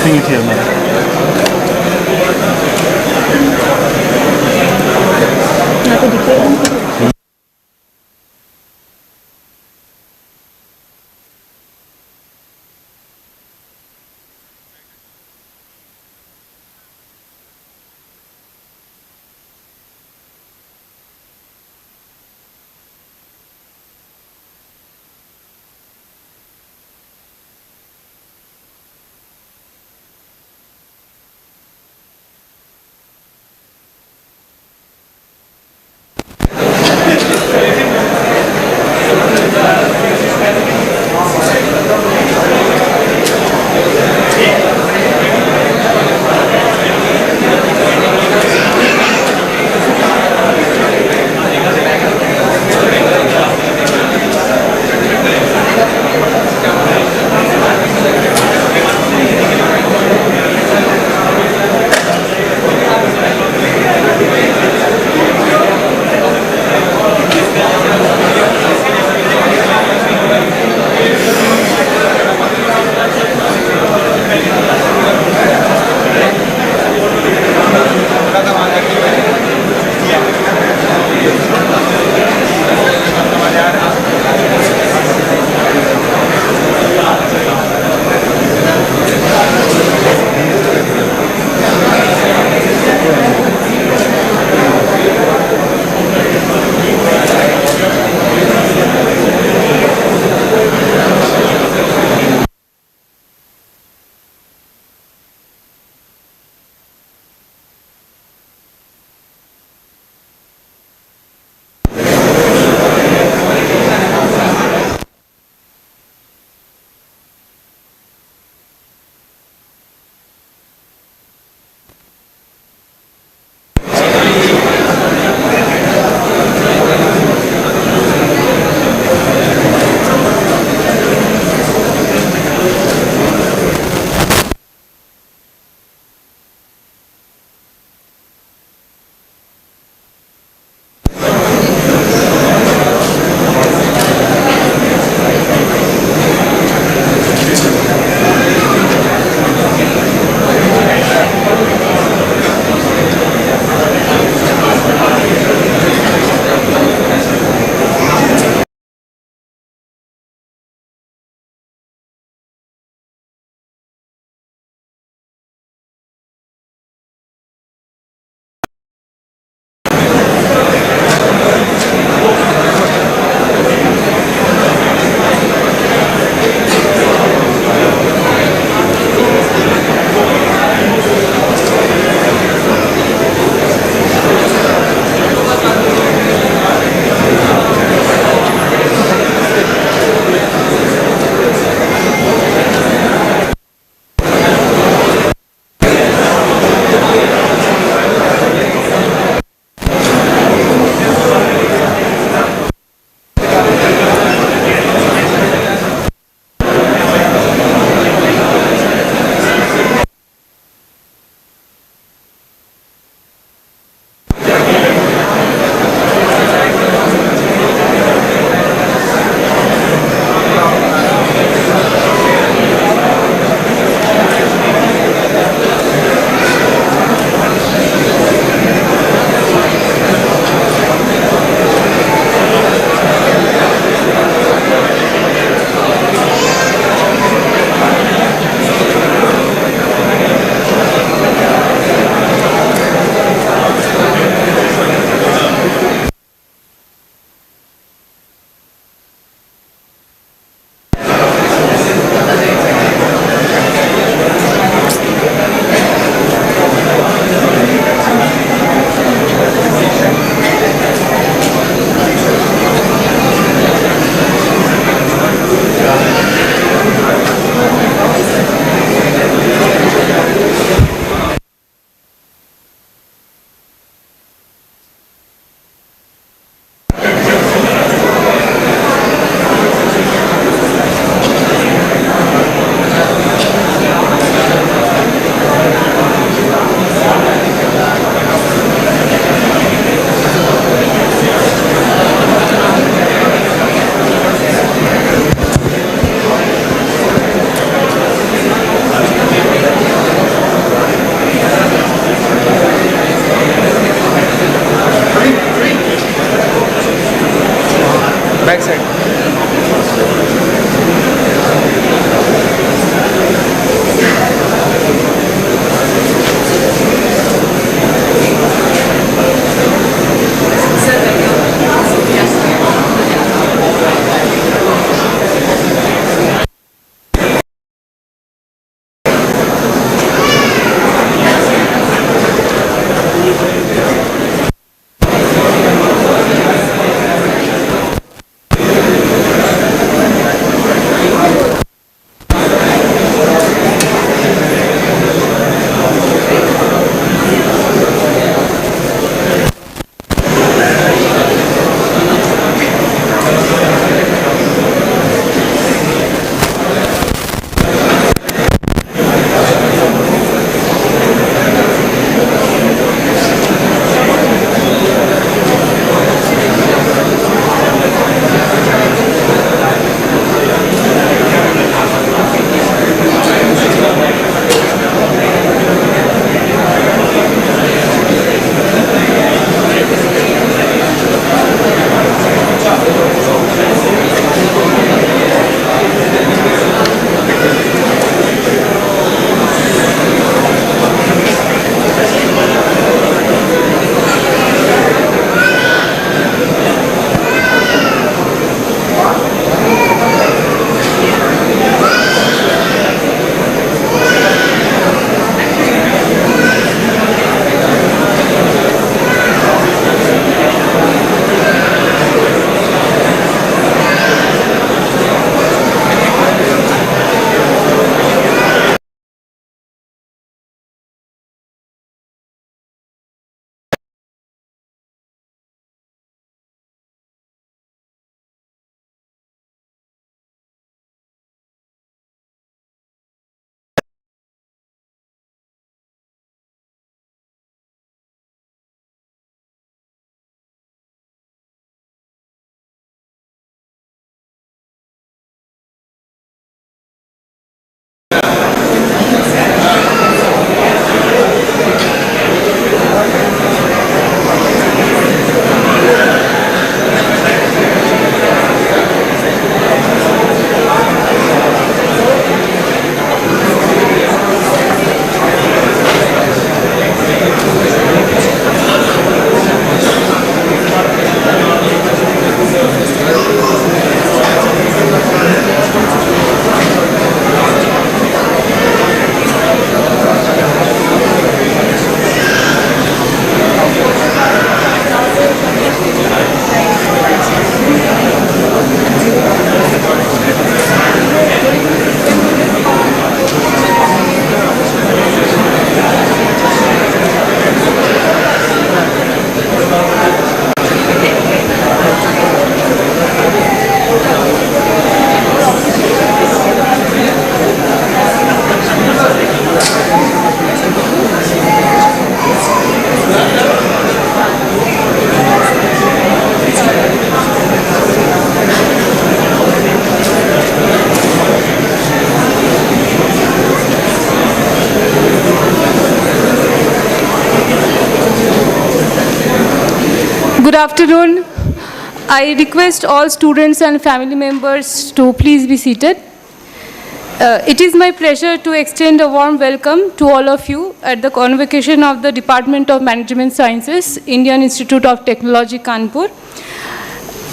putting it here now. Back side. Good afternoon. I request all students and family members to please be seated. It is my pleasure to extend a warm welcome to all of you at the Convocation of the Department of Management Sciences, Indian Institute of Technology, Kanpur.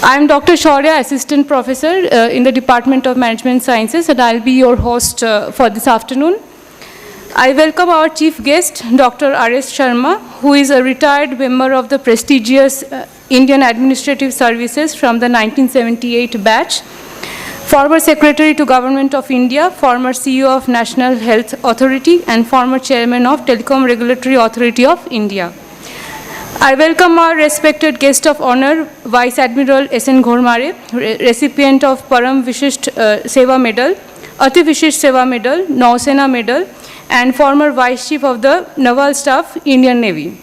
I am Dr. Shaurya, Assistant Professor in the Department of Management Sciences, and I'll be your host for this afternoon. I welcome our chief guest, Dr. R.S. Sharma, who is a retired member of the prestigious Indian Administrative Services from the 1978 batch, former Secretary to Government of India, former CEO of National Health Authority, and former Chairman of Telecom Regulatory Authority of India. I welcome our respected guest of honor, Vice Admiral S.N. Ghormare, recipient of Param Vishisht Seva Medal, Ati Vishisht Seva Medal, Nausena Medal, and former Vice Chief of the Naval Staff, Indian Navy.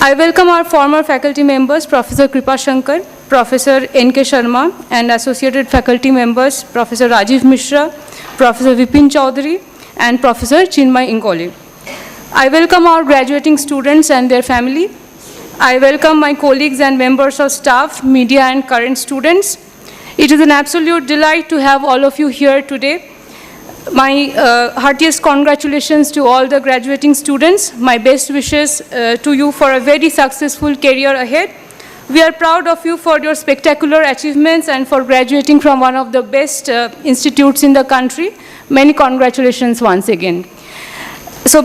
I welcome our former faculty members, Professor Kripa Shankar, Professor N.K. Sharma, and associated faculty members, Professor Rajiv Mishra, Professor Vipin Chaudhary, and Professor Chinmay Ingole. I welcome our graduating students and their family. I welcome my colleagues and members of staff, media and current students. It is an absolute delight to have all of you here today. My heartiest congratulations to all the graduating students. My best wishes to you for a very successful career ahead. We are proud of you for your spectacular achievements and for graduating from one of the best institutes in the country. Many congratulations once again. So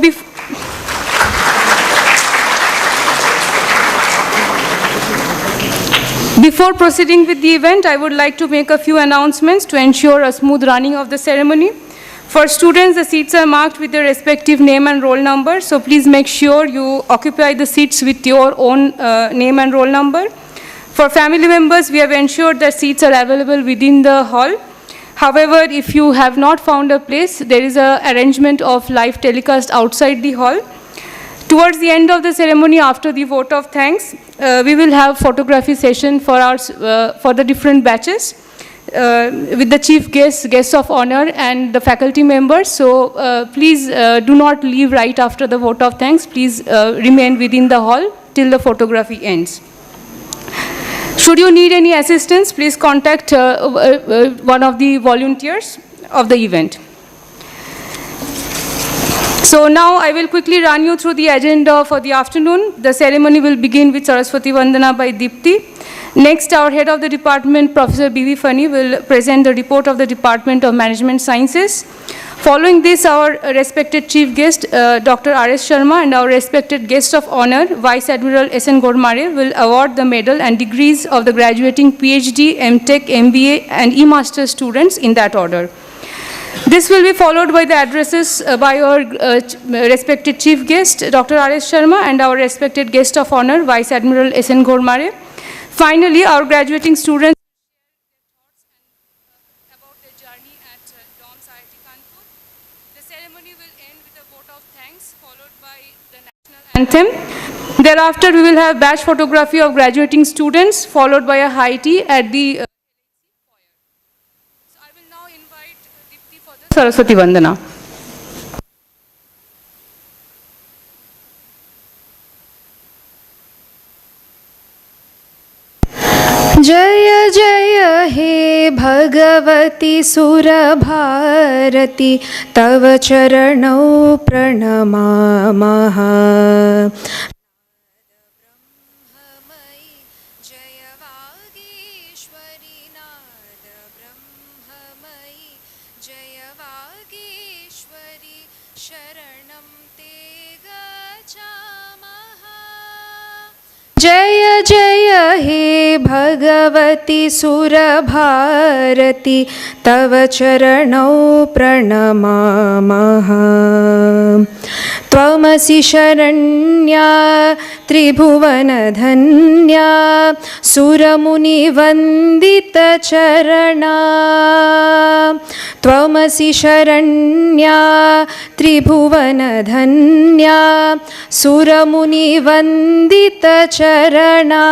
before proceeding with the event, I would like to make a few announcements to ensure a smooth running of the ceremony. For students, the seats are marked with their respective name and roll number, so please make sure you occupy the seats with your own name and roll number. For family members, we have ensured that seats are available within the hall. However, if you have not found a place, there is an arrangement of live telecast outside the hall. Towards the end of the ceremony, after the vote of thanks, we will have photography session for the different batches. With the chief guests of honor and the faculty members. So please do not leave right after the vote of thanks. Please remain within the hall till the photography ends. Should you need any assistance, please contact one of the volunteers of the event. So now I will quickly run you through the agenda for the afternoon. The ceremony will begin with Saraswati Vandana by Deepti. Next, our head of the department, Professor B.V. Fani, will present the report of the Department of Management Sciences. Following this, our respected chief guest, Dr. R.S. Sharma, and our respected guest of honor, Vice Admiral S.N. Gormare, will award the medal and degrees of the graduating PhD, MTech, MBA, and E-Master students in that order. This will be followed by the addresses by our respected chief guest, Dr. R.S. Sharma, and our respected guest of honor, Vice Admiral S.N. Gormare. Finally, our graduating students will share their thoughts about their journey at DOMS IIT Kanpur. The ceremony will end with a vote of thanks, followed by the national anthem. Thereafter, we will have batch photography of graduating students, followed by a high tea at the foyer. So I will now invite Deepti for the Saraswati Vandana. जय जय हे भगवती सुरभारती तव चरणौ प्रणमामः ब्रह्ममयि जय वागीश्वरी नाद ब्रह्ममयि जय वागीश्वरी शरणं ते गच्छामः जय जय हे भगवती सुरभारती तव चरणौ प्रणमामः त्वमसि शरण्या त्रिभुवनधन्या सुरमुनिवन्दितचरणा त्वमसि शरण्या त्रिभुवनधन्या सुरमुनिवन्दितचरणा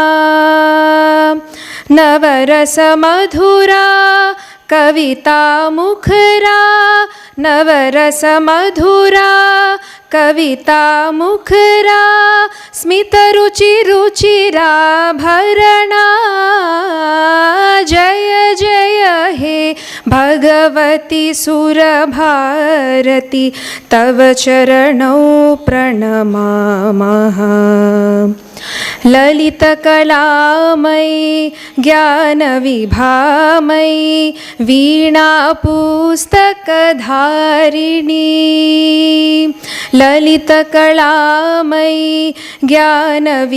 नवरसमधुरा कविता मुखरा नवरसमधुरा कविता मुखरा स्मितरुचिरुचिरा भरणा जय जय हे भगवती सुरभारती तव चरणौ प्रणमामः ललितकलामयी ज्ञानविभामयी वीणापुस्तकधारिणी ललितकलामयी ज्ञानविभामयी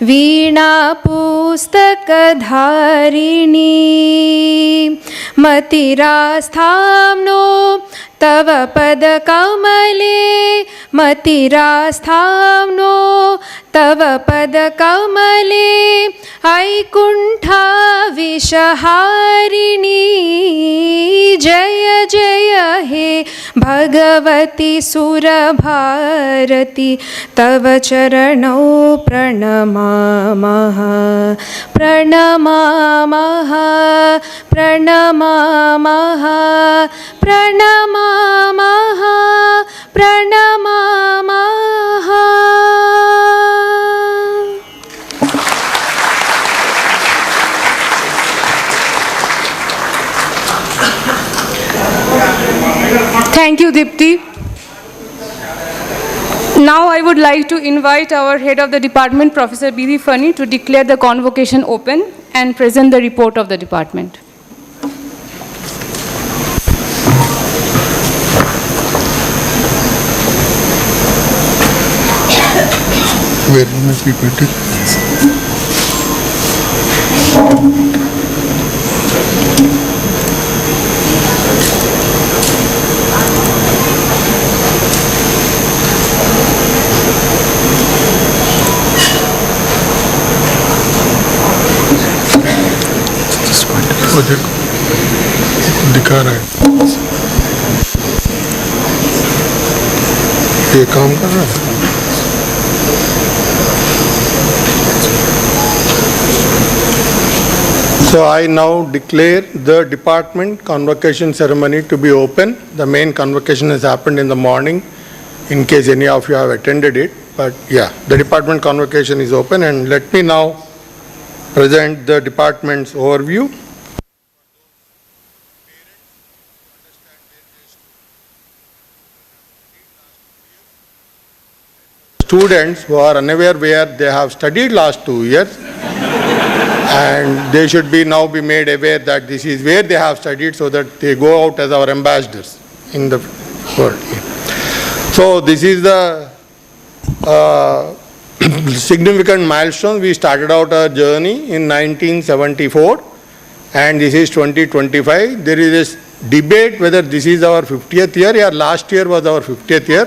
वीणापुस्तकधारिणी मतिरास्थाम्नो तव पदकमले मतिरास्थाम्नो तव पदकमले ऐकुण्ठा विषहारिणी जय जय हे भगवती सुरभारती तव चरणौ प्रणमामः प्रणमामः प्रणमामः प्रणमामः प्रणमामः। まま प्रणमामः प्रणमामः ま प्रणमामः ま प्रणमामः ま प्रणमामः ま Thank you, Dipti. Now I would like to invite our head of the department, Professor B.V. Fani, to declare the convocation open and present the report of the department. Where must be printed? वो देखो दिखा रहा है ये काम कर रहा है So I now declare the department convocation ceremony to be open. The main convocation has happened in the morning in case any of you have attended it. But yeah, the department convocation is open, and let me now present the department's overview. Students who are unaware where they have studied last 2 years, and they should be now be made aware that this is where they have studied, so that they go out as our ambassadors in the world. So this is the significant milestone. We started out our journey in 1974, and this is 2025. There is this debate whether this is our 50th year or last year was our 50th year.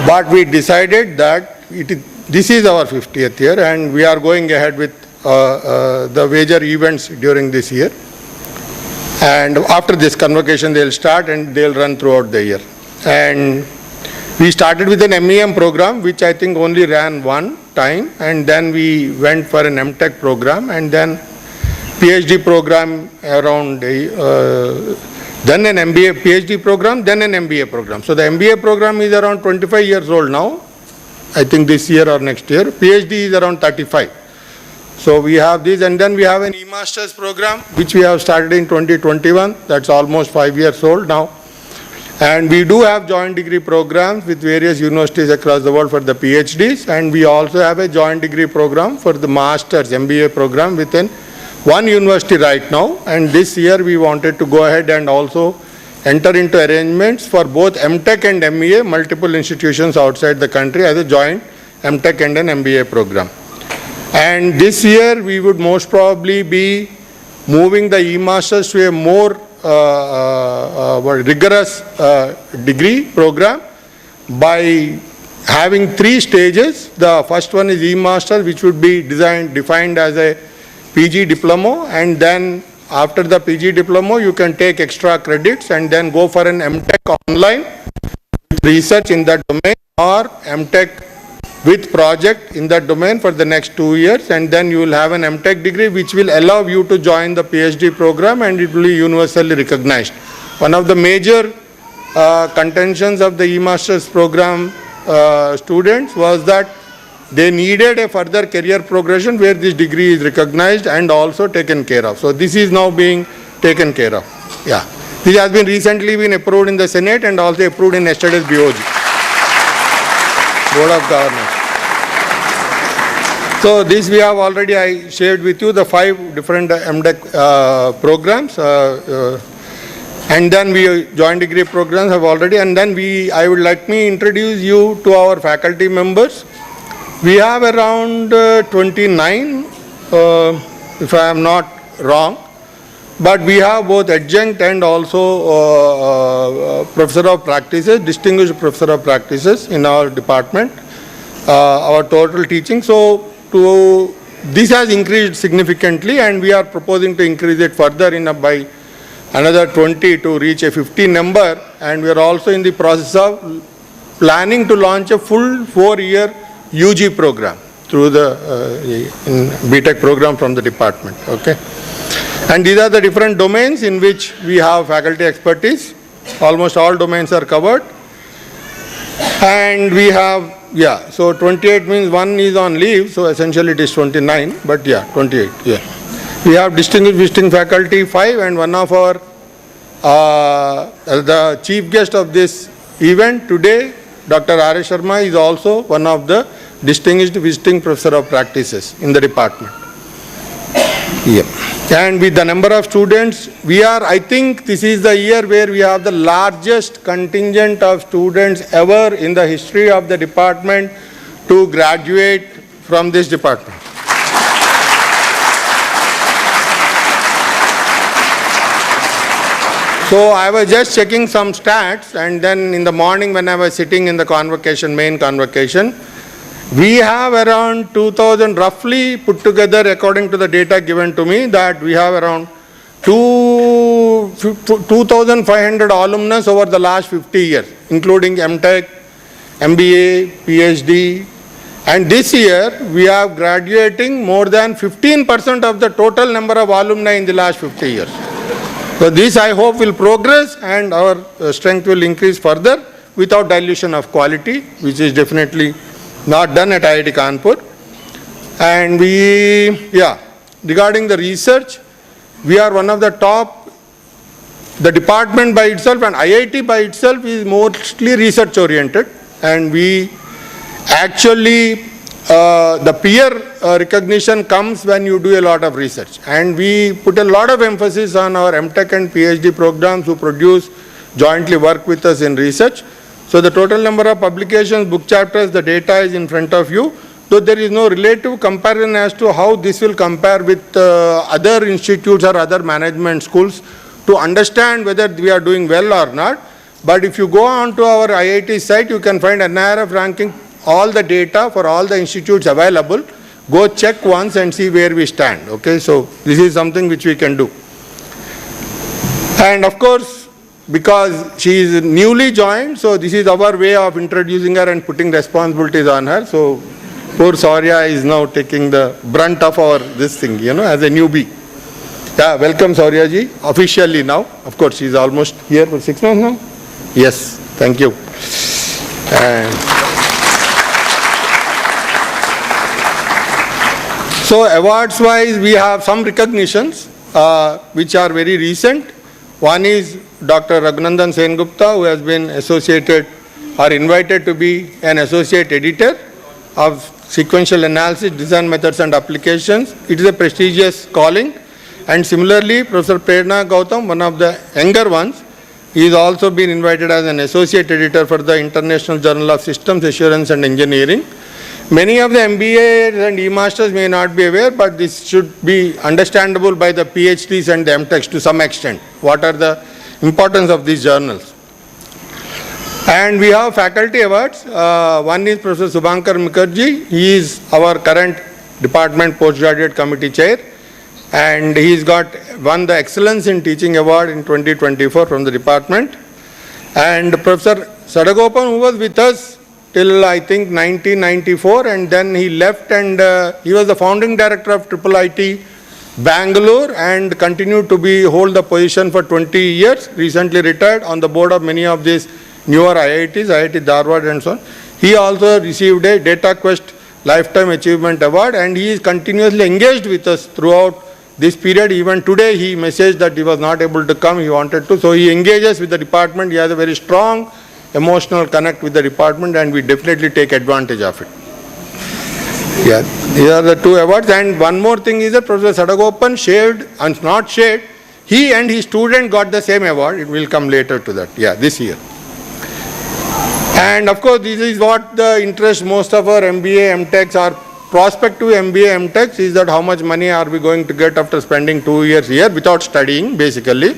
But we decided that this is our 50th year, and we are going ahead with the major events during this year. And after this convocation, they'll start and they'll run throughout the year. And we started with an MEM program, which I think only ran one time, and then we went for an MTech program, and then PhD program around then an MBA PhD program, then an MBA program. So the MBA program is around 25 years old now, I think this year or next year. PhD is around 35. So we have this, and then we have an e-masters program, which we have started in 2021. That's almost 5 years old now. And we do have joint degree programs with various universities across the world for the PhDs, and we also have a joint degree program for the masters MBA program within one university right now. And this year we wanted to go ahead and also enter into arrangements for both MTech and MEA, multiple institutions outside the country, as a joint MTech and an MBA program. And this year we would most probably be moving the e-masters to a more rigorous degree program by having 3 stages. The first one is e-masters, which would be defined as a PG diploma, and then after the PG diploma you can take extra credits and then go for an MTech online research in that domain, or MTech with project in that domain for the next 2 years, and then you will have an MTech degree which will allow you to join the PhD program, and it will be universally recognized. One of the major contentions of the e-masters program students was that they needed a further career progression where this degree is recognized and also taken care of. So this is now being taken care of. Yeah, this has been recently been approved in the Senate and also approved in yesterday's BOG, Board of Governors. So this we have already, I shared with you the 5 different MTech programs, and then we joint degree programs have already, and then I would like me introduce you to our faculty members. We have around 29, if I am not wrong, but we have both adjunct and also professor of practices, distinguished professor of practices in our department, our total teaching. So this has increased significantly, and we are proposing to increase it further by another 20 to reach a 50 number, and we are also in the process of planning to launch a full 4-year UG program through the BTech program from the department. Okay, and these are the different domains in which we have faculty expertise. Almost all domains are covered, and we have, yeah, so 28 means one is on leave, so essentially it is 29, but yeah, 28, yeah. We have distinguished visiting faculty 5, and one of our The chief guest of this event today, Dr. R. Sharma, is also one of the distinguished visiting professor of practices in the department. Yeah. And with the number of students, I think this is the year where we have the largest contingent of students ever in the history of the department to graduate from this department. So I was just checking some stats, and then in the morning when I was sitting in the convocation, main convocation, we have around 2,000 roughly put together according to the data given to me, that we have around 2,500 alumnus over the last 50 years, including MTech, MBA, PhD. And this year we are graduating more than 15% of the total number of alumni in the last 50 years. So this I hope will progress and our strength will increase further without dilution of quality, which is definitely not done at IIT Kanpur. And regarding the research, we are one of the top. The department by itself and IIT by itself is mostly research oriented, and we actually the peer recognition comes when you do a lot of research, and we put a lot of emphasis on our MTech and PhD programs who produce jointly work with us in research. So the total number of publications, book chapters, the data is in front of you. So there is no relative comparison as to how this will compare with other institutes or other management schools to understand whether we are doing well or not. But if you go on to our IIT site, you can find NIRF ranking, all the data for all the institutes available. Go check once and see where we stand. Okay, so this is something which we can do. And of course, because she is newly joined, so this is our way of introducing her and putting responsibilities on her. So poor Saurya is now taking the brunt of this thing, as a newbie. Yeah, welcome Saurya ji, officially now. Of course, she is almost here for 6 months now. Yes, thank you. So awards wise, we have some recognitions which are very recent. One is Dr. Raghunandan Sengupta, who has been associated or invited to be an associate editor of sequential analysis, design methods and applications. It is a prestigious calling. And similarly, Professor Prerna Gautam, one of the younger ones, he has also been invited as an associate editor for the International Journal of Systems Assurance and Engineering. Many of the MBAs and E-Masters may not be aware, but this should be understandable by the PhDs and the MTechs to some extent. What are the importance of these journals? And we have faculty awards. One is Professor Subhankar Mukherjee. He is our current department postgraduate committee chair, and he's won the Excellence in Teaching Award in 2024 from the department. And Professor Sadagopan, who was with us till I think 1994, and then he left, and he was the founding director of IIIT Bangalore and continued to hold the position for 20 years, recently retired, on the board of many of these newer IITs, IIT Dharwad and so on. He also received a DataQuest Lifetime Achievement Award, and he is continuously engaged with us throughout this period. Even today he messaged that he was not able to come, he wanted to. So he engages with the department. He has a very strong emotional connect with the department, and we definitely take advantage of it. Yeah, these are the two awards. And one more thing is that Professor Sadagopan shared and not shared, he and his student got the same award. It will come later to that. Yeah, this year. And of course, this is what the interest most of our MBA, MTechs are. Prospective MBA, MTechs is that how much money are we going to get after spending 2 years here without studying, basically.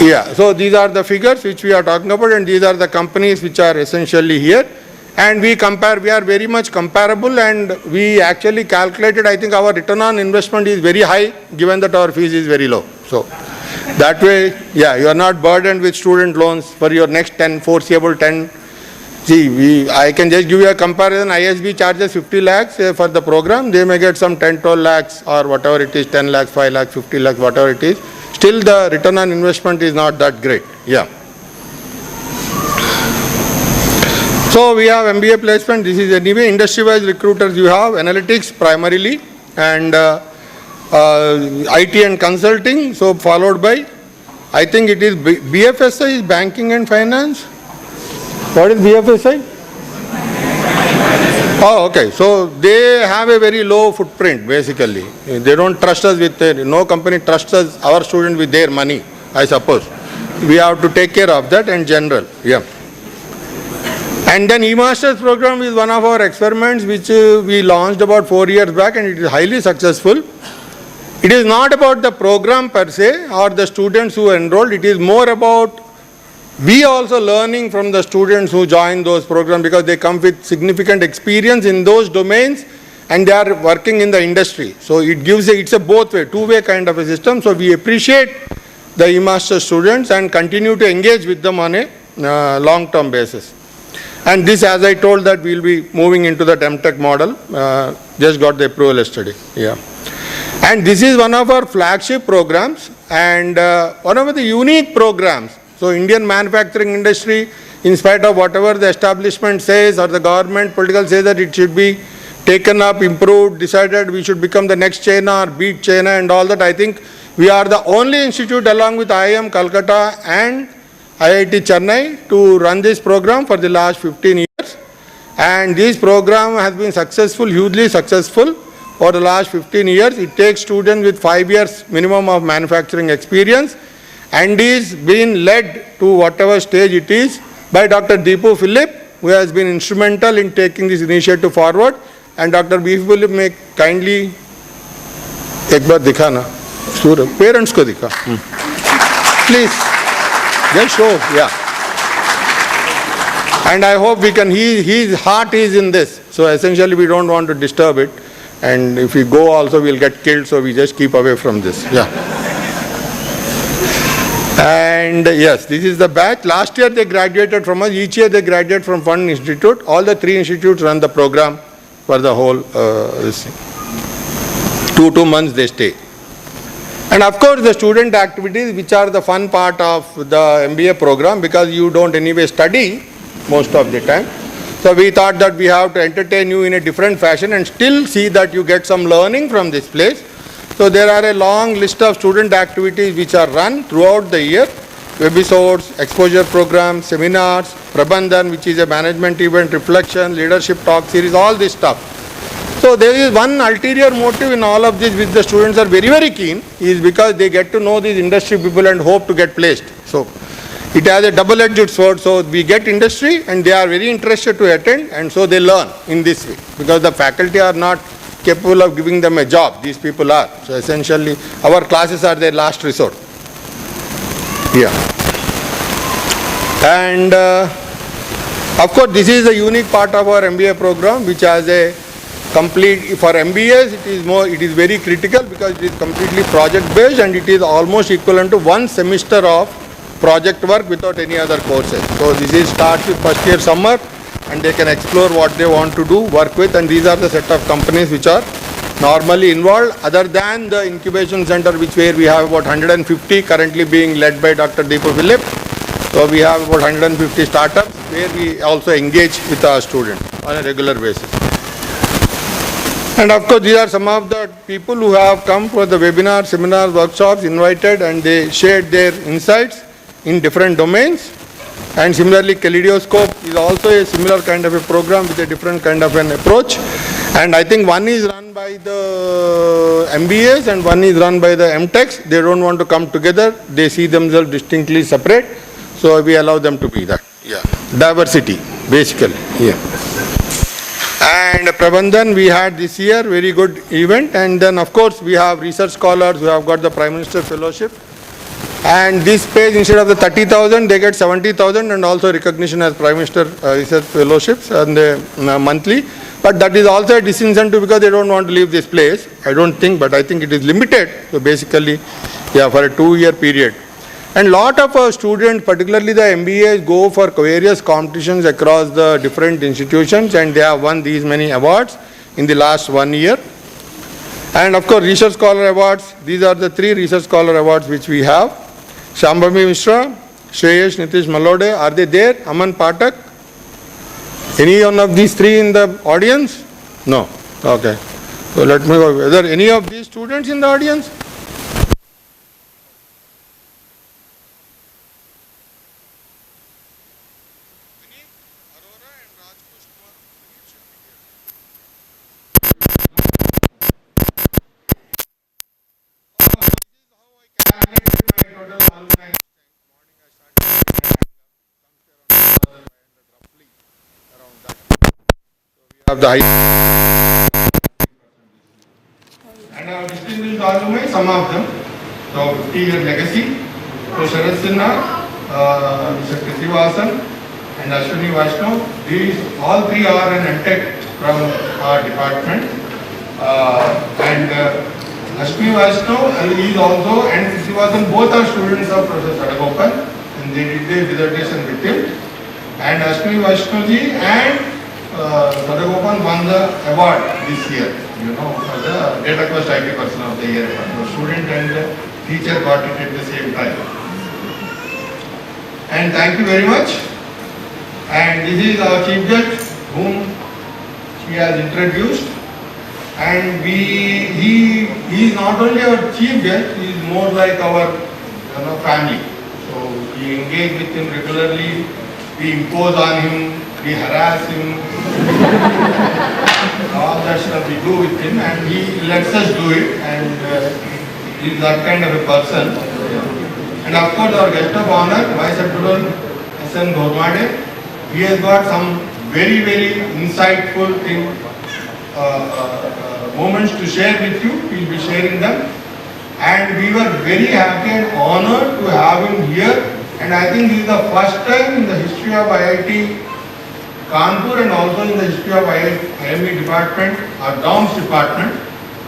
Yeah, so these are the figures which we are talking about, and these are the companies which are essentially here. And we are very much comparable, and we actually calculated, I think our return on investment is very high given that our fees is very low. So that way, yeah, you are not burdened with student loans for your next foreseeable 10. See, I can just give you a comparison. ISB charges 50 lakhs for the program. They may get some 10, 12 lakhs or whatever it is, 10 lakhs, 5 lakhs, 50 lakhs, whatever it is. Still the return on investment is not that great. Yeah. So we have MBA placement. This is anyway industry-wise recruiters. You have analytics primarily, and IT and consulting. So followed by I think it is BFSI is banking and finance. What is BFSI? Oh, okay. So they have a very low footprint, basically. They don't trust us with no company trusts us, our students with their money, I suppose. We have to take care of that in general. Yeah. And then e-masters program is one of our experiments which we launched about 4 years back, and it is highly successful. It is not about the program per se or the students who enrolled. It is more about we also learning from the students who join those programs, because they come with significant experience in those domains and they are working in the industry. So it gives it's a both way, two-way kind of a system. So we appreciate the e-master students and continue to engage with them on a long-term basis. And this, as I told, that we will be moving into the MTech model. Just got the approval yesterday. Yeah. And this is one of our flagship programs and one of the unique programs. So Indian manufacturing industry, in spite of whatever the establishment says or the government political says that it should be taken up, improved, decided we should become the next China or beat China and all that, I think we are the only institute along with IIM Calcutta and IIT Chennai to run this program for the last 15 years. And this program has been successful, hugely successful for the last 15 years. It takes students with 5 years minimum of manufacturing experience and is being led to whatever stage it is by Dr. Deepu Philip, who has been instrumental in taking this initiative forward. And Dr. Deepu Philip may kindly एक बार दिखाना parents को दिखा please just show. Yeah. And I hope we can, his heart is in this, so essentially we don't want to disturb it, and if we go also we'll get killed, so we just keep away from this. Yeah. And yes, this is the batch. Last year they graduated from us. Each year they graduate from one institute. All the 3 institutes run the program for the whole 2 months they stay. And of course the student activities, which are the fun part of the MBA program, because you don't anyway study most of the time. So we thought that we have to entertain you in a different fashion and still see that you get some learning from this place. So there are a long list of student activities which are run throughout the year. Webisodes, exposure programs, seminars, Prabandhan, which is a management event, reflection, leadership talk series, all this stuff. So there is one ulterior motive in all of this which the students are very, very keen, is because they get to know these industry people and hope to get placed. So it has a double-edged sword. So we get industry and they are very interested to attend, and so they learn in this way, because the faculty are not capable of giving them a job. These people are. So essentially our classes are their last resort. Yeah. And of course this is a unique part of our MBA program, which has a complete, for MBAs it is very critical because it is completely project based and it is almost equivalent to 1 semester of project work without any other courses. So this starts with first year summer and they can explore what they want to do, work with, and these are the set of companies which are normally involved, other than the incubation center where we have about 150 currently being led by Dr. Deepu Philip. So we have about 150 startups where we also engage with our students on a regular basis. And of course these are some of the people who have come for the webinars, seminars, workshops, invited, and they shared their insights in different domains. And similarly Kaleidoscope is also a similar kind of a program with a different kind of an approach. And I think one is run by the MBAs and one is run by the MTechs. They don't want to come together. They see themselves distinctly separate. So we allow them to be that. Yeah. Diversity, basically. Yeah. And Prabandhan we had this year, very good event. And then of course we have research scholars who have got the Prime Minister Fellowship. And this page, instead of the 30,000, they get 70,000 and also recognition as Prime Minister Research Fellowships and monthly. But that is also a disincentive because they don't want to leave this place. I don't think, but I think it is limited. So basically, yeah, for a 2-year period. And lot of our students, particularly the MBAs, go for various competitions across the different institutions and they have won these many awards in the last 1 year. And of course, Research Scholar Awards, these are the 3 Research Scholar Awards which we have. Shambhavi Mishra, Shreyesh Nitish Malode, are they there? Aman Patak? Any one of these 3 in the audience? No. Okay. So let me go. Are there any of these students in the audience? of the high. And our distinguished alumni, some of them, so 50-year legacy. So Sharad Sinha, Mr. Kritivasan and Ashwini Vaishnav, these all three are an MTech from our department. Ashwini Vaishnav is also, and Kritivasan, both are students of Professor Sadagopan, and they did their dissertation with him. And Ashwini Vaishnav ji and Sadagopan won the award this year, for the Data Quest IT Person of the Year. The student and the teacher got it at the same time. And thank you very much. And this is our chief judge, whom she has introduced. And he is not only our chief judge, he is more like our family. So we engage with him regularly, we impose on him, we harass him, all that stuff we do with him, and he lets us do it, and he is that kind of a person. And of course our guest of honor, Vice Admiral S.N. Dhodwade, he has got some very, very insightful moments to share with you. We will be sharing them. And we were very happy and honored to have him here. And I think this is the first time in the history of IIT Kanpur and also in the history of IME department, our DOMS department.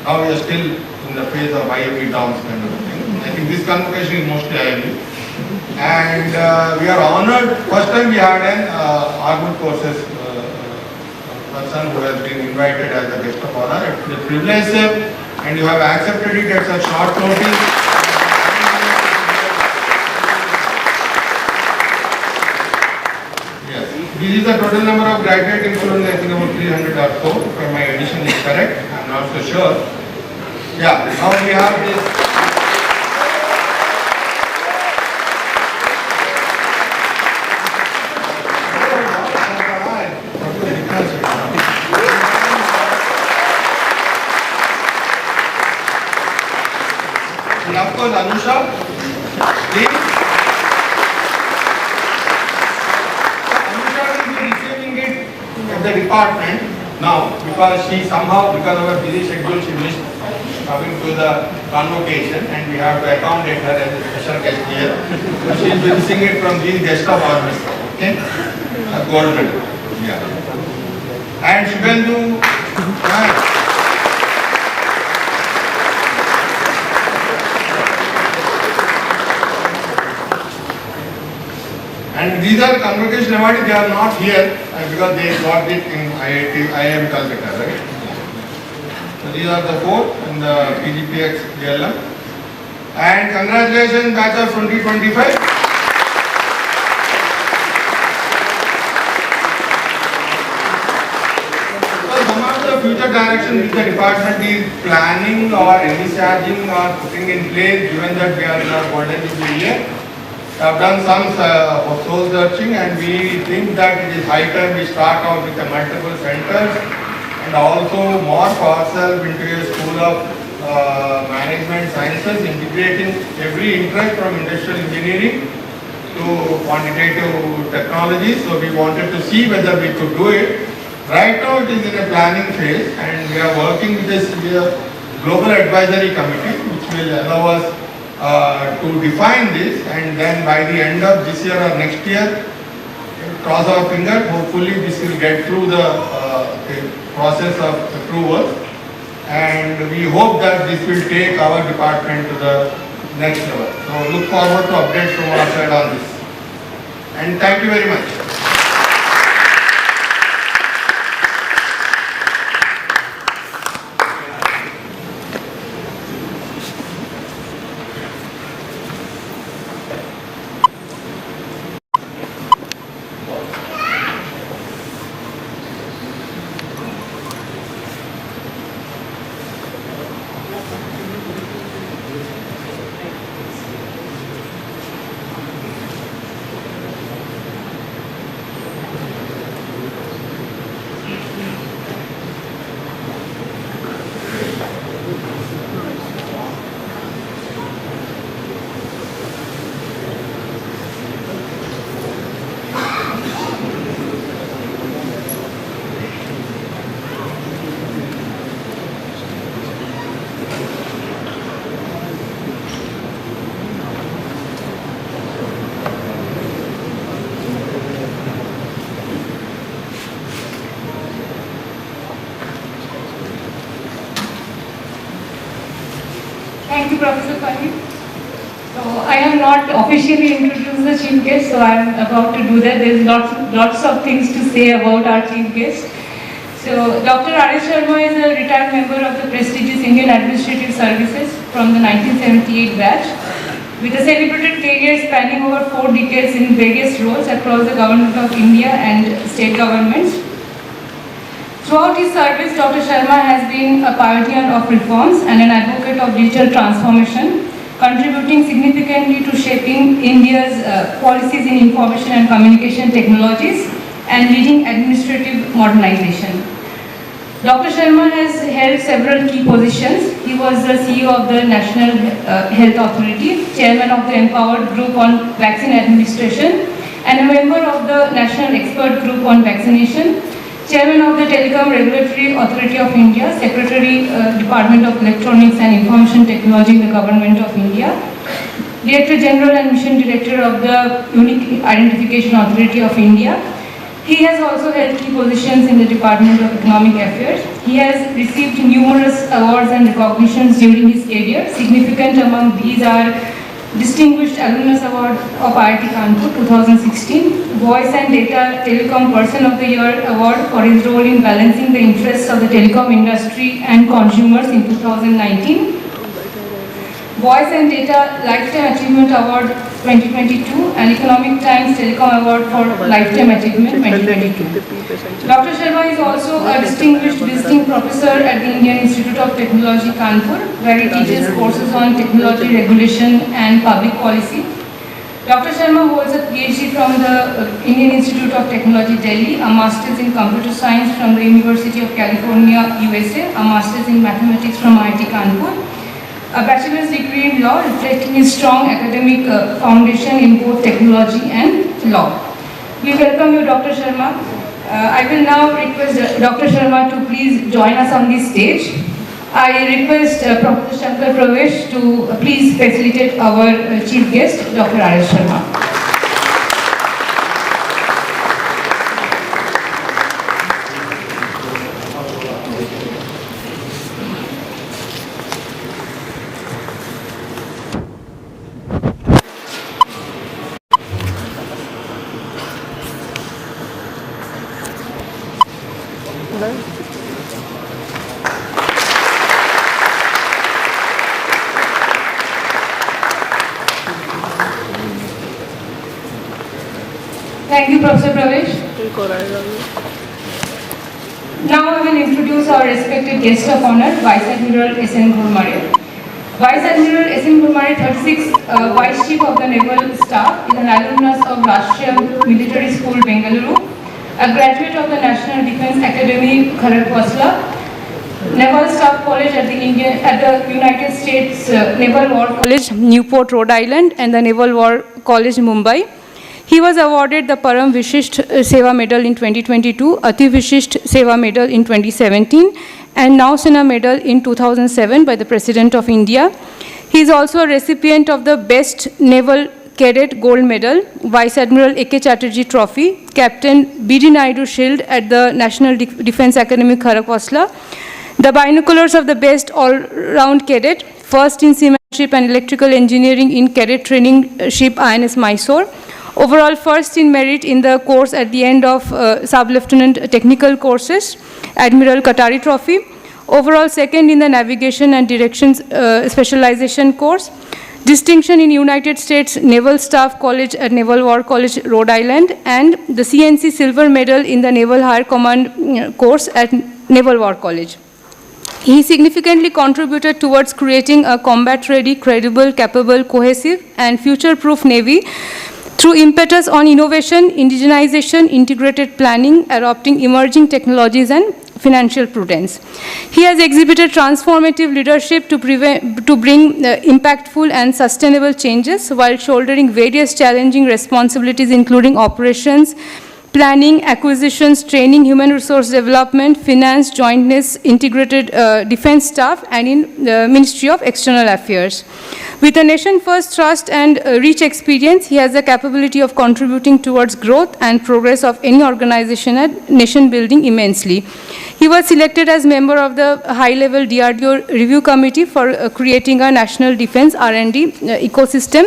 Now we are still in the phase of IME DOMS kind of thing. I think this convocation is mostly IME. And we are honored. First time we had an armed forces person who has been invited as a guest of honor. It's a privilege, and you have accepted it at such short notice. Yes, this is the total number of graduating students. I think about 300 or so. If my addition is correct, I'm not so sure. Yeah, now we have this. And of course, Anusha, please. Anusha will be receiving it at the department now because she somehow, because of her busy schedule, she missed coming to the convocation, and we have to accommodate her as a special guest here. So she will be receiving it from these guest of honors. Okay? A gold medal. Yeah. And Shubhendu. And these are convocation awardees, they are not here because they got it in IIM Calcutta, right? So these are the four in the PGPX DLM. And congratulations, batch of 2025. So some of the future direction which the department is planning or envisaging or putting in place, given that we are in our golden jubilee year. We have done some soul searching, and we think that it is high time we start out with the multiple centers and also morph ourselves into a school of management sciences, integrating every interest from industrial engineering to quantitative technology. So we wanted to see whether we could do it. Right now it is in a planning phase, and we are working with this global advisory committee, which will allow us to define this, and then by the end of this year or next year, cross our fingers, hopefully this will get through the process of approval, and we hope that this will take our department to the next level. So look forward to updates from our side on this. And thank you very much. Thank you, Professor Pani. So I have not officially introduced the chief guest, so I am about to do that. There is lots of things to say about our chief guest. So Dr. R.S. Sharma is a retired member of the prestigious Indian Administrative Services from the 1978 batch, with a celebrated career spanning over 4 decades in various roles across the Government of India and state governments. Throughout his service, Dr. Sharma has been a pioneer of reforms and an advocate of digital transformation, contributing significantly to shaping India's policies in information and communication technologies and leading administrative modernization. Dr. Sharma has held several key positions. He was the CEO of the National Health Authority, Chairman of the Empowered Group on Vaccine Administration, and a member of the National Expert Group on Vaccination, Chairman of the Telecom Regulatory Authority of India, Secretary, Department of Electronics and Information Technology in the Government of India, Director General and Mission Director of the Unique Identification Authority of India. He has also held key positions in the Department of Economic Affairs. He has received numerous awards and recognitions during his career. Significant among these are Distinguished Alumnus Award of IIT Kanpur 2016, Voice and Data Telecom Person of the Year Award for his role in balancing the interests of the telecom industry and consumers in 2019, Voice and Data Lifetime Achievement Award 2022 and Economic Times Telecom Award for Lifetime Achievement 2022. Dr. Sharma is also a distinguished visiting professor at the Indian Institute of Technology, Kanpur, where he teaches courses on technology regulation and public policy. Dr. Sharma holds a PhD from the Indian Institute of Technology, Delhi, a Master's in Computer Science from the University of California, USA, a Master's in Mathematics from IIT Kanpur, a bachelor's degree in law reflecting his strong academic foundation in both technology and law. We welcome you, Dr. Sharma. I will now request Dr. Sharma to please join us on this stage. I request Professor Shankar Pravesh to please facilitate our chief guest, Dr. R.S. Sharma. Thank you, Professor Pravesh. Now I will introduce our respected guest of honor, Vice Admiral S.N. Ghurmare. Vice Admiral S.N. Ghurmare, 36, Vice Chief of the Naval Staff, is an alumnus of Rashtriya Military School, Bengaluru, a graduate of the National Defence Academy, Kharagpur, Naval Staff College at the United States Naval War College, Newport, Rhode Island, and the Naval War College, Mumbai. He was awarded the Param Vishisht Seva Medal in 2022, Ati Vishisht Seva Medal in 2017, and Nausena Medal in 2007 by the President of India. He is also a recipient of the Best Naval Cadet Gold Medal, Vice Admiral A.K. Chatterjee Trophy, Captain B.D. Naidu Shield at the National Defence Academy, Kharagpur, the Binoculars of the Best All-Round Cadet, First in Seamanship and Electrical Engineering in Cadet Training Ship INS Mysore, overall first in merit in the course at the end of Sub-Lieutenant Technical Courses, Admiral Katari Trophy, overall second in the Navigation and Directions Specialization course, distinction in United States Naval Staff College at Naval War College, Rhode Island, and the CNC Silver Medal in the Naval Higher Command course at Naval War College. He significantly contributed towards creating a combat-ready, credible, capable, cohesive, and future-proof Navy through impetus on innovation, indigenization, integrated planning, adopting emerging technologies, and financial prudence. He has exhibited transformative leadership to bring impactful and sustainable changes while shouldering various challenging responsibilities, including operations, planning, acquisitions, training, human resource development, finance, jointness, integrated defense staff, and in the Ministry of External Affairs. With a nation-first thrust and rich experience, he has the capability of contributing towards growth and progress of any organization and nation building immensely. He was selected as member of the high-level DRDO review committee for creating a national defense R&D ecosystem.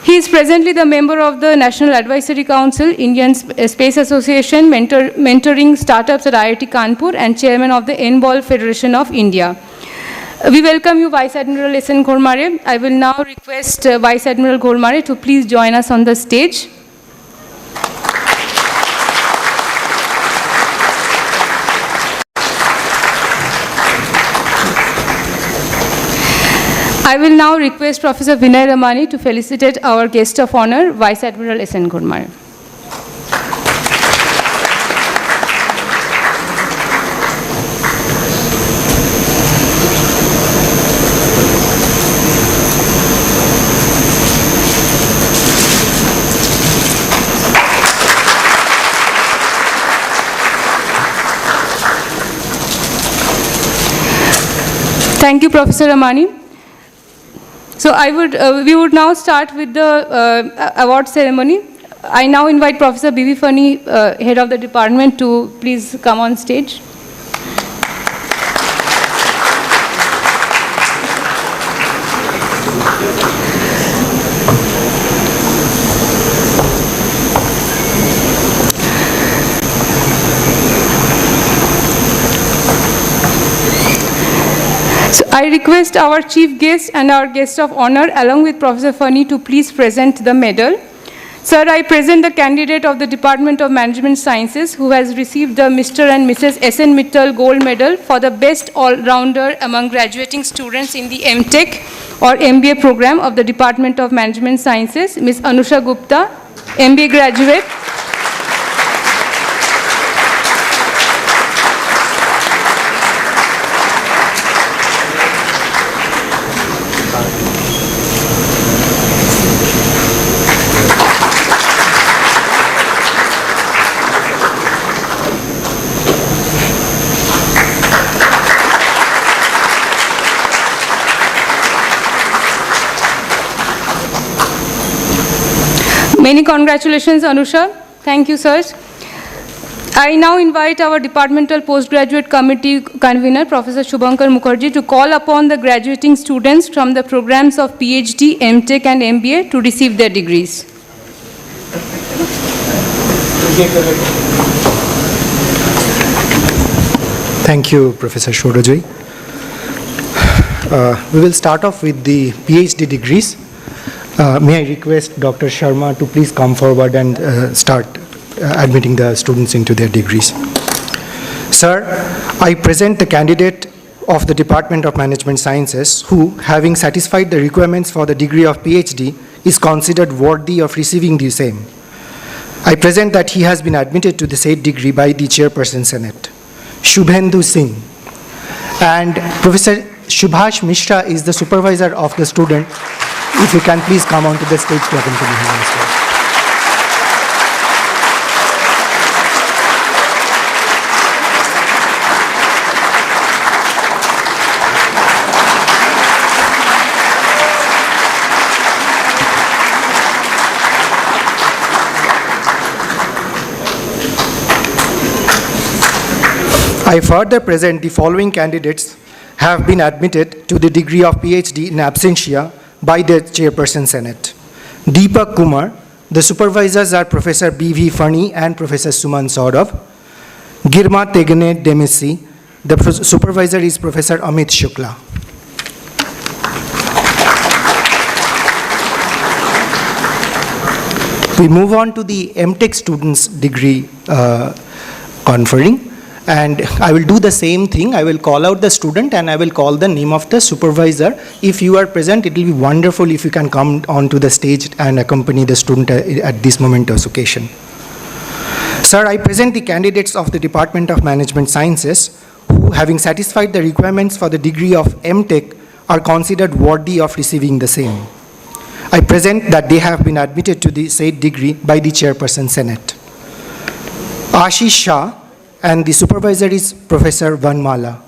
He is presently the member of the National Advisory Council, Indian Space Association, mentoring startups at IIT Kanpur, and chairman of the N-Ball Federation of India. We welcome you, Vice Admiral S.N. Ghormare. I will now request Vice Admiral Ghormare to please join us on the stage. I will now request Professor Vinay Ramani to felicitate our guest of honor, Vice Admiral S.N. Ghormare. Thank you, Professor Ramani. So we would now start with the award ceremony. I now invite Professor B.V. Fani, head of the department, to please come on stage. So I request our chief guest and our guest of honor, along with Professor Fani, to please present the medal. Sir, I present the candidate of the Department of Management Sciences who has received the Mr. and Mrs. S.N. Mittal Gold Medal for the best all-rounder among graduating students in the M.Tech or MBA program of the Department of Management Sciences, Ms. Anusha Gupta, MBA graduate. Many congratulations, Anusha. Thank you, sirs. I now invite our departmental postgraduate committee convener, Professor Shubhankar Mukherjee, to call upon the graduating students from the programs of PhD, M.Tech and MBA to receive their degrees. Thank you, Professor Shodajoy. We will start off with the PhD degrees. May I request Dr. Sharma to please come forward and start admitting the students into their degrees. Sir, I present the candidate of the Department of Management Sciences who, having satisfied the requirements for the degree of PhD, is considered worthy of receiving the same. I present that he has been admitted to the said degree by the Chairperson Senate, Shubhendu Singh. And Professor Subhash Mishra is the supervisor of the student. If you can please come onto the stage to accompany him as well. I further present the following candidates have been admitted to the degree of PhD in absentia by the Chairperson Senate. Deepak Kumar, the supervisors are Professor B.V. Fani and Professor Suman Saurav. Girma Tegane Demesi, the supervisor is Professor Amit Shukla. We move on to the M.Tech students degree conferring. And I will do the same thing. I will call out the student and I will call the name of the supervisor. If you are present, it will be wonderful if you can come onto the stage and accompany the student at this momentous occasion. Sir, I present the candidates of the Department of Management Sciences who, having satisfied the requirements for the degree of M.Tech, are considered worthy of receiving the same. I present that they have been admitted to the said degree by the Chairperson Senate. Ashish Shah, and the supervisor is Professor Vanmala.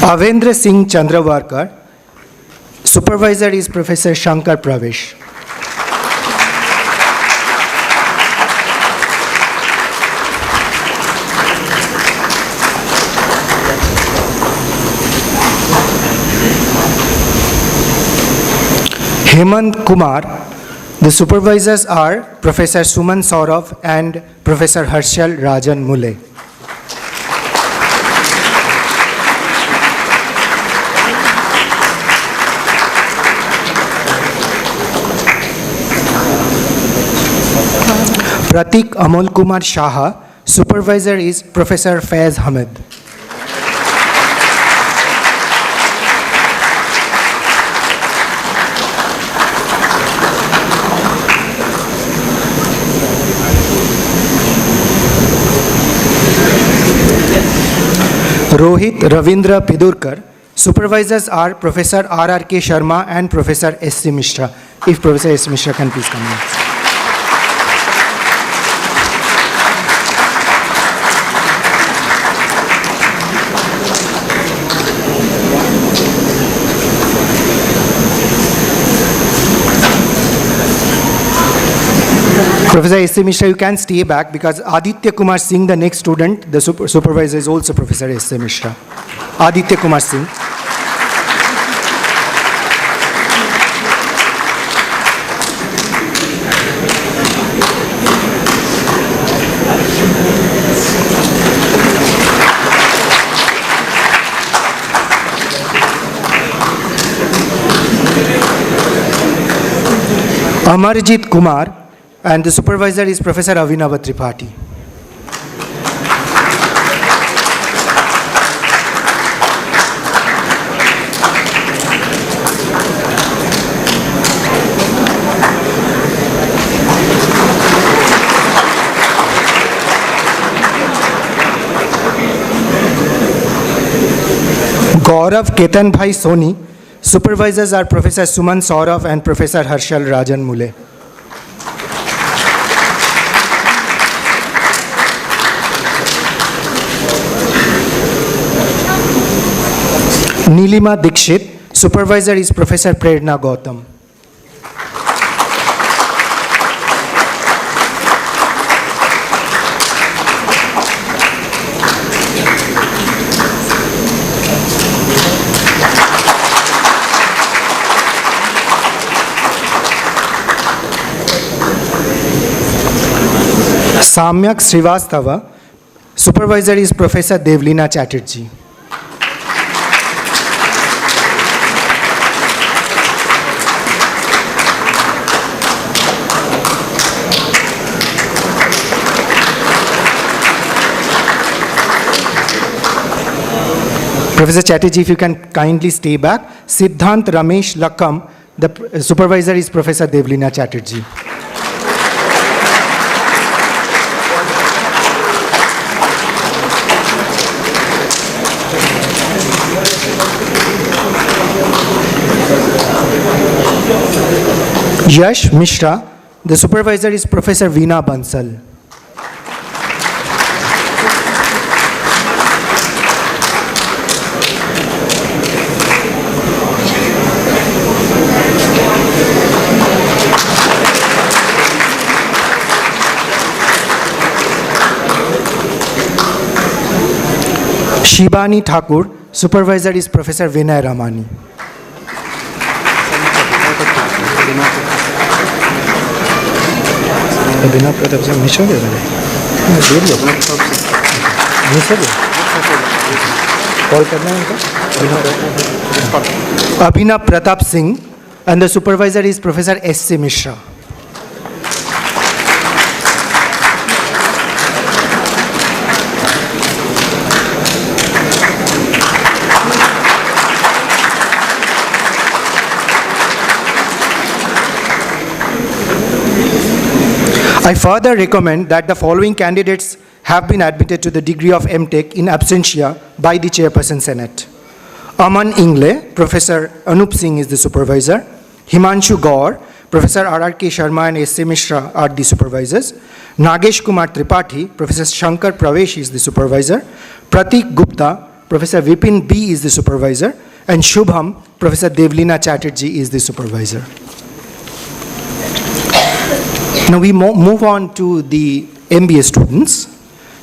Avendra Singh Chandravarkar, supervisor is Professor Shankar Pravesh. Hemant Kumar, the supervisors are Professor Suman Saurav and Professor Harshal Rajan Mule. Pratik Amol Kumar Shaha, supervisor is Professor Faiz Hamid. Rohit Ravindra Pidurkar, supervisors are Professor R.R.K. Sharma and Professor S.C. Mishra. If Professor S. Mishra can please come in. Professor S.C. Mishra, you can stay back because Aditya Kumar Singh, the next student, the supervisor is also Professor S.C. Mishra. Aditya Kumar Singh. Amarjit Kumar, and the supervisor is Professor Avinav Tripathi. Gaurav Ketan Bhai Soni, supervisors are Professor Suman Saurav and Professor Harshal Rajan Mule. Nilima Dikshit, supervisor is Professor Prerna Gautam. Samyak Srivastava, supervisor is Professor Devlina Chatterjee. Professor Chatterjee, if you can kindly stay back. Siddhant Ramesh Lakam, the supervisor is Professor Devlina Chatterjee. Yash Mishra, the supervisor is Professor Veena Bansal. Shibani Thakur, supervisor is Professor Vinay Ramani. बिना प्रताप से miss हो गया miss हो गया call करना है उनका Abhinav Pratap Singh, and the supervisor is Professor S.C. Mishra. I further recommend that the following candidates have been admitted to the degree of MTech in absentia by the Chairperson Senate. Aman Ingle, Professor Anup Singh is the supervisor. Himanshu Gaur, Professor R.R.K. Sharma and S.A. Mishra are the supervisors. Nagesh Kumar Tripathi, Professor Shankar Pravesh is the supervisor. Pratik Gupta, Professor Vipin B is the supervisor. And Shubham, Professor Devlina Chatterjee is the supervisor. Now we move on to the MBA students.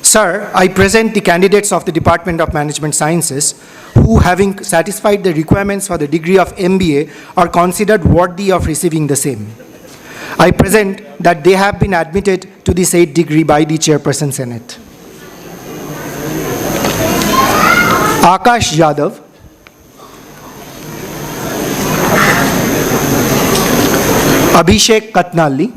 Sir, I present the candidates of the Department of Management Sciences who, having satisfied the requirements for the degree of MBA, are considered worthy of receiving the same. I present that they have been admitted to the said degree by the Chairperson Senate. Akash Yadav, Abhishek Katnalli,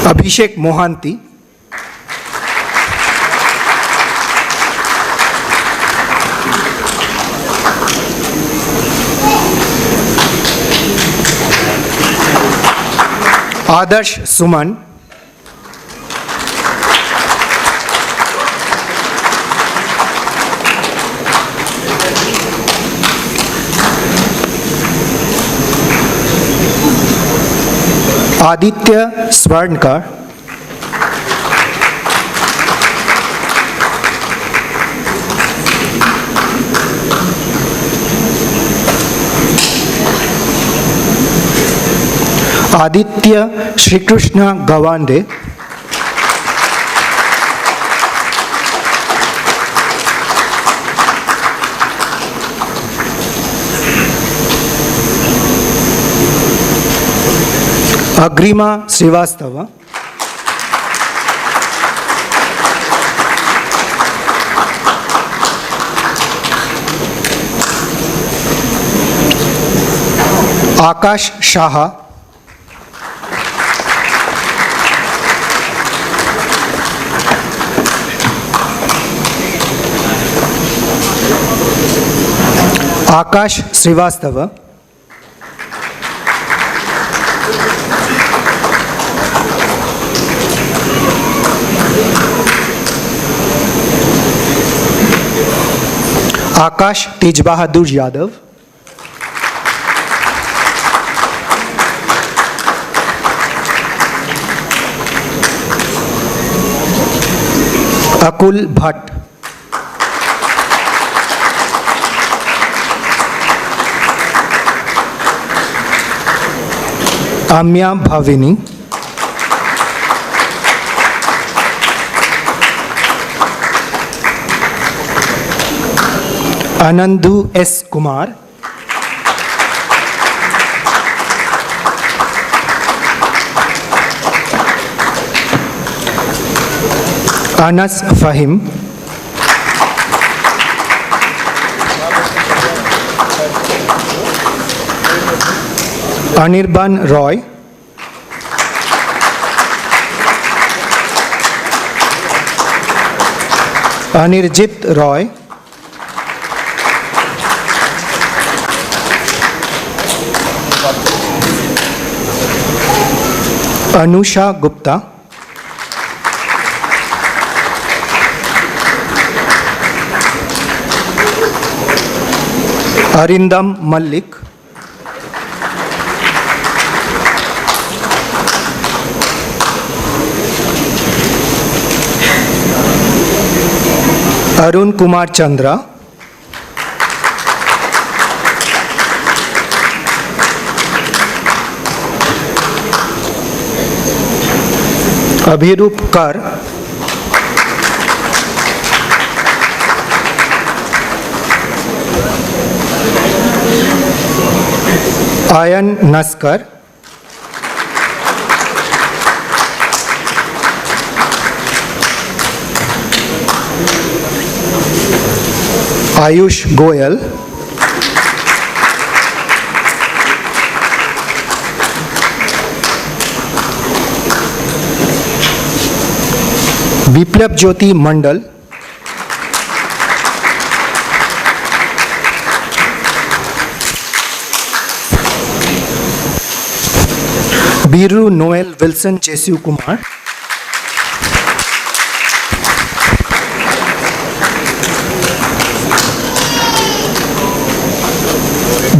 Abhishek Mohanty, Adarsh Suman, Aditya Swarnkar, Aditya Shrikrishna Gawande, Agrima Srivastava, Akash Shaha, Akash Srivastava, Akash Tej Bahadur Yadav, Akul Bhatt, Amya Bhavini, Anandu S. Kumar, Anas Fahim, Anirban Roy, Anirjit Roy, Anusha Gupta, Arindam Malik, Arun Kumar Chandra, Abhirup Kar, Ayan Naskar, Ayush Goyal, Biplab Jyoti Mandal. Biru Noel Wilson Jesu Kumar.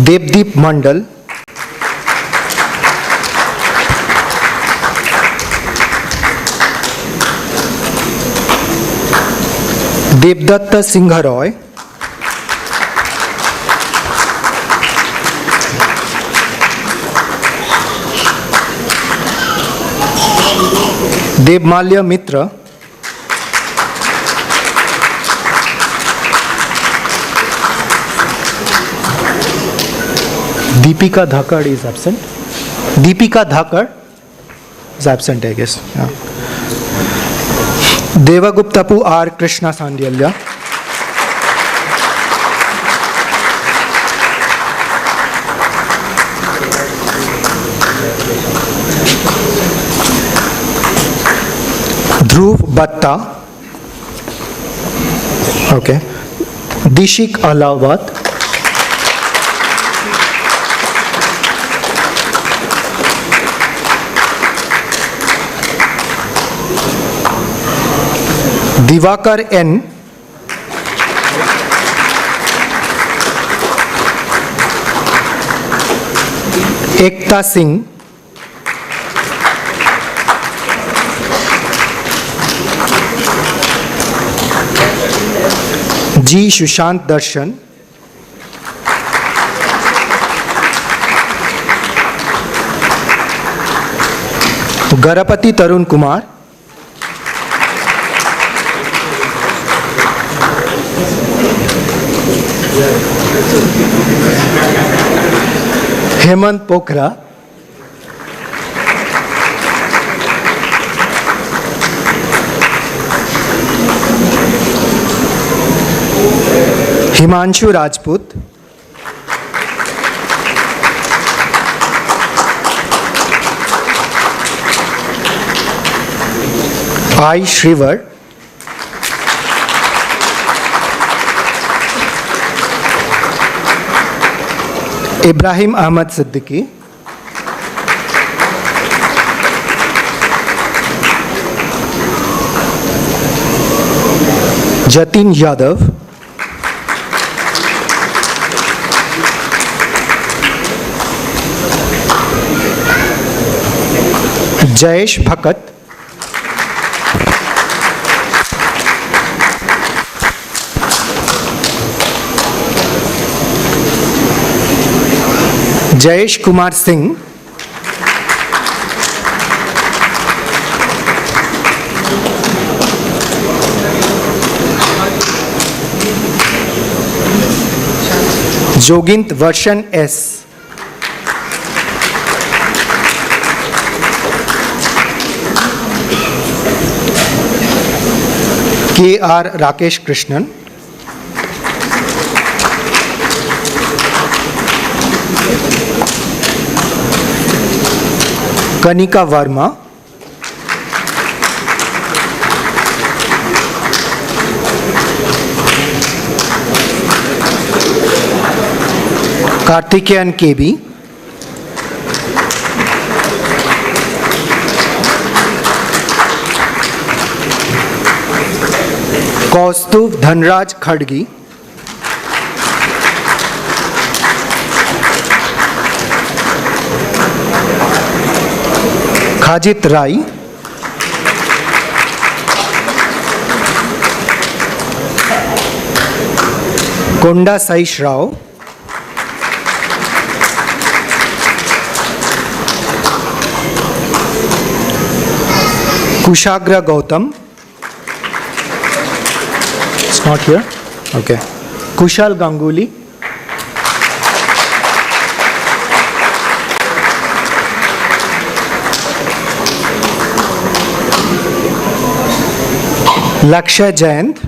Devdeep Mandal. Devdatta Singha Roy. Devmalya Mitra. Deepika Dhakar is absent. Deepika Dhakar is absent, I guess. Yeah. Devaguptapu R. Krishna Sandyalya. Dhruv Batta. Okay. Dishik Alawat. Divakar N. Ekta Singh. G. Sushant Darshan. Garapati Tarun Kumar. Hemant Pokhara. Himanshu Rajput. I. Shrivar. Ibrahim Ahmad Siddiqui. Jatin Yadav. Jayesh Bhakat. Jayesh Kumar Singh. Jogint Varshan S. K.R. Rakesh Krishnan. Kanika Verma. Karthikeyan KB. Kaustuv Dhanraj Khadgi. Khajit Rai. Konda Saish Rao. Kushagra Gautam. It's not here. Okay. Kushal Ganguly. Laksha Jayant.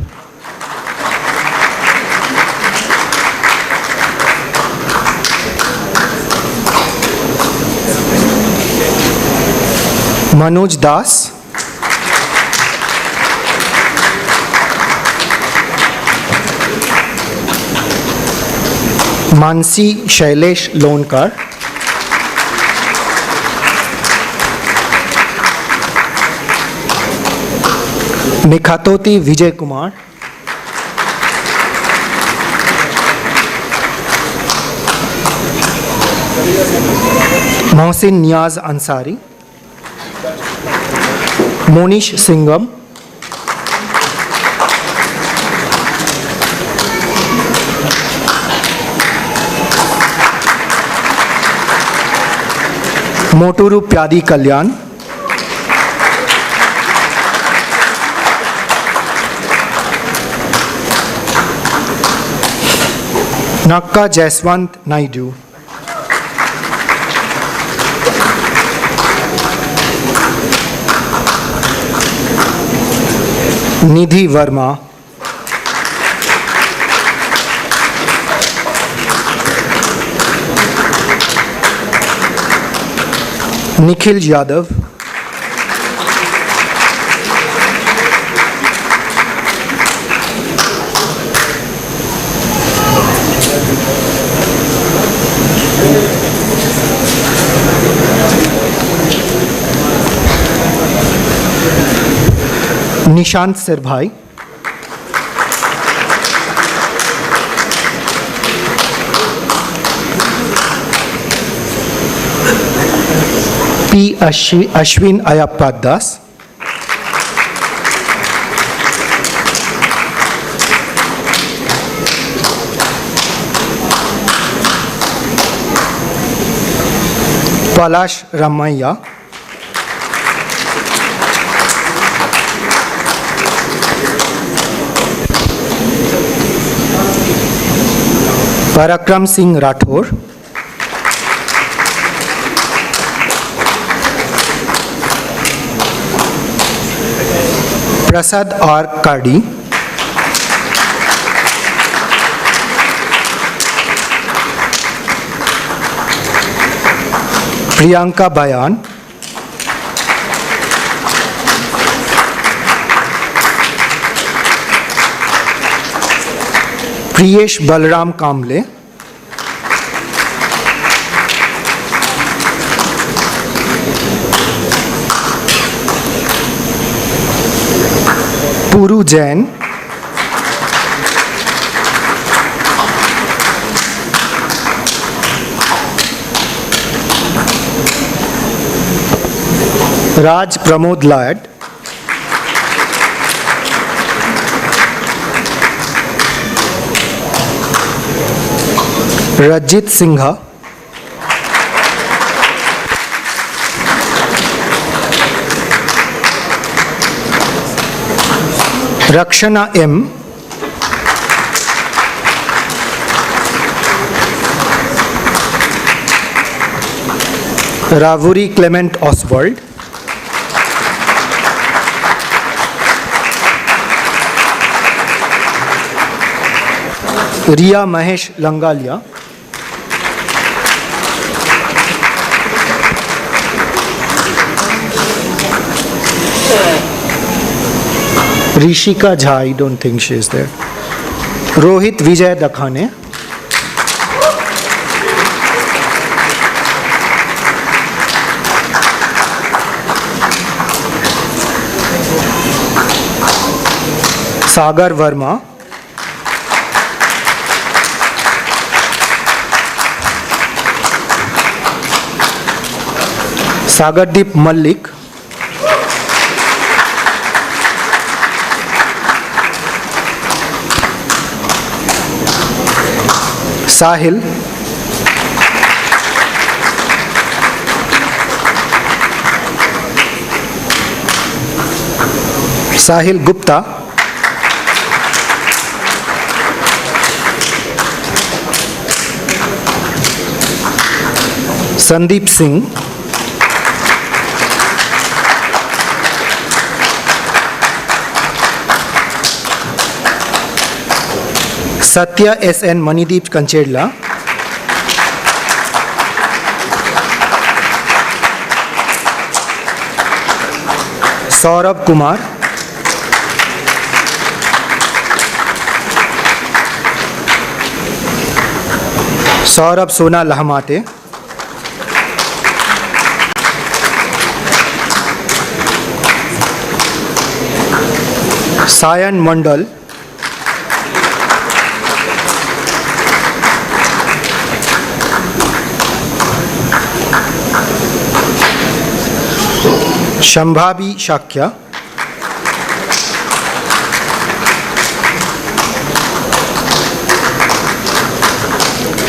Manoj Das. Mansi Shailesh Lonkar. Nikhatoti Vijay Kumar. Mohsin Niaz Ansari. Monish Singham. Moturu Pyadi Kalyan. Nakka Jaiswant Naidu. Nidhi Verma. Nikhil Yadav. Nishant Sirbhai. P. Ashwin Ayappa Das. Palash Ramaiya. Parakram Singh Rathore. Prasad R. Kardi. Priyanka Bayan. Priyesh Balram Kamble. Puru Jain. Raj Pramod Lad. Rajit Singha. Rakshana M. Ravuri Clement Oswald. Riya Mahesh Langalia. Rishika Jha, I don't think she is there. Rohit Vijay Dakhane. Sagar Verma. Sagardeep Malik. Sahil. Sahil Gupta. Sandeep Singh. Satya S.N. Manideep Kanchedla. Saurabh Kumar. Saurabh सोना लहमाते, सायन मंडल, शंभाबी शाक्य,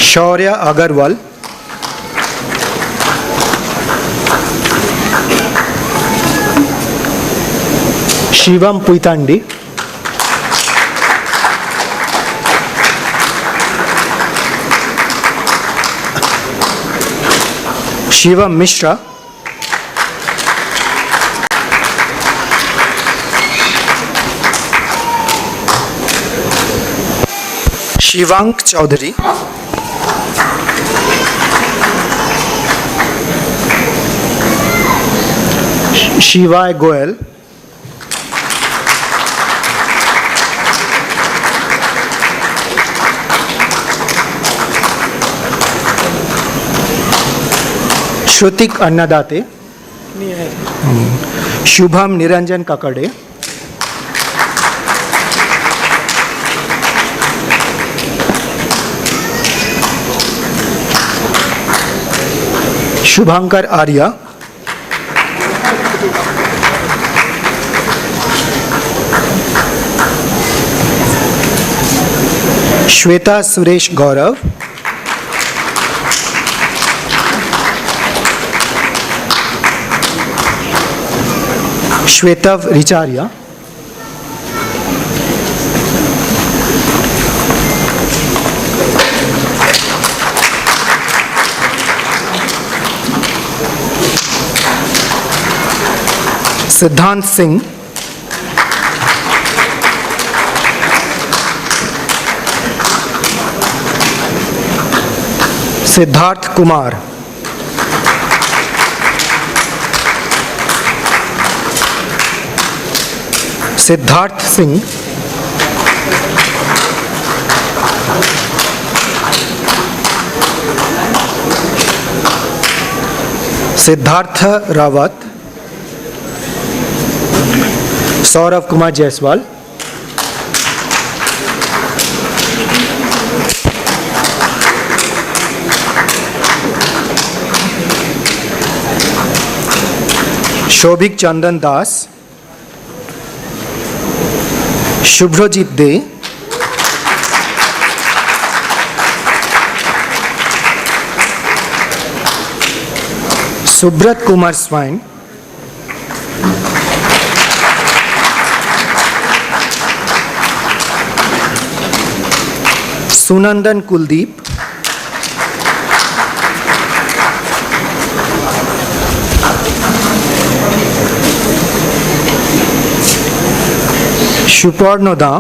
शौर्य अग्रवाल, शिवम पुईतांडी, शिवम मिश्रा, शिवांक चौधरी, शिवाय गोयल, श्रुतिक अन्नदाते, शुभम निरंजन काकड़े, शुभंकर आर्या, श्वेता सुरेश गौरव, Shwetav Richaria, Siddhant Singh, Siddharth Kumar, Siddharth Singh, Siddharth Rawat, Saurabh Kumar Jaiswal, Shobhik Chandan Das, Shubhrajit De, Subrata Kumar Swain, Sunandan Kuldeep, Suparnoda,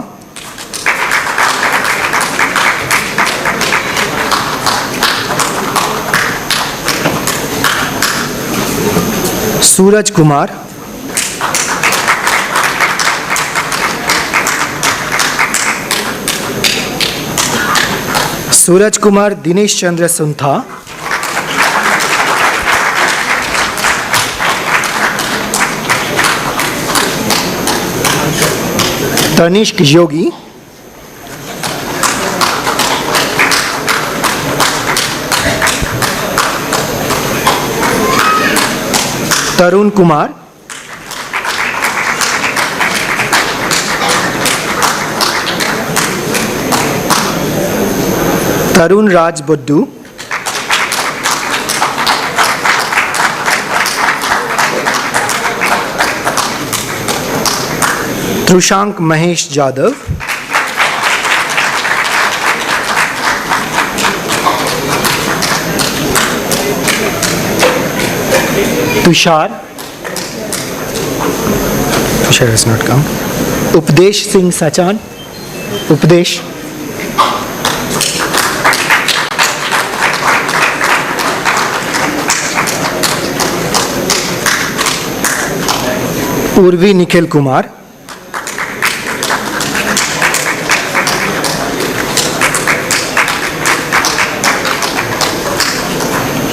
Suraj Kumar, Suraj Kumar Dinesh Chandra Suntha, Tanishk Yogi, Tarun Kumar, Tarun Raj Buddu, Trushank Mahesh Jadhav, Tushar has not come, उपदेश सिंह सचान, उपदेश, Urvi Nikhil Kumar,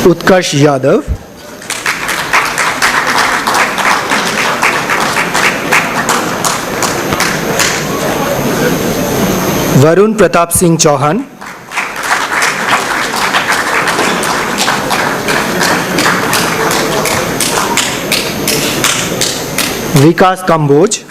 Utkarsh Yadav, Varun Pratap Singh Chauhan, Vikas Kamboj,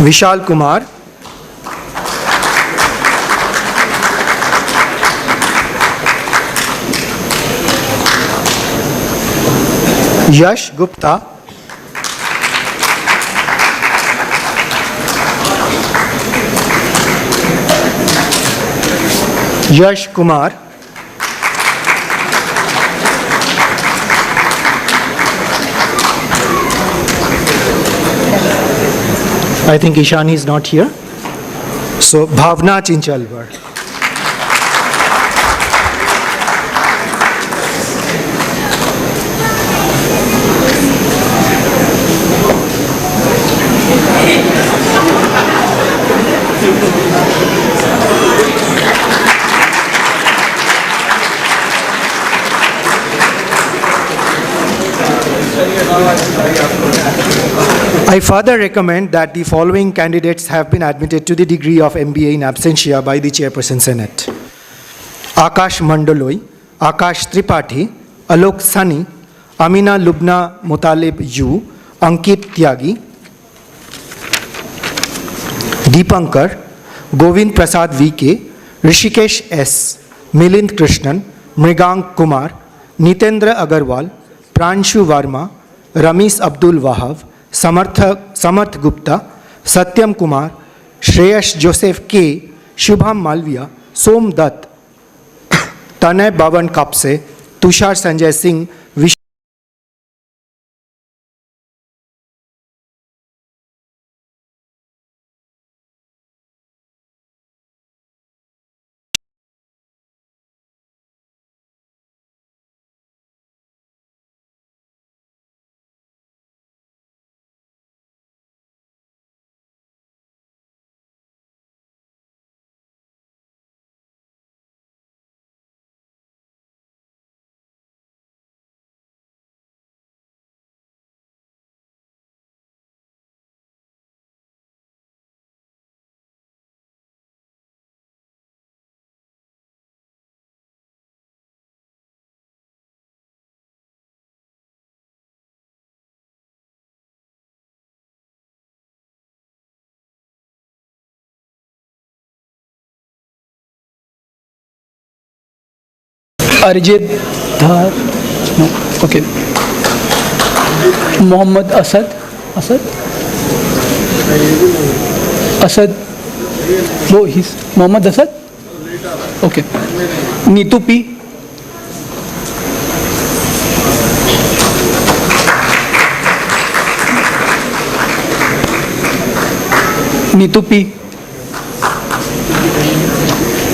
Vishal Kumar, Yash Gupta, Yash Kumar, I think Ishani is not here. So Bhavna Chinchalwar. I further recommend that the following candidates have been admitted to the degree of MBA in absentia by the Chairperson Senate. Akash Mandaloi, Akash Tripathi, Alok Sani, Amina Lubna Mutalib U, Ankit Tyagi, Deepankar, Govind Prasad VK, Rishikesh S, Milind Krishnan, Mrigang Kumar, Nitendra Agarwal, Pranshu Varma, Ramesh Abdul Wahab, Samarth Gupta, Satyam Kumar, Shreyash Joseph K, Shubham Malviya, Som Dutt, Tanay Baban Kapse, Tushar Sanjay Singh, Arjit Dhar, no, okay. Mohammad Asad, no, he's Mohammad Asad, okay. Neetu P,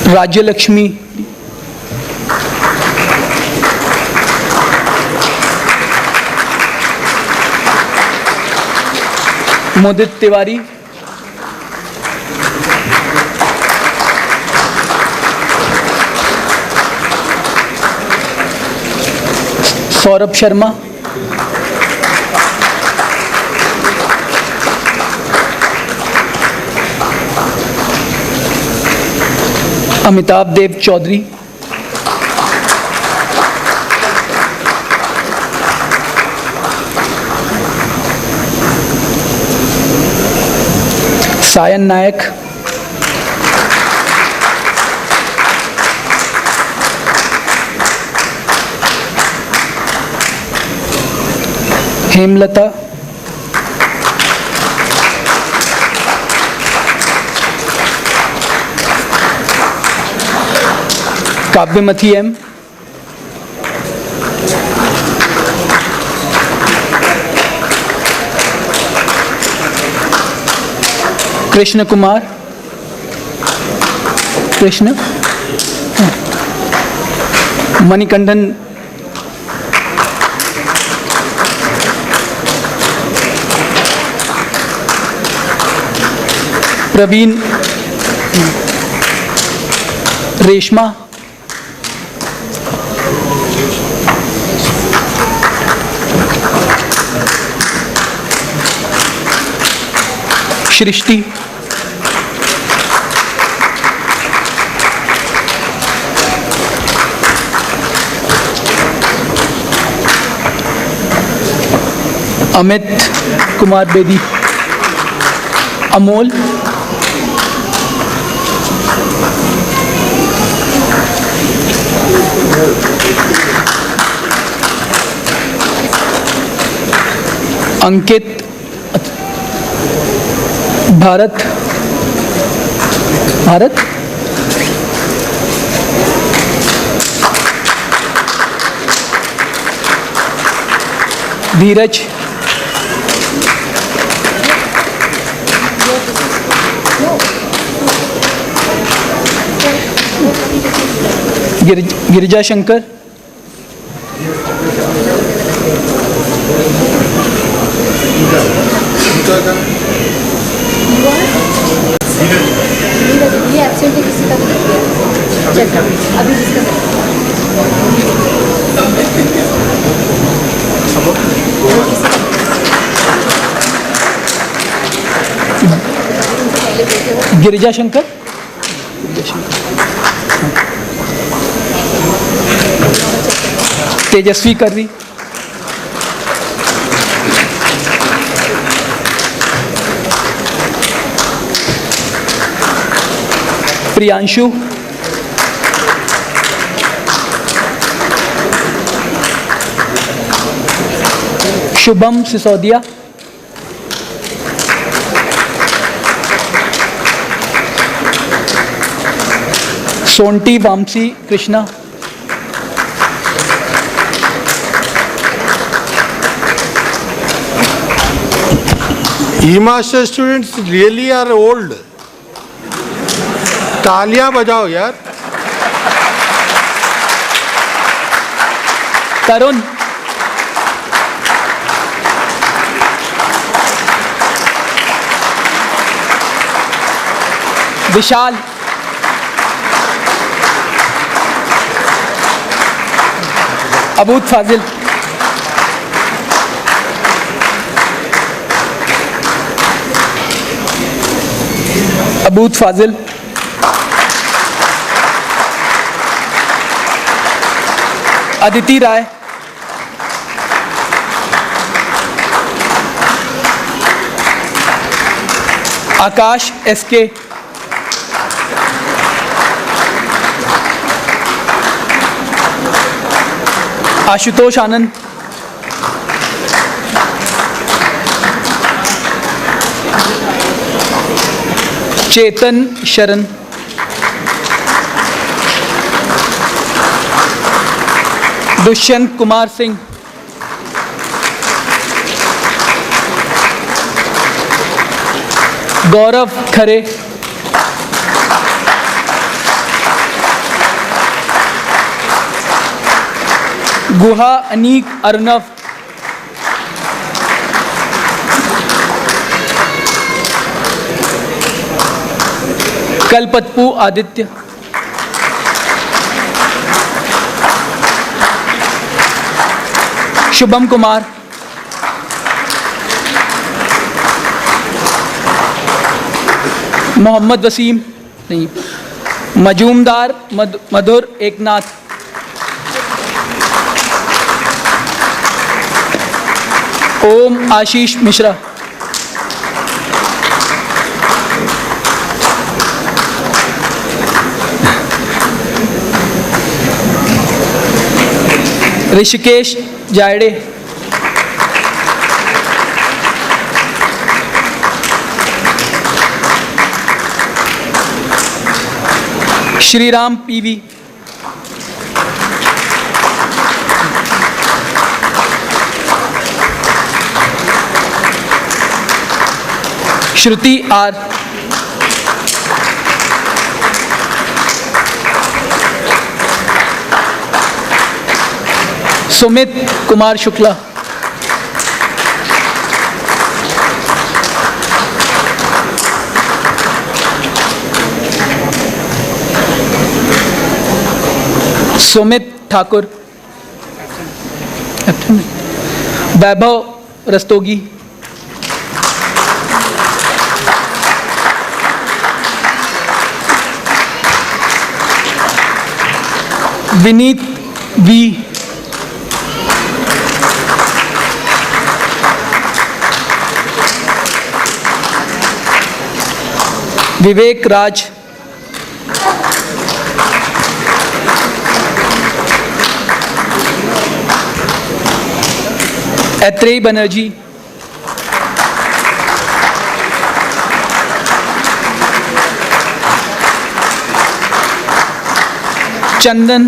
Rajya Lakshmi, Mudit Tiwari, Saurabh Sharma, Amitabh Dev Chaudhary, Sayan Nayak, Hemlata, Kavyamathi M, Krishna Kumar, Manikandan, Praveen Reshma, सृष्टि, अमित कुमार बेदी, अमोल, अंकित, भारत, धीरज, गिरिजा शंकर, ये absent है किसी का check अभी जिसका गिरिजा शंकर, तेजस्वी कर्री, Priyanshu, Shubham Sisodia, सोंटी Vamsi Krishna, E-master students really are old. तालियां बजाओ यार. तरुण, विशाल, अबूद फाजिल, अबूद फाजिल, अदिति राय, आकाश SK, Ashutosh आनंद, चेतन शरण, दुष्यंत कुमार सिंह, गौरव खरे, गुहा अनीक अर्नव, कलपतपू आदित्य, शुभम कुमार, मोहम्मद वसीम नहीं, Majumdar Madhur Eknath, Om Ashish Mishra, Rishikesh Jayde, Shriram PV, Shruti R, Sumit Kumar Shukla, Sumit Thakur, Vaibhav Rastogi, Vineet V, Vivek Raj, Aitreya Banerjee, Chandan,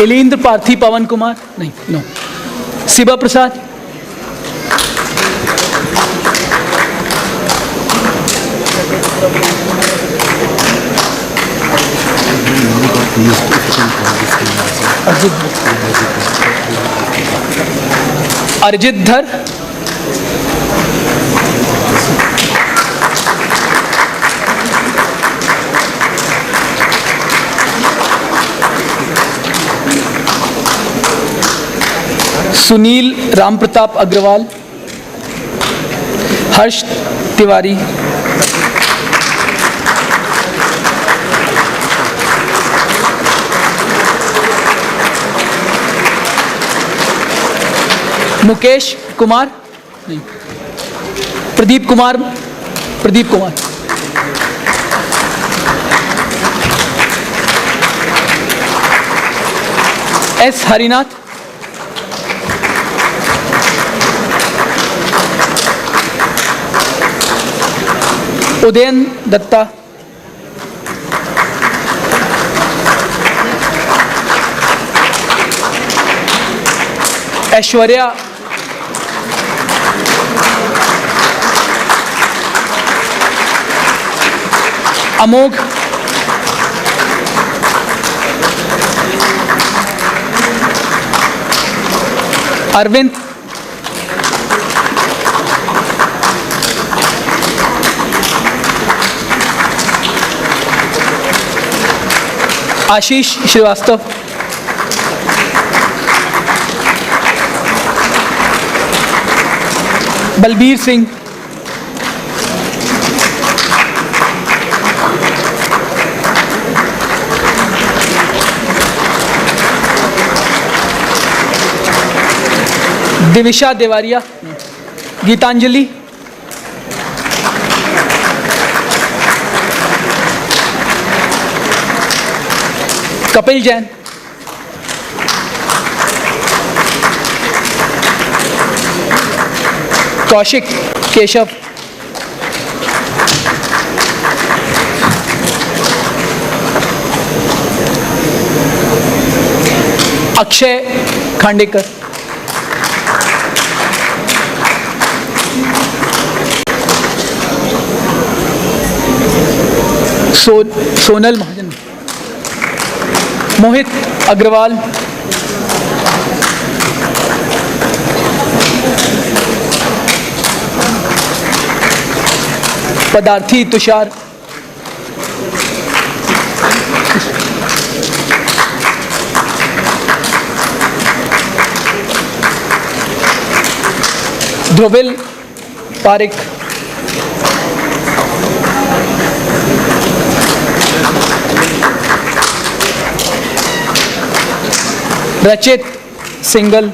Ilendra Parthi Pawan Kumar, नहीं नो, शिवा प्रसाद, अर्जित धर, सुनील रामप्रताप अग्रवाल, हर्ष तिवारी, मुकेश कुमार, नहीं, प्रदीप कुमार, प्रदीप कुमार, एस हरिनाथ, उदयन दत्ता, ऐश्वर्या, अमोघ, अरविंद, आशीष श्रीवास्तव, बलबीर सिंह, दिविशा देवारिया, गीतांजलि, कपिल जैन, कौशिक केशव, अक्षय खांडेकर, सोनल महाजन, मोहित अग्रवाल, पदार्थी तुषार, ध्रुविल पारिक, रचित सिंगल,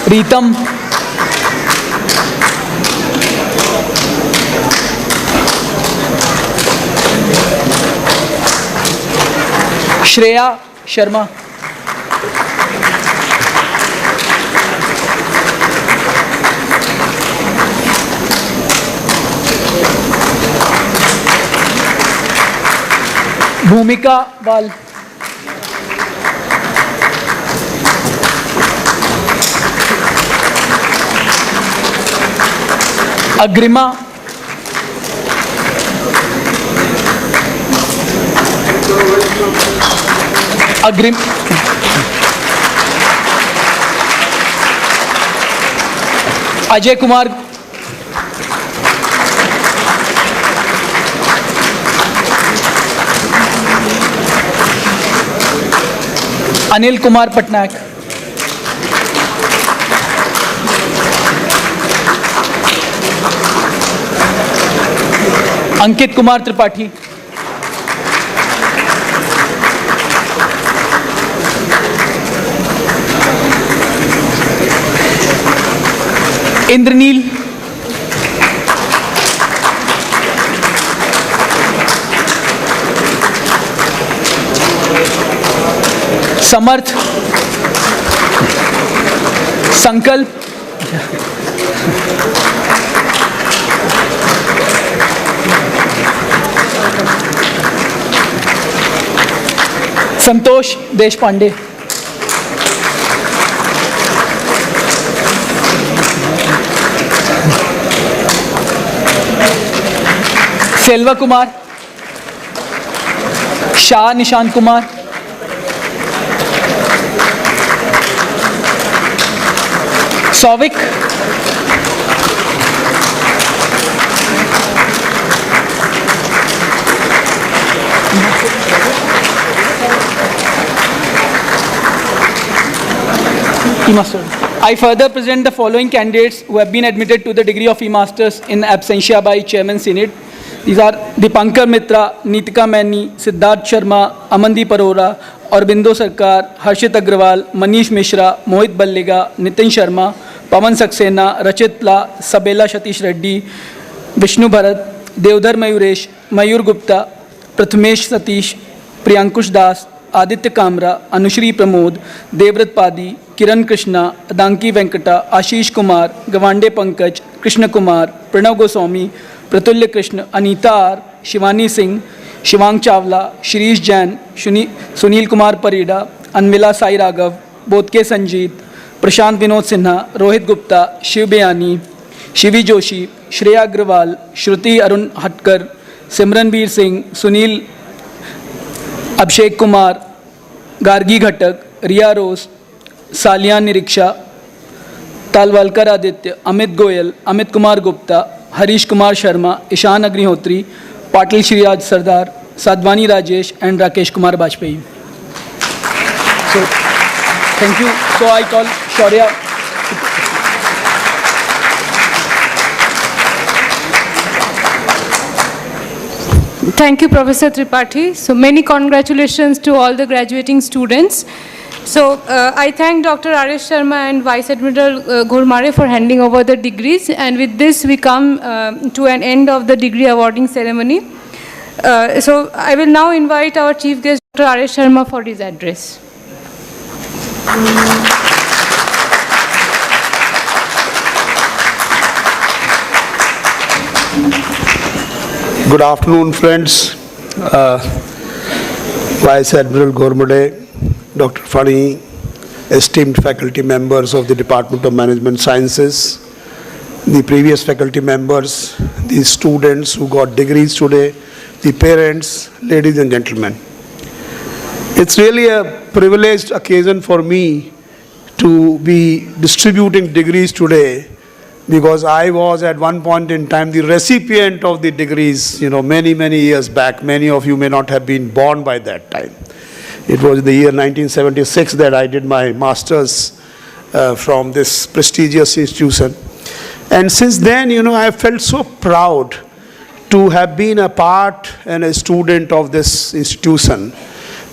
प्रीतम, श्रेया शर्मा, भूमिका बाल, अग्रिमा, अग्रिम अजय कुमार, अनिल कुमार पटनायक, अंकित कुमार त्रिपाठी, इंद्रनील, समर्थ, संकल्प, संतोष Deshpande, Selva Kumar, Shah Nishant Kumar, Souvik, I further present the following candidates who have been admitted to the degree of E-Masters in absentia by Chairman Senate. These are Dipankar Mitra, Neetika Maini, Siddharth Sharma, Amandeep Arora, Aurobindo Sarkar, Harshit Agrawal, Manish Mishra, Mohit Ballega, Nitin Sharma, Pawan Saxena, Rachit Pla, Sabela Satish Reddy, Vishnu Bharat, Devdhar Mayuresh, Mayur Gupta, Prathamesh Satish, Priyankush Das, Aditya Kamra, Anushri Pramod, Devrat Padi, Kiran Krishna, Adanki Venkata, Ashish Kumar, Gawande Pankaj, Krishna Kumar, Pranav Goswami, Pratulya Krishna, Anita R, Shivani Singh, Shivang Chawla, Shirish Jain, Sunil Kumar Parida, Anmila Sai Raghav, Bodke Sanjeet, Prashant Vinod Sinha, Rohit Gupta, Shiv Bayani, Shivi Joshi, Shreya Agrawal, Shruti Arun Hatkar, Simranveer Singh, Sunil Abhishek Kumar, Gargi Ghatak, Riya Rose, Salian Niriksha, Talwalkar Aditya, Amit Goyal, Amit Kumar Gupta, Harish Kumar Sharma, Ishan Agnihotri, Patil Shriraj Sardar, Sadhwani Rajesh and Rakesh Kumar Bajpayee. So, thank you. So I call Shaurya. Thank you, Professor Tripathi. So many congratulations to all the graduating students. So I thank Dr. R.S. Sharma and Vice Admiral Ghurmare for handing over the degrees. And with this, we come to an end of the degree awarding ceremony. So I will now invite our Chief Guest, Dr. R.S. Sharma, for his address. Good afternoon, friends. Vice Admiral Ghurmare, Dr. Fani, esteemed faculty members of the Department of Management Sciences, the previous faculty members, the students who got degrees today, the parents, ladies and gentlemen. It's really a privileged occasion for me to be distributing degrees today, because I was at one point in time the recipient of the degrees, many, many years back. Many of you may not have been born by that time. It was the year 1976 that I did my master's from this prestigious institution. And since then, I have felt so proud to have been a part and a student of this institution,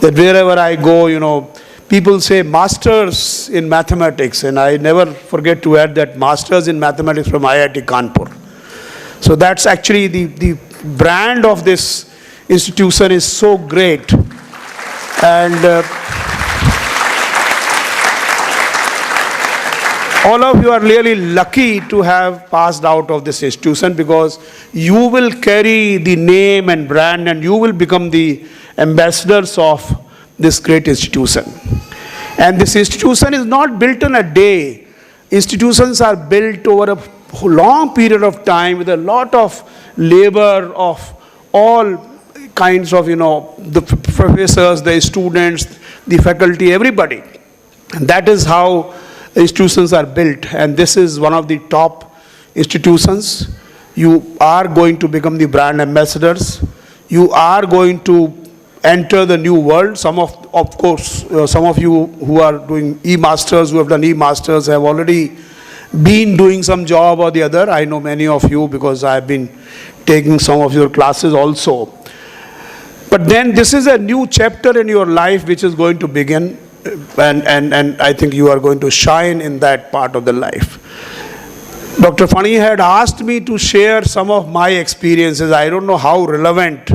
that wherever I go, people say masters in mathematics, and I never forget to add that masters in mathematics from IIT Kanpur. So that's actually the brand of this institution is so great. And all of you are really lucky to have passed out of this institution, because you will carry the name and brand and you will become the ambassadors of this great institution. And this institution is not built in a day. Institutions are built over a long period of time with a lot of labor of all kinds of, the professors, the students, the faculty, everybody. And that is how institutions are built. And this is one of the top institutions. You are going to become the brand ambassadors. You are going to enter the new world. Some of course, some of you who are doing e-masters, who have done e-masters, have already been doing some job or the other. I know many of you because I have been taking some of your classes also. But then this is a new chapter in your life which is going to begin, and I think you are going to shine in that part of the life. Dr. Fani had asked me to share some of my experiences. I don't know how relevant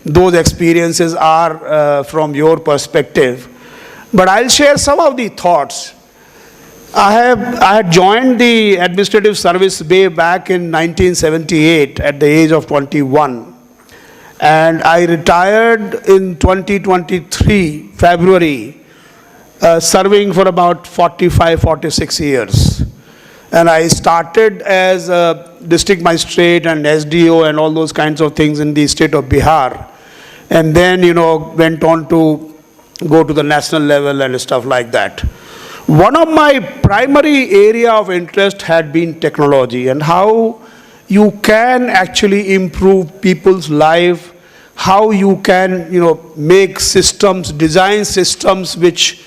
those experiences are from your perspective, but I'll share some of the thoughts. I had joined the administrative service way back in 1978 at the age of 21, and I retired in 2023 February, serving for about 45-46 years. And I started as a district magistrate and SDO and all those kinds of things in the state of Bihar. And then, went on to go to the national level and stuff like that. One of my primary area of interest had been technology and how you can actually improve people's life, how you can, make systems, design systems which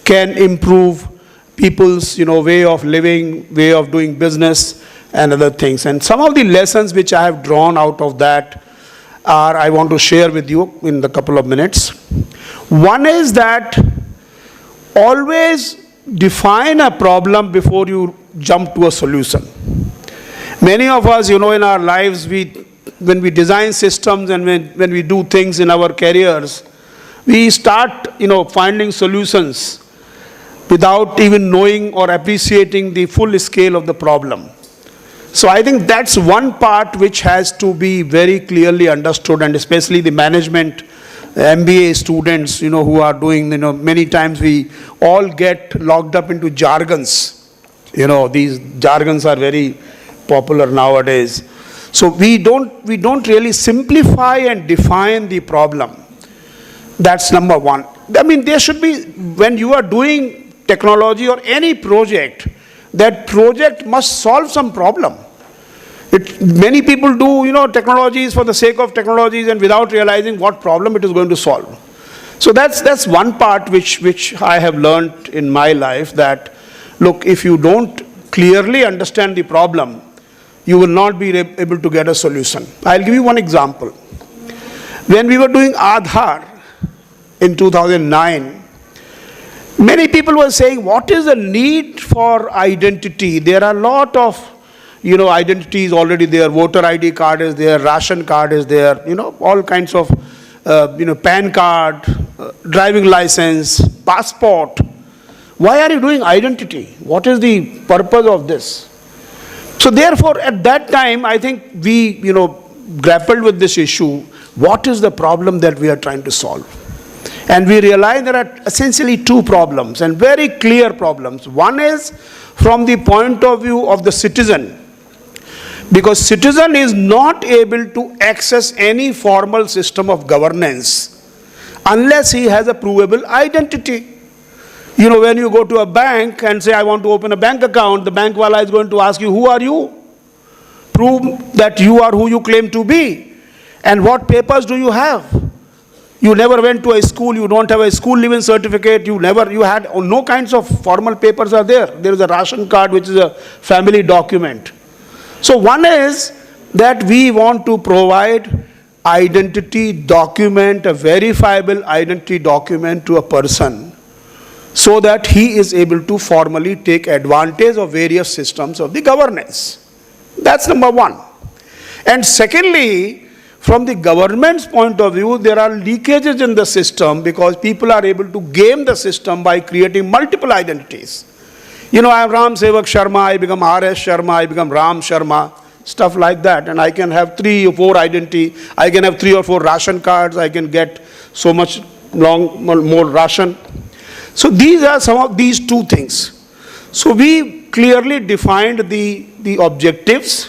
can improve people's way of living, way of doing business and other things. And some of the lessons which I have drawn out of that are, I want to share with you in a couple of minutes. One is that always define a problem before you jump to a solution. Many of us, in our lives, when we design systems and when we do things in our careers, we start, finding solutions without even knowing or appreciating the full scale of the problem. So I think that's one part which has to be very clearly understood, and especially the management MBA students, who are doing, many times we all get locked up into jargons. These jargons are very popular nowadays. So we don't really simplify and define the problem. That's number one. I mean, there should be, when you are doing technology or any project, that project must solve some problem. Many people do, technologies for the sake of technologies and without realizing what problem it is going to solve. So that's one part which I have learned in my life, that, look, if you don't clearly understand the problem, you will not be able to get a solution. I'll give you one example. When we were doing Aadhaar in 2009, many people were saying, what is the need for identity? There are a lot of, identities already there. Voter ID card is there, ration card is there, all kinds of, PAN card, driving license, passport. Why are you doing identity? What is the purpose of this? So therefore, at that time, I think we, grappled with this issue. What is the problem that we are trying to solve? And we realize there are essentially two problems, and very clear problems. One is from the point of view of the citizen, because citizen is not able to access any formal system of governance unless he has a provable identity. When you go to a bank and say, I want to open a bank account, the bank wala is going to ask you, who are you? Prove that you are who you claim to be. And what papers do you have? You never went to a school, you don't have a school leaving certificate, you had no kinds of formal papers are there. There is a ration card which is a family document. So one is that we want to provide identity document, a verifiable identity document to a person, so that he is able to formally take advantage of various systems of the governance. That's number one. And secondly, from the government's point of view, there are leakages in the system because people are able to game the system by creating multiple identities. I am Ram Sevak Sharma, I become RS Sharma, I become Ram Sharma, stuff like that. And I can have 3 or 4 identity, I can have 3 or 4 ration cards, I can get so much more ration. So these are some of these two things. So we clearly defined the objectives,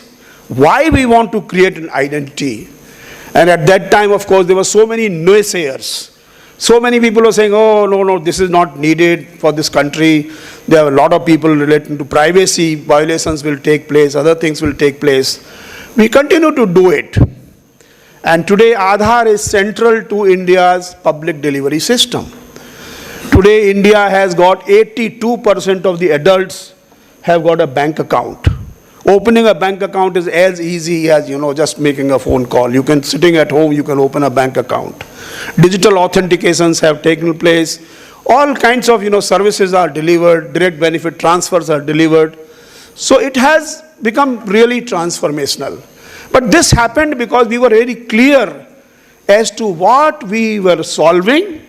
why we want to create an identity. And at that time, of course, there were so many naysayers. So many people are saying, oh, no, this is not needed for this country. There are a lot of people relating to privacy, violations will take place, other things will take place. We continue to do it. And today, Aadhaar is central to India's public delivery system. Today, India has got 82% of the adults have got a bank account. Opening a bank account is as easy as, just making a phone call. You can, sitting at home, you can open a bank account. Digital authentications have taken place. All kinds of, services are delivered. Direct benefit transfers are delivered. So it has become really transformational. But this happened because we were very clear as to what we were solving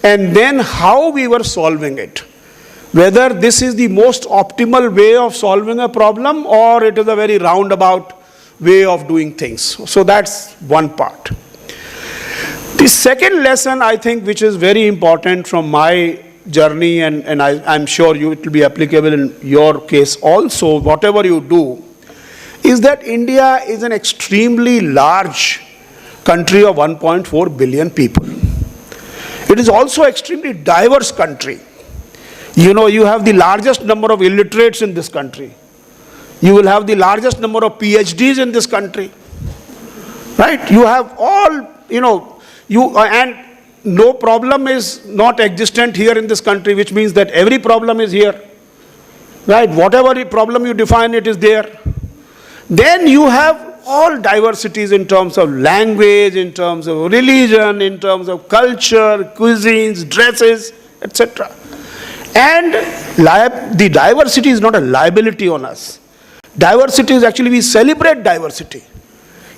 and then how we were solving it. Whether this is the most optimal way of solving a problem or it is a very roundabout way of doing things. So that's one part. The second lesson, I think, which is very important from my journey, and I'm sure it will be applicable in your case also, whatever you do, is that India is an extremely large country of 1.4 billion people. It is also an extremely diverse country. You have the largest number of illiterates in this country. You will have the largest number of PhDs in this country. Right? You have all, and no problem is not existent here in this country, which means that every problem is here. Right? Whatever problem you define, it is there. Then you have all diversities in terms of language, in terms of religion, in terms of culture, cuisines, dresses, etc. And the diversity is not a liability on us. Diversity is actually, we celebrate diversity.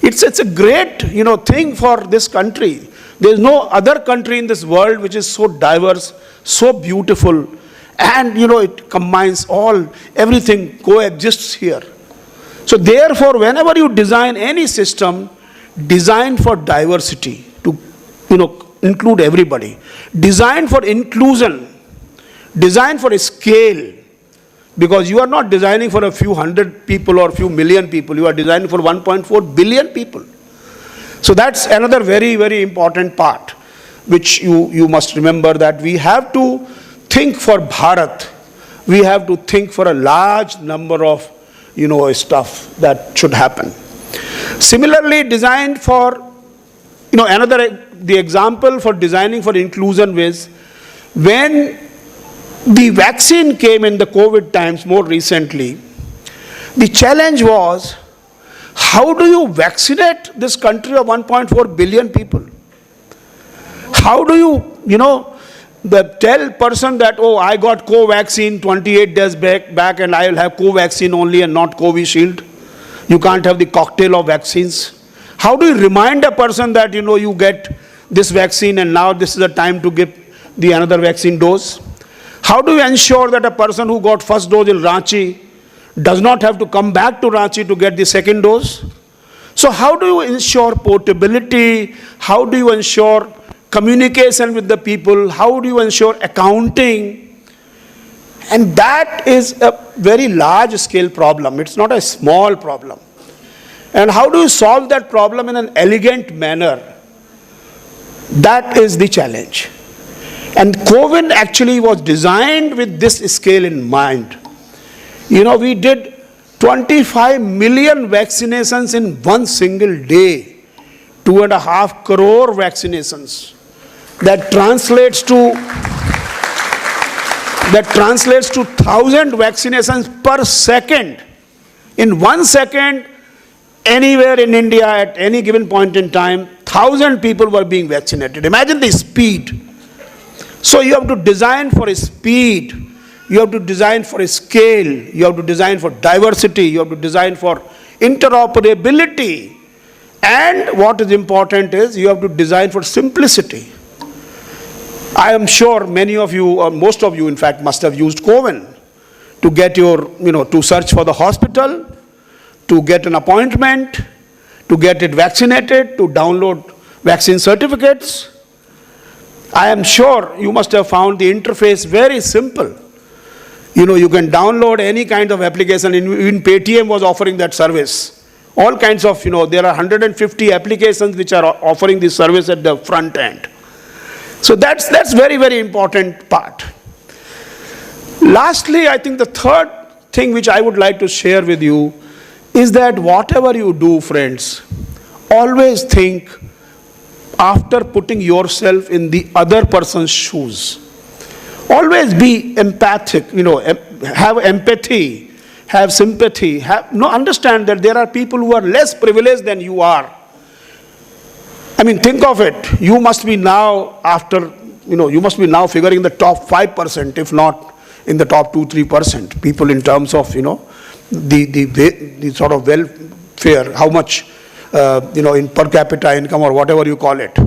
It's a great, thing for this country. There is no other country in this world which is so diverse, so beautiful, and, it combines everything coexists here. So therefore, whenever you design any system, design for diversity to, include everybody. Design for inclusion. Design for a scale, because you are not designing for a few hundred people or a few million people, you are designing for 1.4 billion people. So that's another very, very important part, which you must remember, that we have to think for Bharat, we have to think for a large number of, stuff that should happen. Similarly, designed for, the example for designing for inclusion is when the vaccine came in the COVID times more recently, the challenge was, how do you vaccinate this country of 1.4 billion people? How do you, tell person that, oh, I got co-vaccine 28 days back and I will have co-vaccine only and not Covishield. You can't have the cocktail of vaccines. How do you remind a person that, you get this vaccine and now this is the time to give the another vaccine dose? How do you ensure that a person who got first dose in Ranchi does not have to come back to Ranchi to get the second dose? So how do you ensure portability? How do you ensure communication with the people? How do you ensure accounting? And that is a very large scale problem. It's not a small problem. And how do you solve that problem in an elegant manner? That is the challenge. And COVID actually was designed with this scale in mind. We did 25 million vaccinations in one single day. 2.5 crore vaccinations. That translates to 1,000 vaccinations per second. In 1 second, anywhere in India at any given point in time, 1,000 people were being vaccinated. Imagine the speed. So you have to design for a speed, you have to design for a scale, you have to design for diversity, you have to design for interoperability. And what is important is you have to design for simplicity. I am sure many of you, or most of you in fact, must have used CoWIN to get your, to search for the hospital, to get an appointment, to get it vaccinated, to download vaccine certificates. I am sure you must have found the interface very simple. You can download any kind of application. Even Paytm was offering that service. All kinds of, there are 150 applications which are offering this service at the front end. So that's very, very important part. Lastly, I think the third thing which I would like to share with you is that whatever you do, friends, always think after putting yourself in the other person's shoes. Always be empathic, have empathy, have sympathy, understand that there are people who are less privileged than you are. I mean, think of it. You must be now you must be now figuring the top 5%, if not in the top 2-3% people in terms of, the sort of welfare, how much, in per capita income or whatever you call it.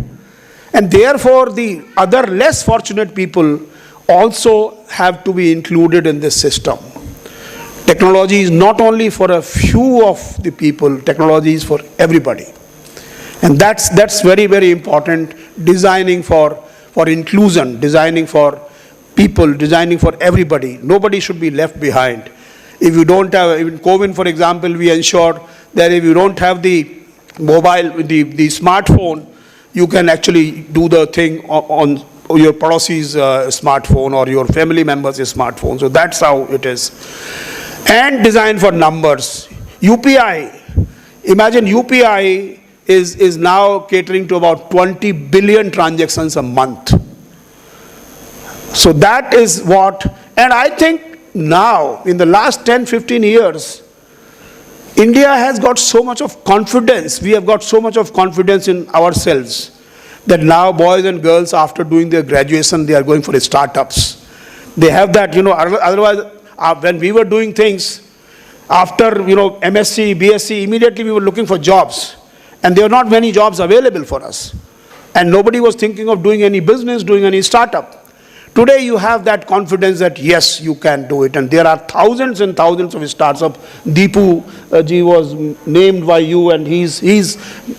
And therefore, the other less fortunate people also have to be included in this system. Technology is not only for a few of the people, technology is for everybody. And that's very, very important, designing for inclusion, designing for people, designing for everybody. Nobody should be left behind. If you don't have, in COVID, for example, we ensured that if you don't have the mobile, the smartphone, you can actually do the thing on your Padosi's smartphone or your family member's smartphone. So that's how it is. And design for numbers. UPI. Imagine UPI is now catering to about 20 billion transactions a month. So that is what, and I think now, in the last 10-15 years, India has got so much of confidence, we have got so much of confidence in ourselves, that now boys and girls, after doing their graduation, they are going for startups. They have that, otherwise, when we were doing things, after, MSc, BSc, immediately we were looking for jobs. And there were not many jobs available for us. And nobody was thinking of doing any business, doing any startup. Today you have that confidence that yes, you can do it. And there are thousands and thousands of startups. Deepu ji was named by you, and he's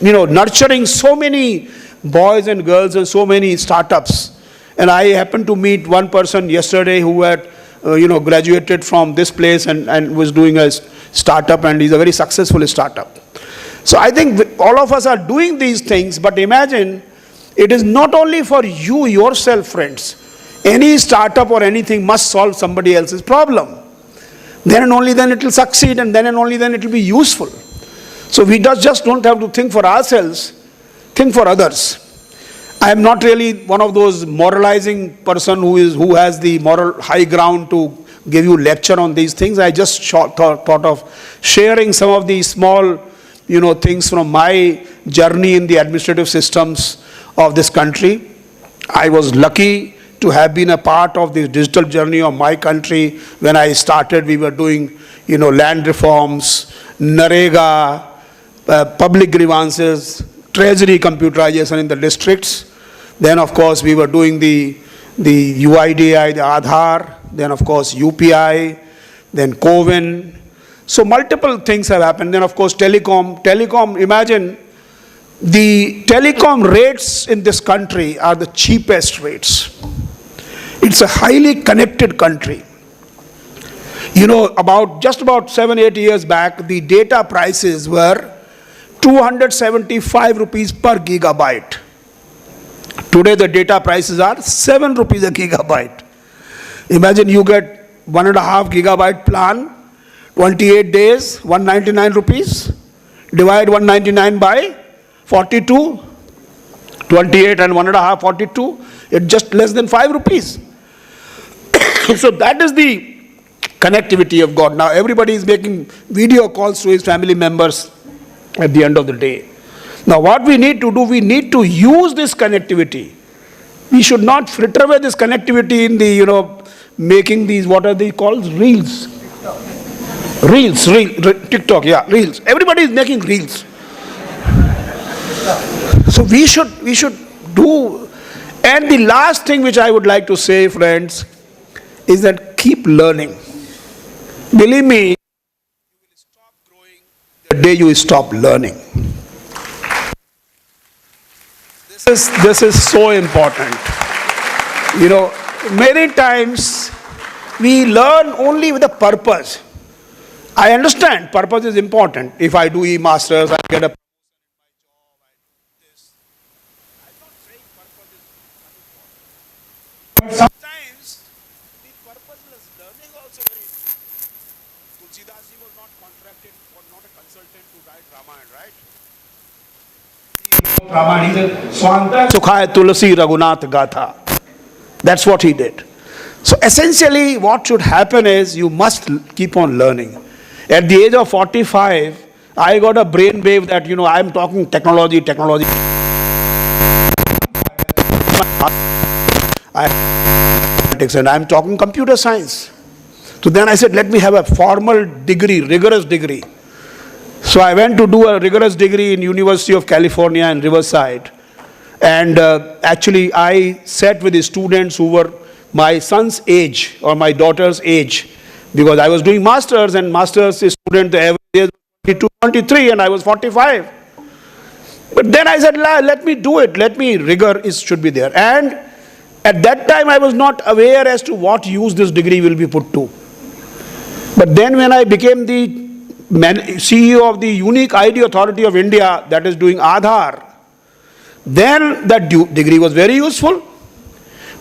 nurturing so many boys and girls and so many startups. And I happened to meet one person yesterday who had graduated from this place and was doing a startup, and he's a very successful startup. So I think all of us are doing these things, but imagine it is not only for you yourself, friends. Any startup or anything must solve somebody else's problem. Then and only then it will succeed, and then and only then it will be useful. So we just don't have to think for ourselves, think for others. I am not really one of those moralizing person who has the moral high ground to give you lecture on these things. I just thought of sharing some of these small things from my journey in the administrative systems of this country. I was lucky to have been a part of this digital journey of my country. When I started, we were doing, land reforms, Narega, public grievances, treasury computerization in the districts. Then, of course, we were doing the UIDI, the Aadhaar, then, of course, UPI, then COVID. So multiple things have happened. Then, of course, telecom, imagine the telecom rates in this country are the cheapest rates. It's a highly connected country. Just about 7-8 years back, the data prices were 275 rupees per gigabyte. Today, the data prices are 7 rupees a gigabyte. Imagine you get 1.5 gigabyte plan, 28 days, 199 rupees. Divide 199 by 42, 28 and 1.5, 42. It's just less than 5 rupees. So that is the connectivity of God. Now everybody is making video calls to his family members at the end of the day. Now what we need to do, we need to use this connectivity. We should not fritter away this connectivity in the, making these, what are they called? Reels. Reels, TikTok, yeah, reels. Everybody is making reels. So we should do. And the last thing which I would like to say, friends, is that keep learning. Believe me, you will stop growing the day you stop learning. This is so important. Many times we learn only with a purpose. I understand purpose is important. If I do e-masters, I get a promotion in my job, I do this. I'm not saying purpose is unimportant. contracted was not a consultant to write Ramayana, right? Swanta Sukhaya Tulasi Raghunath Gatha. That's what he did. So essentially what should happen is you must keep on learning. At the age of 45, I got a brain wave that, I'm talking technology. And I'm talking computer science. So then I said, let me have a formal degree, rigorous degree. So I went to do a rigorous degree in University of California in Riverside. And actually I sat with the students who were my son's age or my daughter's age, because I was doing masters, and masters student, the average age was 22, 23, and I was 45. But then I said, let me do it, rigor should be there. And at that time I was not aware as to what use this degree will be put to. But then when I became the CEO of the Unique ID Authority of India, that is doing Aadhaar, then that degree was very useful.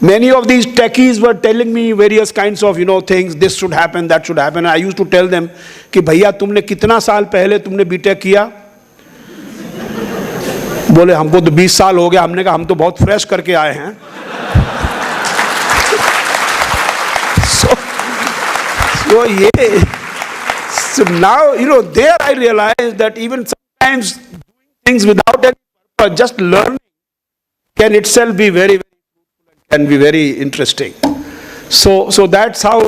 Many of these techies were telling me various kinds of, things, this should happen, that should happen. I used to tell them, कि भैया तुमने कितना साल पहले तुमने BTech किया? बोले हमको तो 20 साल हो गया. हमने कहा हम तो बहुत फ्रेश करके आए हैं. So now, there I realized that even sometimes doing things without any purpose, just learning can itself be very, very fruitful and can be very interesting. So that's how,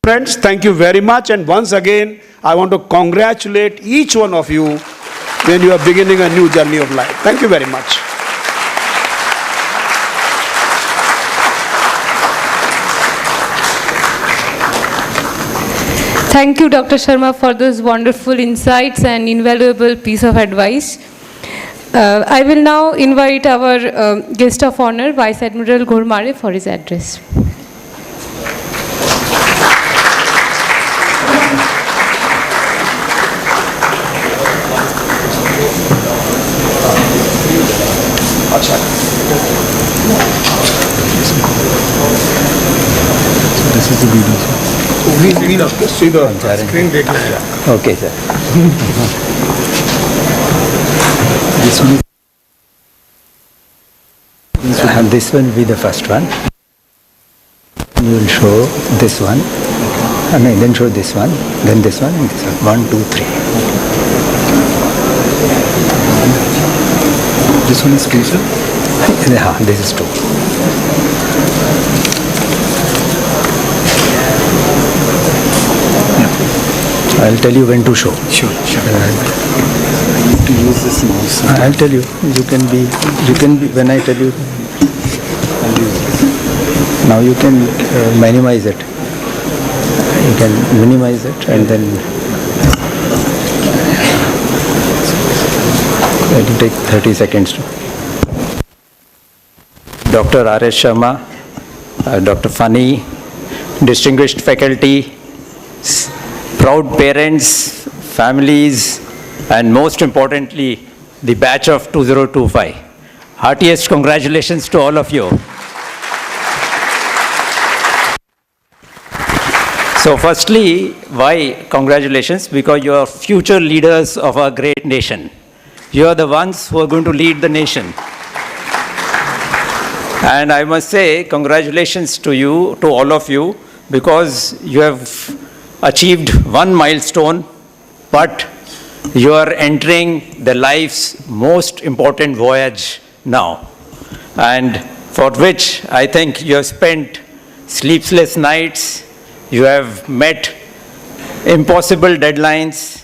friends, thank you very much. And once again, I want to congratulate each one of you when you are beginning a new journey of life. Thank you very much. Thank you, Dr. Sharma, for those wonderful insights and invaluable piece of advice. I will now invite our guest of honor, Vice Admiral Ghormare, for his address. This is the video. Okay, sir. This one is This one will be the first one. You will show this one. Then show this one. Then this one. And this one. 1, 2, 3. This one is 2, sir? Yeah, this is 2. I'll tell you when to show. Sure. I need to use this mouse. I'll tell you. You can be, when I tell you. I'll use this. Now you can minimize it. You can minimize it and then it will take 30 seconds. Dr. R.S. Sharma, Dr. Fani, distinguished faculty, proud parents, families, and most importantly, the batch of 2025. Heartiest congratulations to all of you. So firstly, why congratulations? Because you are future leaders of our great nation. You are the ones who are going to lead the nation. And I must say, congratulations to you, to all of you, because you have achieved one milestone, but you are entering the life's most important voyage now. And for which I think you have spent sleepless nights, you have met impossible deadlines,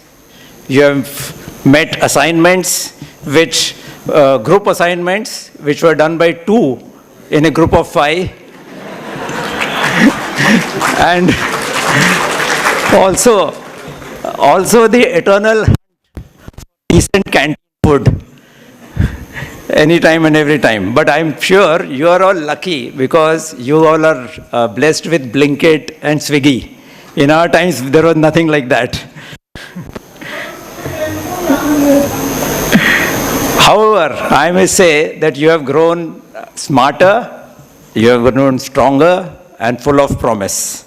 you have met assignments, which group assignments, which were done by 2 in a group of 5. And also the eternal decent canteen food, anytime and every time. But I'm sure you are all lucky because you all are blessed with Blinkit and Swiggy. In our times, there was nothing like that. However, I may say that you have grown smarter, you have grown stronger, and full of promise.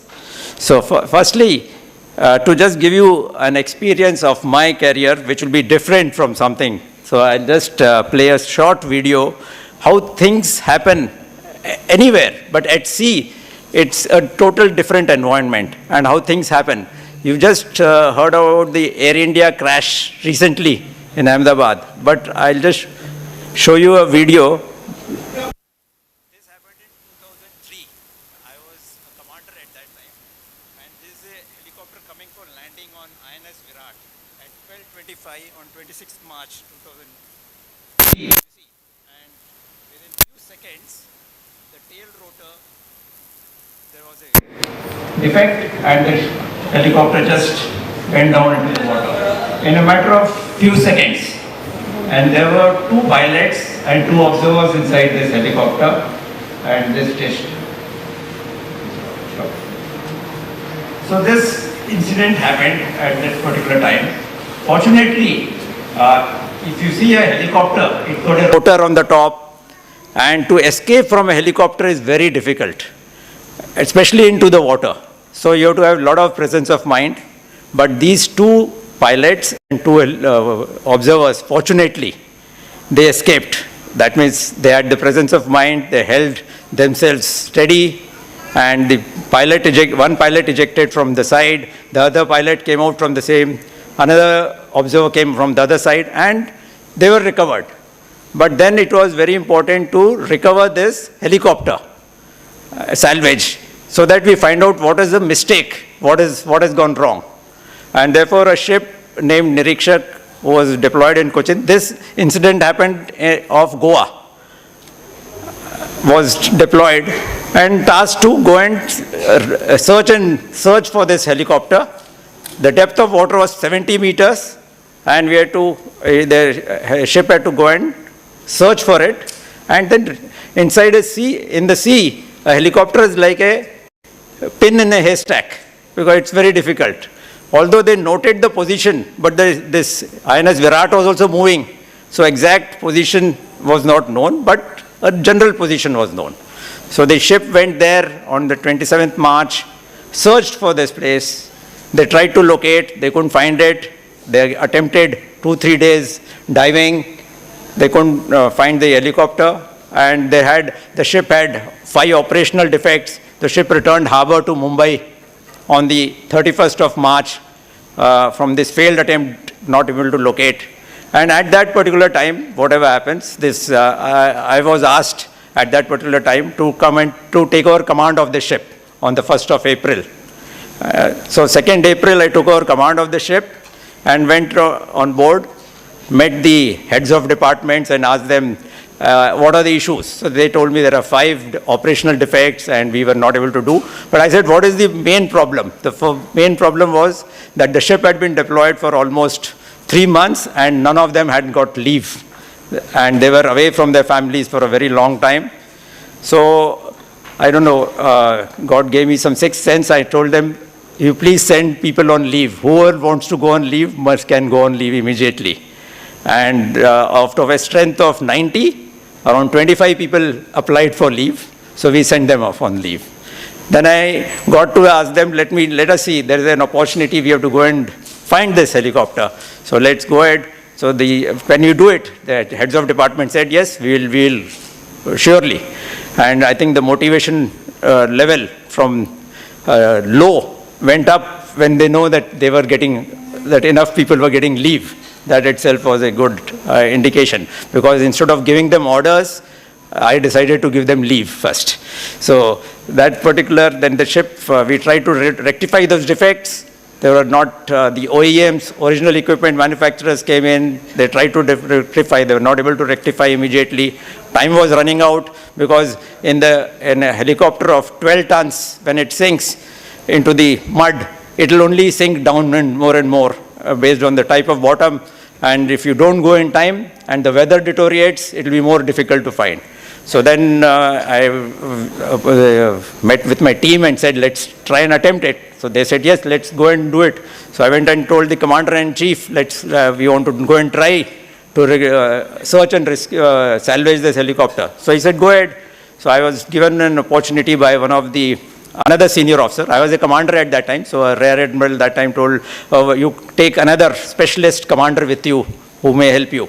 So firstly, to just give you an experience of my career, which will be different from something. So I'll just play a short video, how things happen anywhere, but at sea, it's a total different environment, and how things happen. You just heard about the Air India crash recently in Ahmedabad, but I'll just show you a video. This happened in 2003. I was a commander at that time, and this is a helicopter coming for landing on INS Virat at 12:25 on 26th March 2003. You see, and within few seconds, the tail rotor, there was a defect, and the helicopter just went down into the water in a matter of few seconds. And there were 2 pilots and 2 observers inside this helicopter, and this test. So this incident happened at that particular time. Fortunately, if you see a helicopter, it got a rotor on the top, and to escape from a helicopter is very difficult, especially into the water. So you have to have a lot of presence of mind. But these 2 pilots and 2 observers, fortunately, they escaped. That means they had the presence of mind, they held themselves steady, and the one pilot ejected from the side, the other pilot came out from the same, another observer came from the other side, and they were recovered. But then it was very important to recover this helicopter, salvage, so that we find out what is the mistake, what has gone wrong. And therefore a ship named Nirikshak was deployed in Cochin. This incident happened off Goa, was deployed and tasked to go and search for this helicopter. The depth of water was 70 meters, and the ship had to go and search for it. And then inside in the sea, a helicopter is like a pin in a haystack, because it's very difficult. Although they noted the position, but this INS Virat was also moving, so exact position was not known, but a general position was known. So the ship went there on the 27th March, searched for this place. They tried to locate, they couldn't find it. They attempted 2-3 days diving. They couldn't find the helicopter, and the ship had 5 operational defects. The ship returned harbor to Mumbai on the 31st of March from this failed attempt, not able to locate. And at that particular time, whatever happens, I was asked at that particular time to come and to take over command of the ship on the 1st of April. So 2nd April, I took over command of the ship and went on board, met the heads of departments and asked them, what are the issues? So they told me there are 5 operational defects and we were not able to do. But I said, what is the main problem? The main problem was that the ship had been deployed for almost 3 months and none of them had got leave. And they were away from their families for a very long time. So, I don't know, God gave me some sixth sense. I told them, you please send people on leave. Whoever wants to go on leave can go on leave immediately. And out of a strength of 90, around 25 people applied for leave, so we sent them off on leave. Then I got to ask them, let us see, there is an opportunity, we have to go and find this helicopter. So let's go ahead. So when you do it, the heads of department said, yes, we will surely. And I think the motivation level from low went up when they know that that enough people were getting leave. That itself was a good indication, because instead of giving them orders, I decided to give them leave first. So that particular, then the ship, we tried to rectify those defects. They were not, the OEMs, original equipment manufacturers came in, they tried to rectify, they were not able to rectify immediately. Time was running out, because in a helicopter of 12 tons, when it sinks into the mud, it will only sink down and more based on the type of bottom. And if you don't go in time and the weather deteriorates, it will be more difficult to find. So then I met with my team and said, let's try and attempt it. So they said, yes, let's go and do it. So I went and told the commander-in-chief, we want to go and try to search and salvage this helicopter. So he said, go ahead. So I was given an opportunity by one of the another senior officer. I was a commander at that time, so a rear admiral that time told, you take another specialist commander with you who may help you.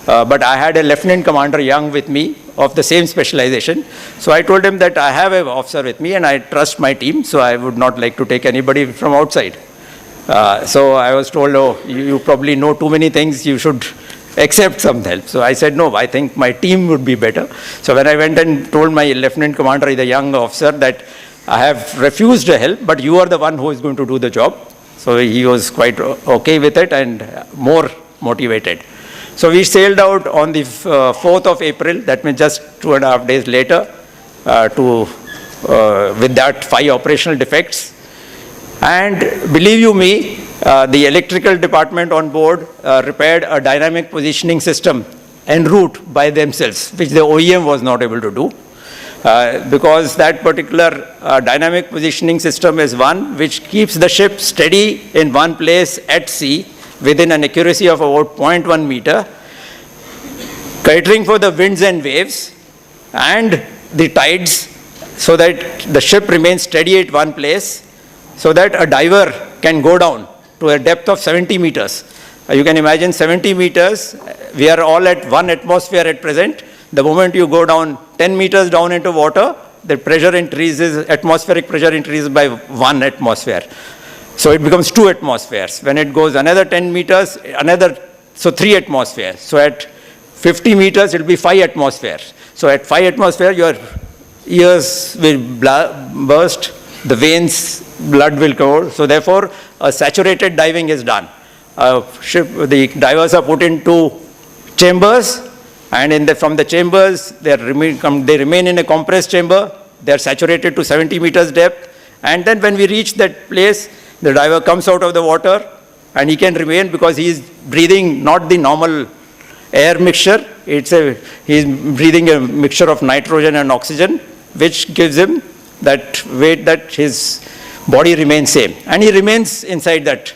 But I had a lieutenant commander young with me of the same specialization. So I told him that I have an officer with me and I trust my team, so I would not like to take anybody from outside. So I was told, oh, you probably know too many things, you should accept some help. So I said, no, I think my team would be better. So when I went and told my lieutenant commander, the young officer, that I have refused the help, but you are the one who is going to do the job. So he was quite okay with it and more motivated. So we sailed out on the 4th of April, that means just 2.5 days later, with that 5 operational defects. And believe you me, the electrical department on board repaired a dynamic positioning system en route by themselves, which the OEM was not able to do. Because that particular dynamic positioning system is one which keeps the ship steady in one place at sea within an accuracy of about 0.1 meter, catering for the winds and waves and the tides, so that the ship remains steady at one place, so that a diver can go down to a depth of 70 meters. You can imagine 70 meters, we are all at 1 atmosphere at present. The moment you go down 10 meters down into water, the pressure increases, atmospheric pressure increases by 1 atmosphere. So it becomes 2 atmospheres. When it goes another 10 meters, so 3 atmospheres. So at 50 meters, it will be 5 atmospheres. So at 5 atmospheres, your ears will burst, the veins, blood will go. So therefore, a saturated diving is done. The divers are put into chambers, and from the chambers, they remain in a compressed chamber. They are saturated to 70 meters depth. And then when we reach that place, the diver comes out of the water and he can remain, because he is breathing not the normal air mixture. He is breathing a mixture of nitrogen and oxygen, which gives him that weight that his body remains same. And he remains inside that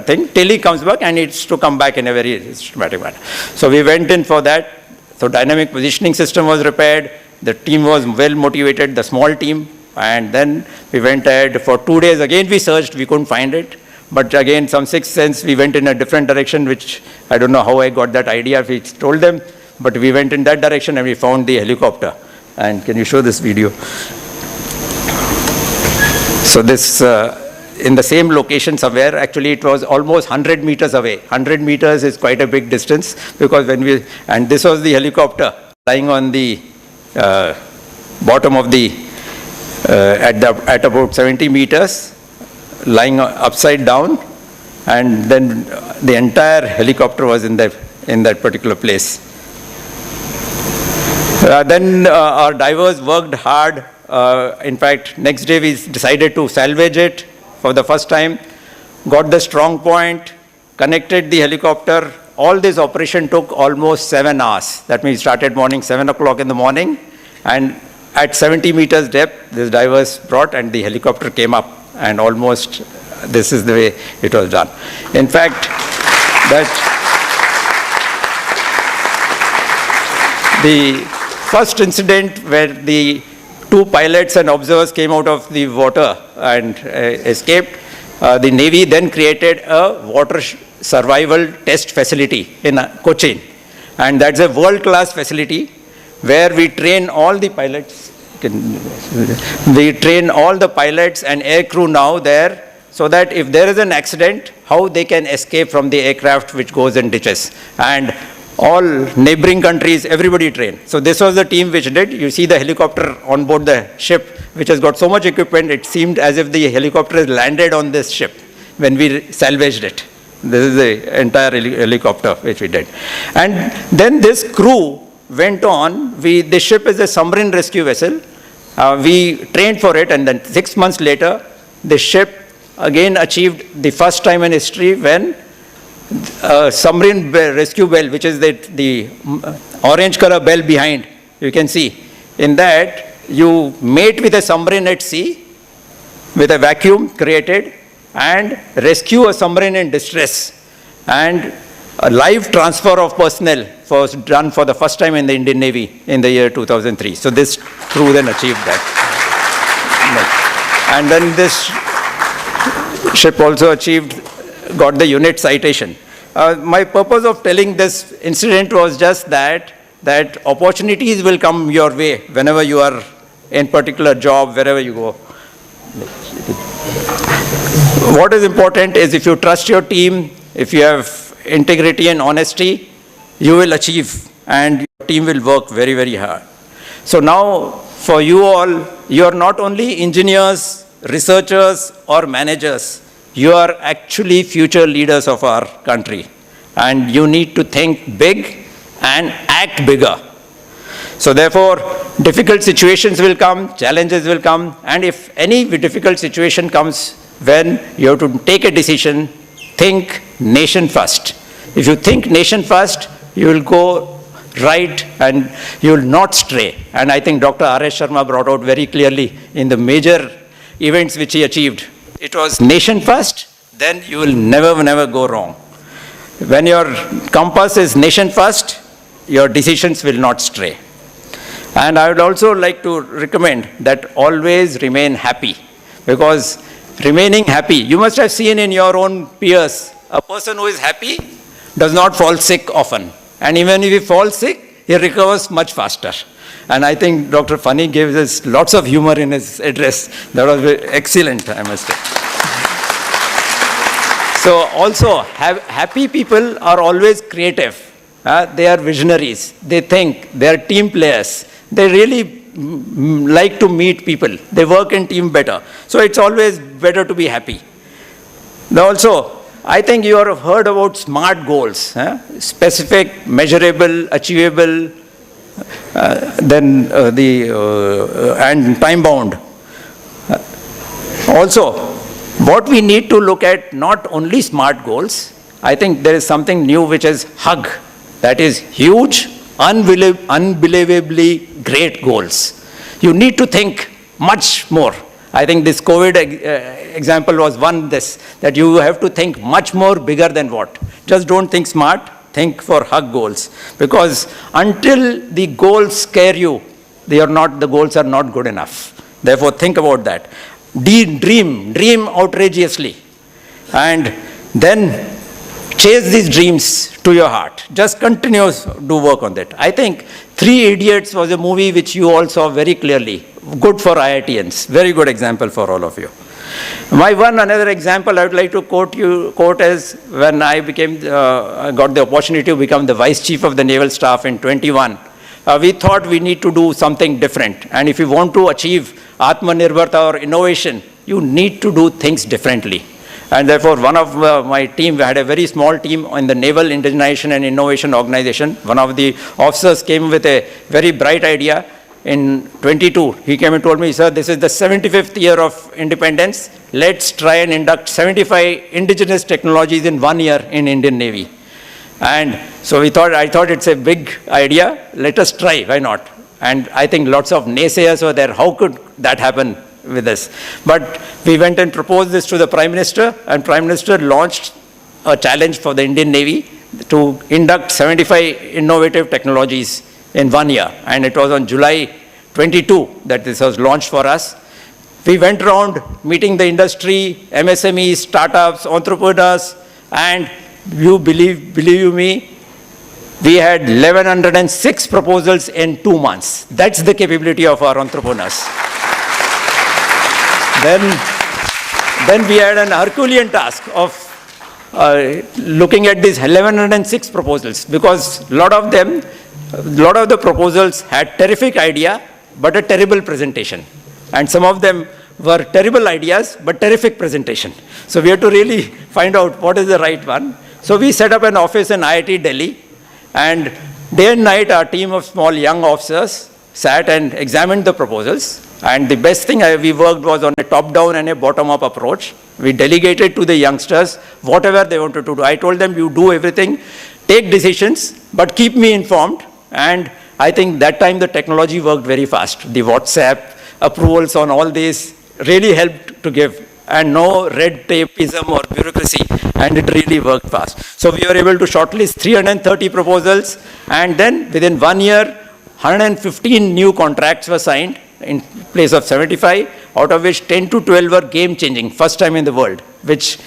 thing till he comes back, and it's to come back in a very systematic manner. So we went in for that. So dynamic positioning system was repaired. The team was well motivated, the small team. And then we went ahead for 2 days. Again, we searched, we couldn't find it. But again, some sixth sense, we went in a different direction, which I don't know how I got that idea, we told them. But we went in that direction and we found the helicopter. And can you show this video? So this, in the same location somewhere, actually it was almost 100 meters away. 100 meters is quite a big distance, because and this was the helicopter lying on the bottom of the, at about 70 meters, lying upside down, and then the entire helicopter was in that particular place. Then our divers worked hard. In fact, next day we decided to salvage it for the first time, got the strong point, connected the helicopter. All this operation took almost 7 hours. That means we started morning 7 o'clock in the morning, and at 70 meters depth, this divers brought and the helicopter came up, and almost this is the way it was done. In fact, the first incident where the 2 pilots and observers came out of the water and escaped, the Navy then created a water survival test facility in Cochin. And that's a world-class facility where we train all the pilots. We train all the pilots and air crew now there, so that if there is an accident, how they can escape from the aircraft which goes in ditches. And all neighboring countries, everybody trained. So this was the team which did. You see the helicopter on board the ship, which has got so much equipment, it seemed as if the helicopter has landed on this ship when we salvaged it. This is the entire helicopter which we did. And then this crew went on. The ship is a submarine rescue vessel. We trained for it, and then 6 months later, the ship again achieved the first time in history when submarine rescue bell, which is the orange color bell behind, you can see. In that, you mate with a submarine at sea with a vacuum created and rescue a submarine in distress. And a live transfer of personnel was done for the first time in the Indian Navy in the year 2003. So this crew then achieved that. And then this ship also got the unit citation. My purpose of telling this incident was just that opportunities will come your way whenever you are in particular job, wherever you go. What is important is if you trust your team, if you have integrity and honesty, you will achieve and your team will work very, very hard. So now for you all, you are not only engineers, researchers or managers, you are actually future leaders of our country. And you need to think big and act bigger. So therefore, difficult situations will come, challenges will come, and if any difficult situation comes, when you have to take a decision, think nation first. If you think nation first, you will go right and you will not stray. And I think Dr. R.S. Sharma brought out very clearly in the major events which he achieved. It was nation first, then you will never go wrong. When your compass is nation first, your decisions will not stray. And I would also like to recommend that always remain happy, because remaining happy, you must have seen in your own peers, a person who is happy does not fall sick often. And even if he falls sick, he recovers much faster. And I think Dr. Fani gave us lots of humor in his address. That was excellent, I must say. So also, happy people are always creative. They are visionaries. They think. They are team players. They really like to meet people. They work in team better. So it's always better to be happy. Also, I think you have heard about SMART goals. Specific, measurable, achievable, and time bound. Also, what we need to look at, not only SMART goals, I think there is something new which is HUG. That is huge, unbelievably great goals. You need to think much more. I think this COVID example was one that you have to think much more bigger than what. Just don't think smart, think for HUG goals. Because until the goals scare you, the goals are not good enough. Therefore, think about that. Dream outrageously. And then chase these dreams to your heart. Just continue to work on that. I think Three Idiots was a movie which you all saw very clearly. Good for IITians. Very good example for all of you. Another example I would like to quote is when I got the opportunity to become the Vice Chief of the Naval Staff in 21. We thought we need to do something different. And if you want to achieve Atmanirbharta or innovation, you need to do things differently. And therefore, one of my team, we had a very small team in the Naval Indigenization and Innovation Organization. One of the officers came with a very bright idea in 22. He came and told me, sir, this is the 75th year of independence. Let's try and induct 75 indigenous technologies in 1 year in Indian Navy. And so I thought it's a big idea. Let us try, why not? And I think lots of naysayers were there. How could that happen with us? But we went and proposed this to the Prime Minister, and Prime Minister launched a challenge for the Indian Navy to induct 75 innovative technologies in 1 year. And it was on July 22 that this was launched for us. We went around meeting the industry, MSMEs, startups, entrepreneurs, and you believe you me, we had 1,106 proposals in 2 months. That's the capability of our entrepreneurs. Then we had an Herculean task of looking at these 1,106 proposals, because a lot of the proposals had terrific idea, but a terrible presentation. And some of them were terrible ideas, but terrific presentation. So we had to really find out what is the right one. So we set up an office in IIT Delhi, and day and night our team of small young officers sat and examined the proposals. And the best thing we worked was on a top-down and a bottom-up approach. We delegated to the youngsters whatever they wanted to do. I told them, you do everything, take decisions, but keep me informed. And I think that time the technology worked very fast. The WhatsApp approvals on all these really helped to give. And no red tapeism or bureaucracy, and it really worked fast. So we were able to shortlist 330 proposals, and then within 1 year, 115 new contracts were signed in place of 75. out of which 10 to 12 were game-changing, first time in the world, which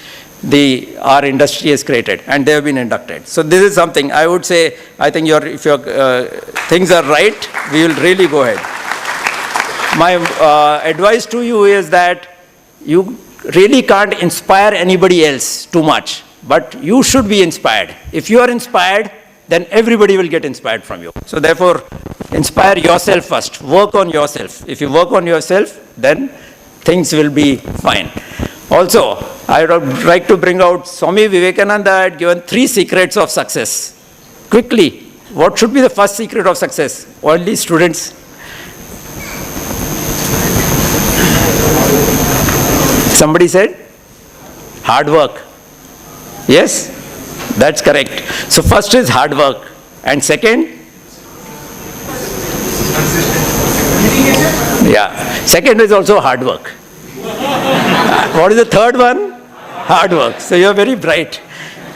our industry has created, and they have been inducted. So this is something I would say, I think if your things are right, we will really go ahead. My advice to you is that you really can't inspire anybody else too much, but you should be inspired. If you are inspired, then everybody will get inspired from you. So therefore, inspire yourself first. Work on yourself. If you work on yourself, then things will be fine. Also, I would like to bring out Swami Vivekananda had given 3 secrets of success. Quickly, what should be the first secret of success? Only students. Somebody said? Hard work. Yes? That's correct. So first is hard work. And second? Yeah. Second is also hard work. What is the third one? Hard work. So you're very bright.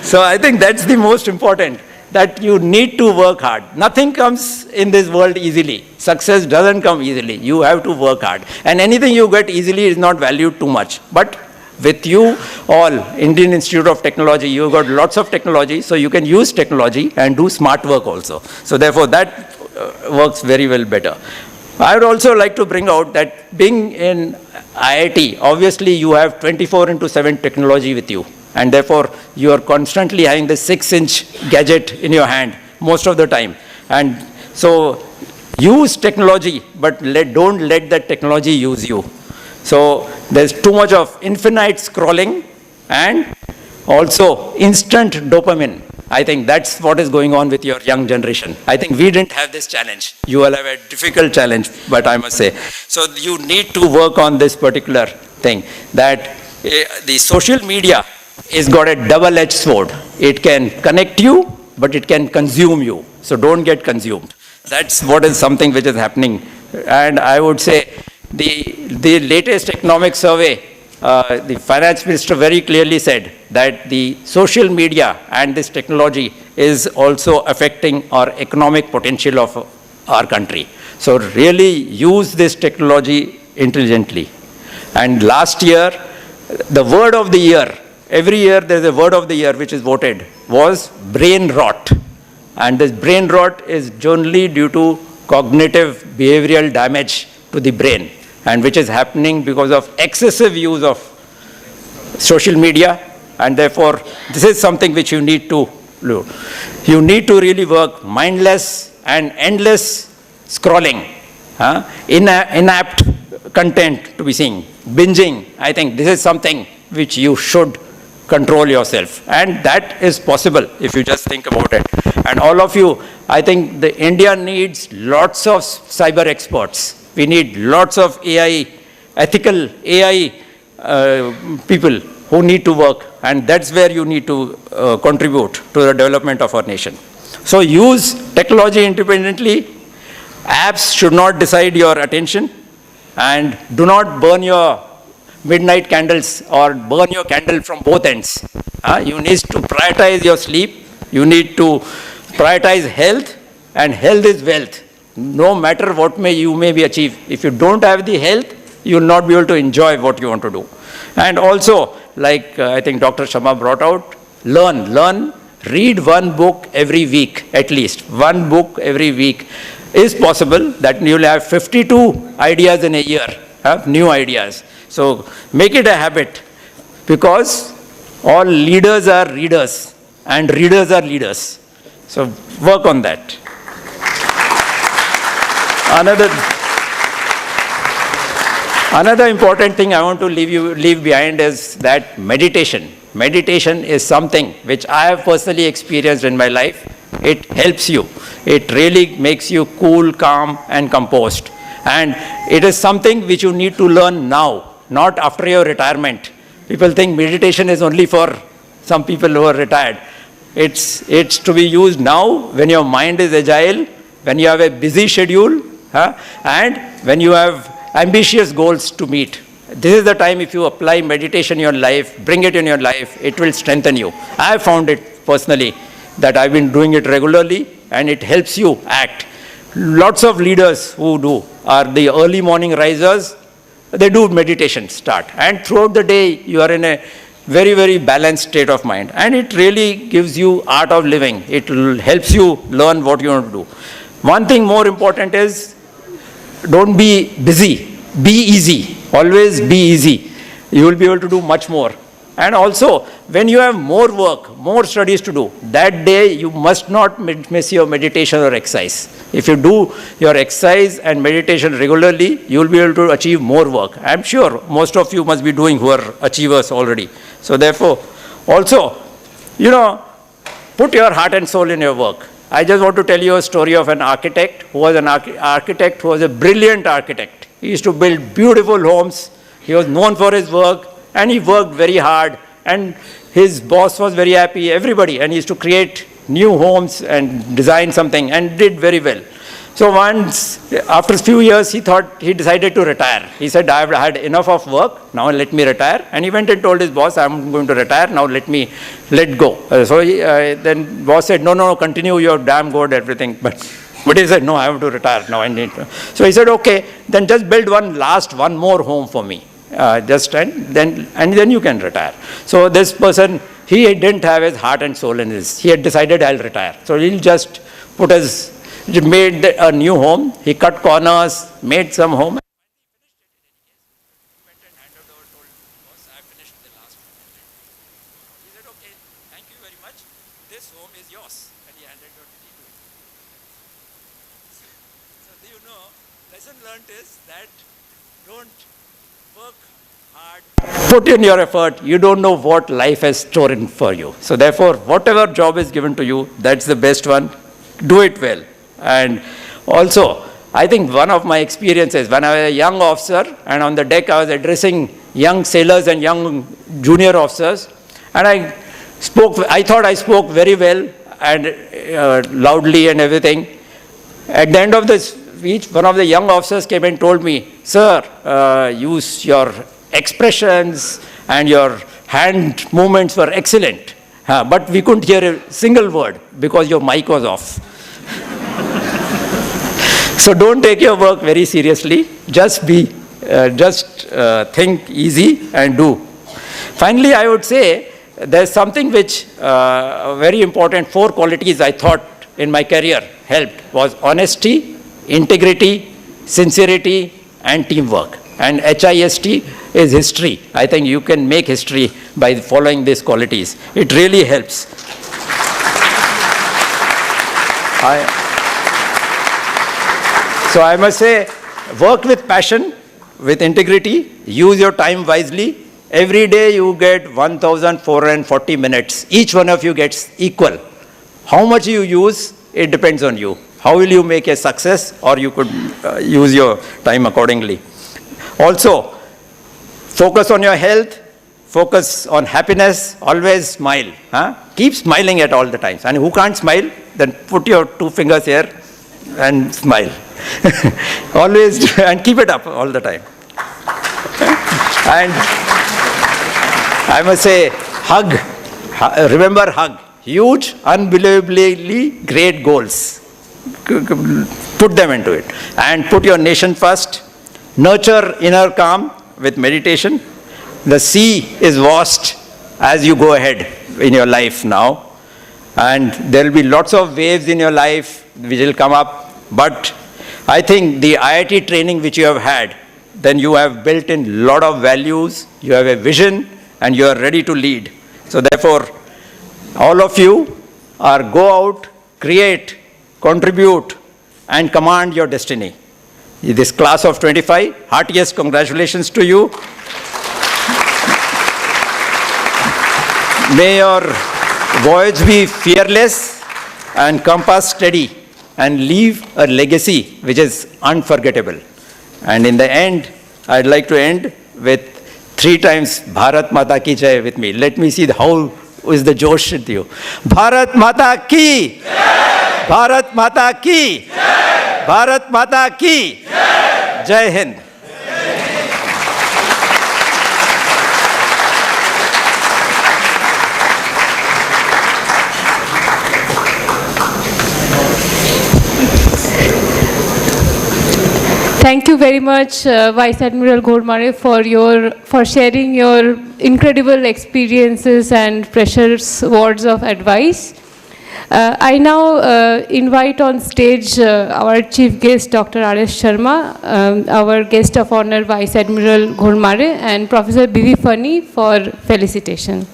So I think that's the most important, that you need to work hard. Nothing comes in this world easily. Success doesn't come easily. You have to work hard. And anything you get easily is not valued too much. But with you all, Indian Institute of Technology, you've got lots of technology, so you can use technology and do smart work also. So therefore that works very well better. I would also like to bring out that being in IIT, obviously you have 24/7 technology with you. And therefore, you are constantly having the 6-inch gadget in your hand most of the time. And so, use technology, but don't let that technology use you. So, there's too much of infinite scrolling and also instant dopamine. I think that's what is going on with your young generation. I think we didn't have this challenge. You all have a difficult challenge, but I must say. So, you need to work on this particular thing, that the social media is got a double-edged sword. It can connect you, but it can consume you. So don't get consumed. That's what is something which is happening. And I would say the latest economic survey, the finance minister very clearly said that the social media and this technology is also affecting our economic potential of our country. So really use this technology intelligently. And last year, the word of the year, every year there's a word of the year which is voted, was brain rot. And this brain rot is generally due to cognitive behavioral damage to the brain, and which is happening because of excessive use of social media. And therefore, this is something which you need to do. You need to really work mindless and endless scrolling, inapt content to be seen, binging. I think this is something which you should control yourself, and that is possible if you just think about it. And all of you, I think India needs lots of cyber experts. We need lots of AI, ethical AI people who need to work, and that's where you need to contribute to the development of our nation. So use technology independently. Apps should not decide your attention, and do not burn your midnight candles or burn your candle from both ends. You need to prioritize your sleep. You need to prioritize health, and health is wealth. No matter what you may be achieved, if you don't have the health, you will not be able to enjoy what you want to do. And also, like I think Dr. Sharma brought out, learn, read one book every week, at least. One book every week is possible. That you will have 52 ideas in a year, new ideas. So make it a habit, because all leaders are readers and readers are leaders. So work on that. Another important thing I want to leave behind is that meditation. Meditation is something which I have personally experienced in my life. It helps you. It really makes you cool, calm, and composed. And it is something which you need to learn now, not after your retirement. People think meditation is only for some people who are retired. It's to be used now when your mind is agile, when you have a busy schedule, and when you have ambitious goals to meet. This is the time, if you apply meditation in your life, bring it in your life, it will strengthen you. I have found it personally that I've been doing it regularly, and it helps you act. Lots of leaders who do are the early morning risers, they do meditation start. And throughout the day, you are in a very, very balanced state of mind. And it really gives you art of living. It helps you learn what you want to do. One thing more important is, don't be busy. Be easy. Always be easy. You will be able to do much more. And also, when you have more work, more studies to do, that day you must not miss your meditation or exercise. If you do your exercise and meditation regularly, you will be able to achieve more work. I'm sure most of you must be doing who are achievers already. So therefore, also, put your heart and soul in your work. I just want to tell you a story of an architect who was a brilliant architect. He used to build beautiful homes. He was known for his work. And he worked very hard, and his boss was very happy, everybody, and he used to create new homes and design something, and did very well. So once, after a few years, he decided to retire. He said, I've had enough of work, now let me retire. And he went and told his boss, I'm going to retire, now let go. Then boss said, no, continue, you're damn good, everything. But he said, no, I have to retire now. So he said, okay, then just build one more home for me. And then you can retire. So this person, he didn't have his heart and soul in his. He had decided, I'll retire. So he'll just made a new home. He cut corners, made some home. This home is yours. And he handed over the key to him. So lesson learned is that don't work hard, put in your effort. You don't know what life has stored for you. So therefore, whatever job is given to you, that's the best one. Do it well. And also, I think one of my experiences, when I was a young officer, and on the deck I was addressing young sailors and young junior officers, and I thought I spoke very well and loudly and everything. At the end of the speech, one of the young officers came and told me, sir, use your expressions and your hand movements were excellent. But we couldn't hear a single word because your mic was off. So don't take your work very seriously. Just think easy and do. Finally, I would say there's something which very important, 4 qualities I thought in my career helped was honesty, integrity, sincerity, and teamwork. And HIST is history. I think you can make history by following these qualities. It really helps. So I must say, work with passion, with integrity, use your time wisely. Every day you get 1,440 minutes. Each one of you gets equal. How much you use, it depends on you. How will you make a success, or you could use your time accordingly. Also, focus on your health, focus on happiness, always smile. Keep smiling at all the times. And who can't smile, then put your 2 fingers here and smile. Always, and keep it up all the time. And I must say, hug. Remember, hug. Huge, unbelievably great goals. Put them into it. And put your nation first. Nurture inner calm with meditation. The sea is vast as you go ahead in your life now. And there will be lots of waves in your life which will come up. But I think the IIT training which you have had, then you have built in a lot of values, you have a vision, and you are ready to lead. So therefore, all of you are go out, create, contribute, and command your destiny. This class of 25, heartiest congratulations to you. May your voyage be fearless and compass steady, and leave a legacy which is unforgettable. And in the end, I'd like to end with 3 times Bharat Mata Ki Jai with me. Let me see how is the Josh with you. Bharat Mata Ki Jai! Bharat Mata Ki Jai! Bharat Mata Ki Jai! Jai Hind. Thank you very much, Vice Admiral Ghormare, for sharing your incredible experiences and precious words of advice. I now invite on stage our chief guest, Dr. R.S. Sharma, our guest of honor, Vice Admiral Ghormare, and Professor B.V. Fani for felicitation.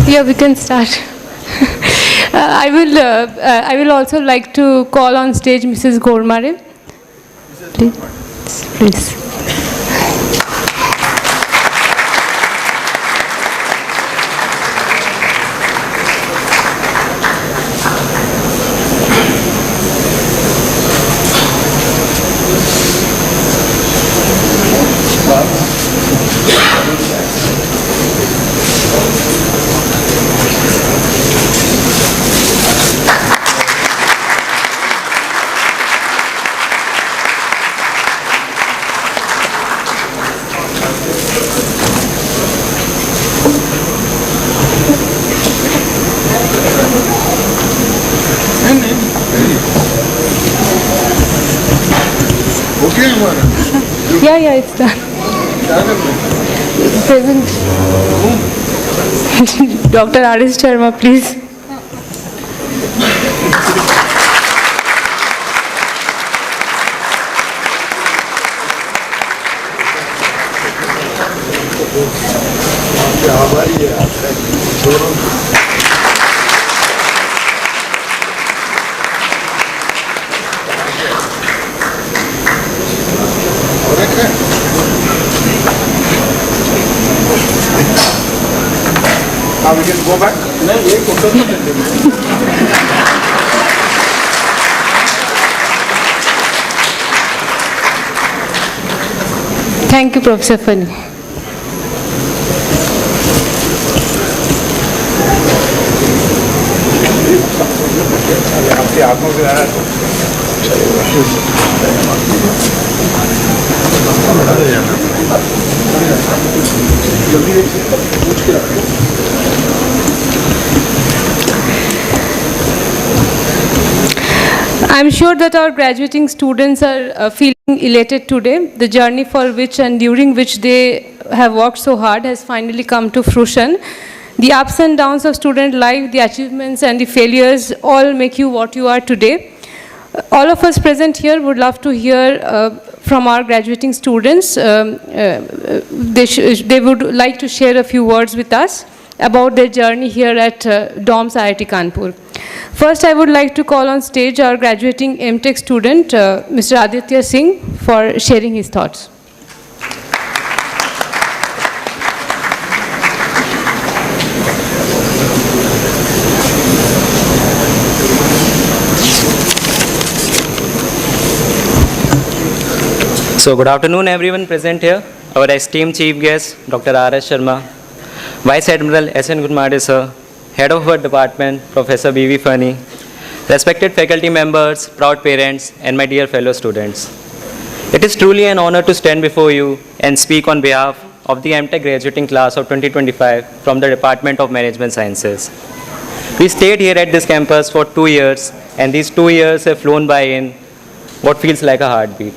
Yeah, we can start. I will also like to call on stage Mrs. Ghormare. Please. Yeah, it's done. Present. Dr. R.S. Sharma, please. Now we can go back. Thank you, Professor Fani. I'm sure that our graduating students are feeling elated today. The journey for which and during which they have worked so hard has finally come to fruition. The ups and downs of student life, the achievements and the failures all make you what you are today. All of us present here would love to hear from our graduating students. They would like to share a few words with us about their journey here at DOMS IIT Kanpur. First, I would like to call on stage our graduating MTech student, Mr. Aditya Singh, for sharing his thoughts. So good afternoon everyone present here. Our esteemed chief guest, Dr. R.S. Sharma, Vice Admiral S.N. Ghormare sir, Head of our department, Professor B.V. Fani, respected faculty members, proud parents, and my dear fellow students. It is truly an honor to stand before you and speak on behalf of the MTech graduating class of 2025 from the Department of Management Sciences. We stayed here at this campus for 2 years, and these 2 years have flown by in what feels like a heartbeat.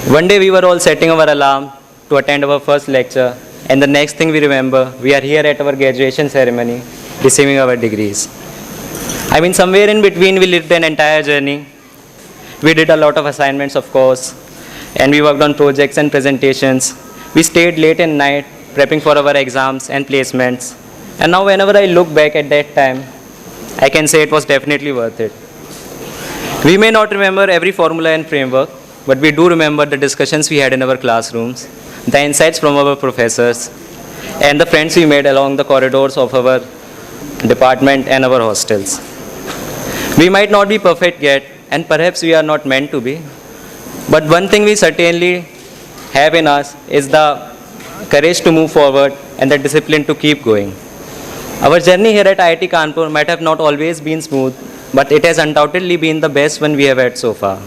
One day we were all setting our alarm to attend our first lecture, and the next thing we remember, we are here at our graduation ceremony, receiving our degrees. I mean, somewhere in between, we lived an entire journey. We did a lot of assignments, of course, and we worked on projects and presentations. We stayed late at night, prepping for our exams and placements. And now, whenever I look back at that time, I can say it was definitely worth it. We may not remember every formula and framework, but we do remember the discussions we had in our classrooms, the insights from our professors, and the friends we made along the corridors of our department, and our hostels. We might not be perfect yet, and perhaps we are not meant to be, but one thing we certainly have in us is the courage to move forward and the discipline to keep going. Our journey here at IIT Kanpur might have not always been smooth, but it has undoubtedly been the best one we have had so far.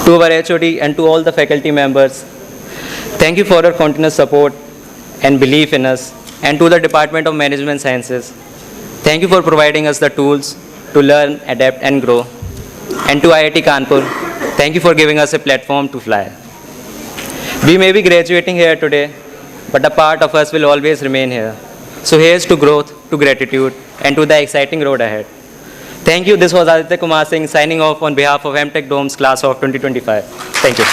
To our HOD and to all the faculty members, thank you for your continuous support and belief in us. And to the Department of Management Sciences, thank you for providing us the tools to learn, adapt, and grow. And to IIT Kanpur, thank you for giving us a platform to fly. We may be graduating here today, but a part of us will always remain here. So here's to growth, to gratitude, and to the exciting road ahead. Thank you. This was Aditya Kumar Singh signing off on behalf of MTech Dome's class of 2025. Thank you.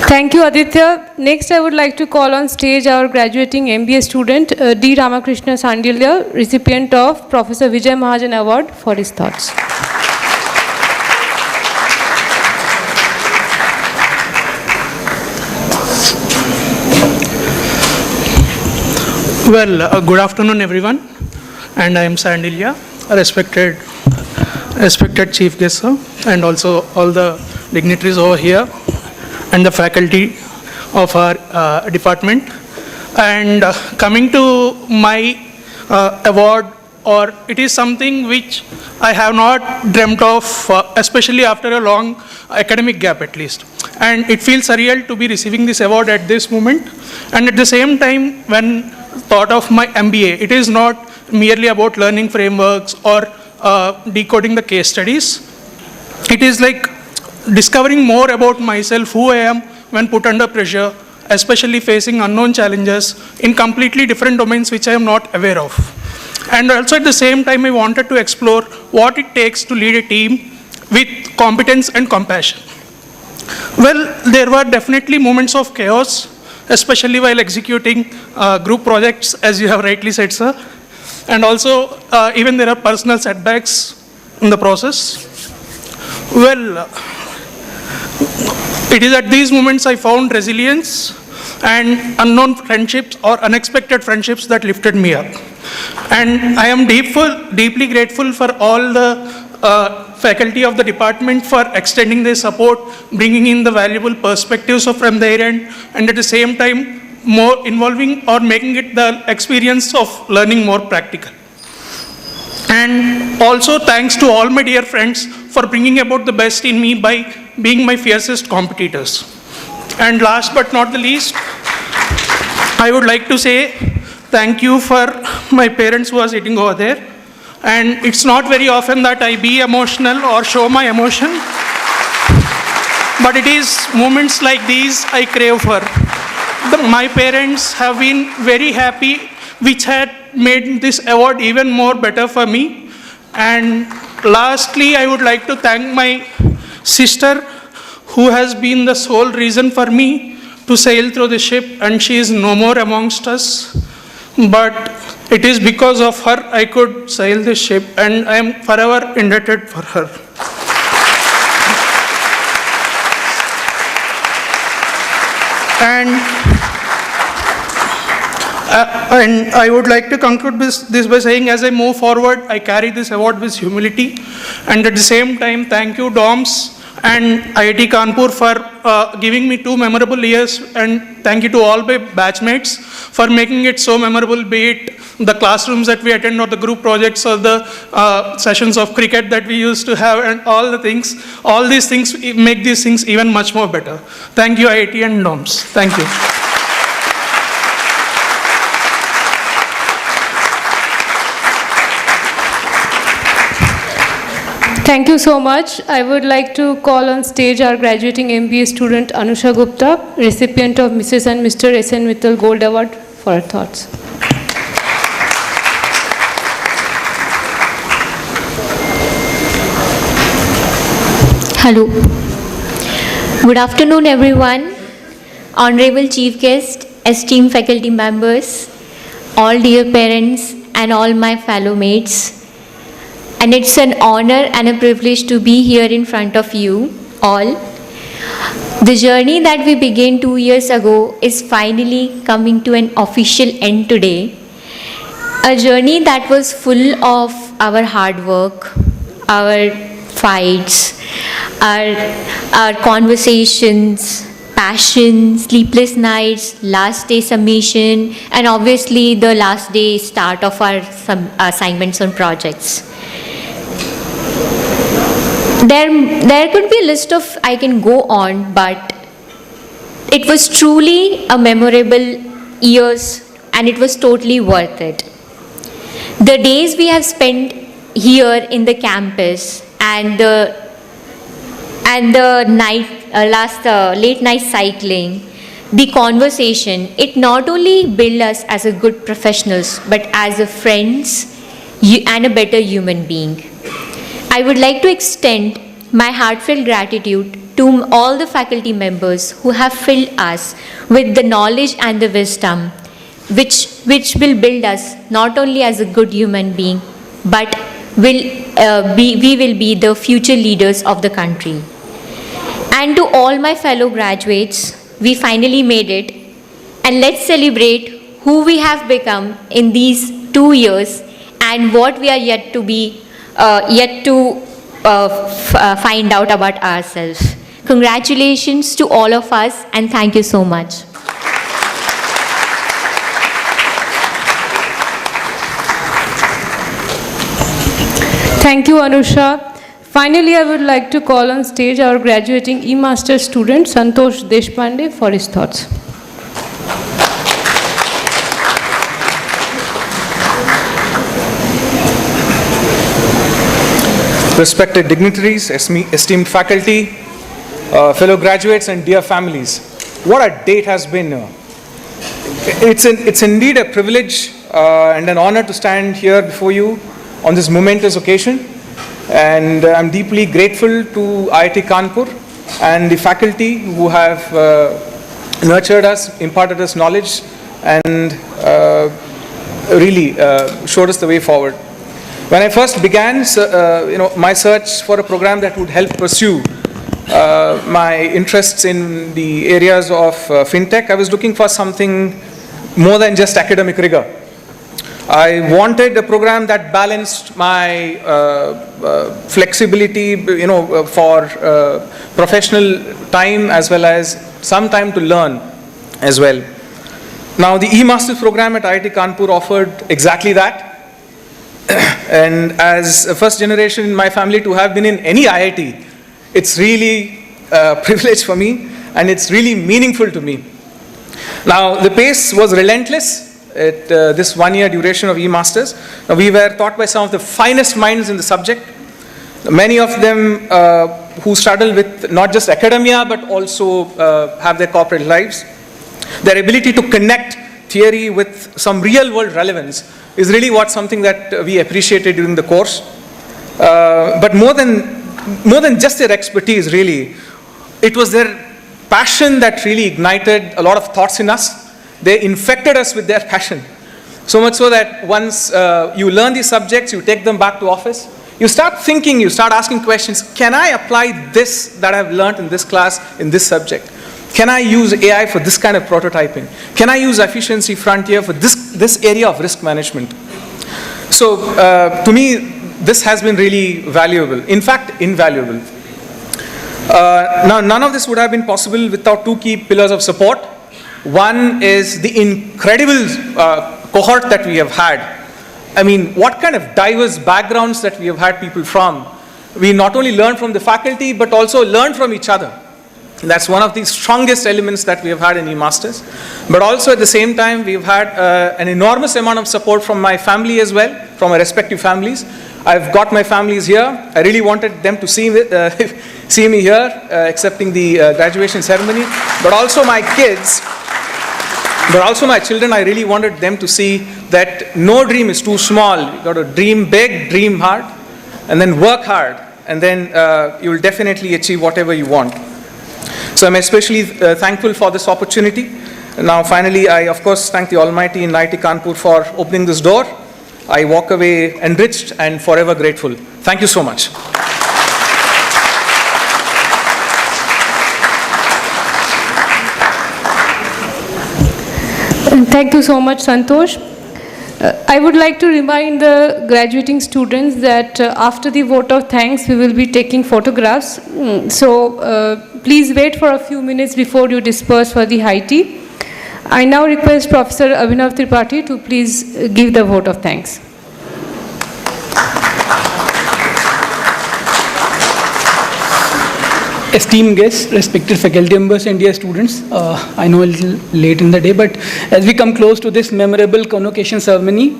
Thank you, Aditya. Next, I would like to call on stage our graduating MBA student, D. Ramakrishna Sandilya, recipient of Professor Vijay Mahajan Award, for his thoughts. Well, good afternoon, everyone. And I am Sandilya, a respected chief guest, sir, and also all the dignitaries over here, and the faculty of our department. And coming to my award, or it is something which I have not dreamt of, especially after a long academic gap at least. And it feels surreal to be receiving this award at this moment. And at the same time, when thought of my MBA, it is not merely about learning frameworks or decoding the case studies. It is like discovering more about myself, who I am when put under pressure, especially facing unknown challenges in completely different domains which I am not aware of. And also at the same time, I wanted to explore what it takes to lead a team with competence and compassion. Well, there were definitely moments of chaos, especially while executing group projects, as you have rightly said, sir. And also, even there are personal setbacks in the process. Well, it is at these moments I found resilience and unknown friendships or unexpected friendships that lifted me up. And I am deeply grateful for all the faculty of the department for extending their support, bringing in the valuable perspectives from their end, and at the same time, more involving or making it the experience of learning more practical. And also thanks to all my dear friends for bringing about the best in me by being my fiercest competitors. And last but not the least, I would like to say thank you for my parents who are sitting over there. And it's not very often that I be emotional or show my emotion, but it is moments like these I crave for. My parents have been very happy, which had made this award even more better for me. And lastly, I would like to thank my sister, who has been the sole reason for me to sail through the ship, and she is no more amongst us. But it is because of her I could sail this ship, and I am forever indebted for her. And I would like to conclude this by saying, as I move forward, I carry this award with humility. And at the same time, thank you, DOMS and IIT Kanpur for giving me 2 memorable years. And thank you to all my batchmates for making it so memorable, be it the classrooms that we attend or the group projects or the sessions of cricket that we used to have, and all the things. All these things make these things even much more better. Thank you, IIT and DOMS. Thank you. Thank you so much. I would like to call on stage our graduating MBA student Anusha Gupta, recipient of Mrs. and Mr. S.N. Mittal Gold Award, for her thoughts. Hello. Good afternoon, everyone. Honorable Chief Guest, esteemed faculty members, all dear parents, and all my fellow mates. And it's an honor and a privilege to be here in front of you all. The journey that we began 2 years ago is finally coming to an official end today. A journey that was full of our hard work, our fights, our conversations, passion, sleepless nights, last day submission, and obviously the last day start of our assignments on projects. There could be a list of I can go on, but it was truly a memorable years and it was totally worth it. The days we have spent here in the campus and the night late night cycling, the conversation, it not only built us as a good professionals but as a friends and a better human being. I would like to extend my heartfelt gratitude to all the faculty members who have filled us with the knowledge and the wisdom which will build us not only as a good human being but we will be the future leaders of the country. And to all my fellow graduates, we finally made it, and let's celebrate who we have become in these 2 years and what we are yet to find out about ourselves. Congratulations to all of us and thank you so much. Thank you, Anusha. Finally, I would like to call on stage our graduating E-Master student, Santosh Deshpande, for his thoughts. Respected dignitaries, esteemed faculty, fellow graduates and dear families, what a date has been. It's indeed a privilege and an honor to stand here before you on this momentous occasion, and I'm deeply grateful to IIT Kanpur and the faculty who have nurtured us, imparted us knowledge, and really showed us the way forward. When I first began my search for a program that would help pursue my interests in the areas of fintech, I was looking for something more than just academic rigor. I wanted a program that balanced my flexibility, for professional time as well as some time to learn as well. Now, the E-Masters program at IIT Kanpur offered exactly that. And as a first generation in my family to have been in any IIT, it's really a privilege for me and it's really meaningful to me. Now, the pace was relentless at this 1 year duration of E-Masters. Now, we were taught by some of the finest minds in the subject, many of them who struggle with not just academia but also have their corporate lives. Their ability to connect theory with some real world relevance is really something that we appreciated during the course. But more than just their expertise, really, it was their passion that really ignited a lot of thoughts in us. They infected us with their passion. So much so that once you learn these subjects, you take them back to office, you start thinking, you start asking questions, can I apply this that I've learned in this class, in this subject? Can I use AI for this kind of prototyping? Can I use efficiency frontier for this area of risk management? So to me, this has been really valuable, in fact, invaluable. Now, none of this would have been possible without two key pillars of support. One is the incredible cohort that we have had. I mean, what kind of diverse backgrounds that we have had people from. We not only learn from the faculty, but also learn from each other. And that's one of the strongest elements that we have had in E-Masters. But also at the same time, we've had an enormous amount of support from my family as well, from my respective families. I've got my families here. I really wanted them to see me here, accepting the graduation ceremony. But also my kids, but also my children, I really wanted them to see that no dream is too small. You got to dream big, dream hard, and then work hard. And then you will definitely achieve whatever you want. So I'm especially thankful for this opportunity. Now finally, I of course thank the Almighty in IIT Kanpur for opening this door. I walk away enriched and forever grateful. Thank you so much. Thank you so much, Santosh. I would like to remind the graduating students that after the vote of thanks, we will be taking photographs. So please wait for a few minutes before you disperse for the high tea. I now request Professor Abhinav Tripathi to please give the vote of thanks. Esteemed guests, respected faculty members and dear students, I know a little late in the day, but as we come close to this memorable convocation ceremony,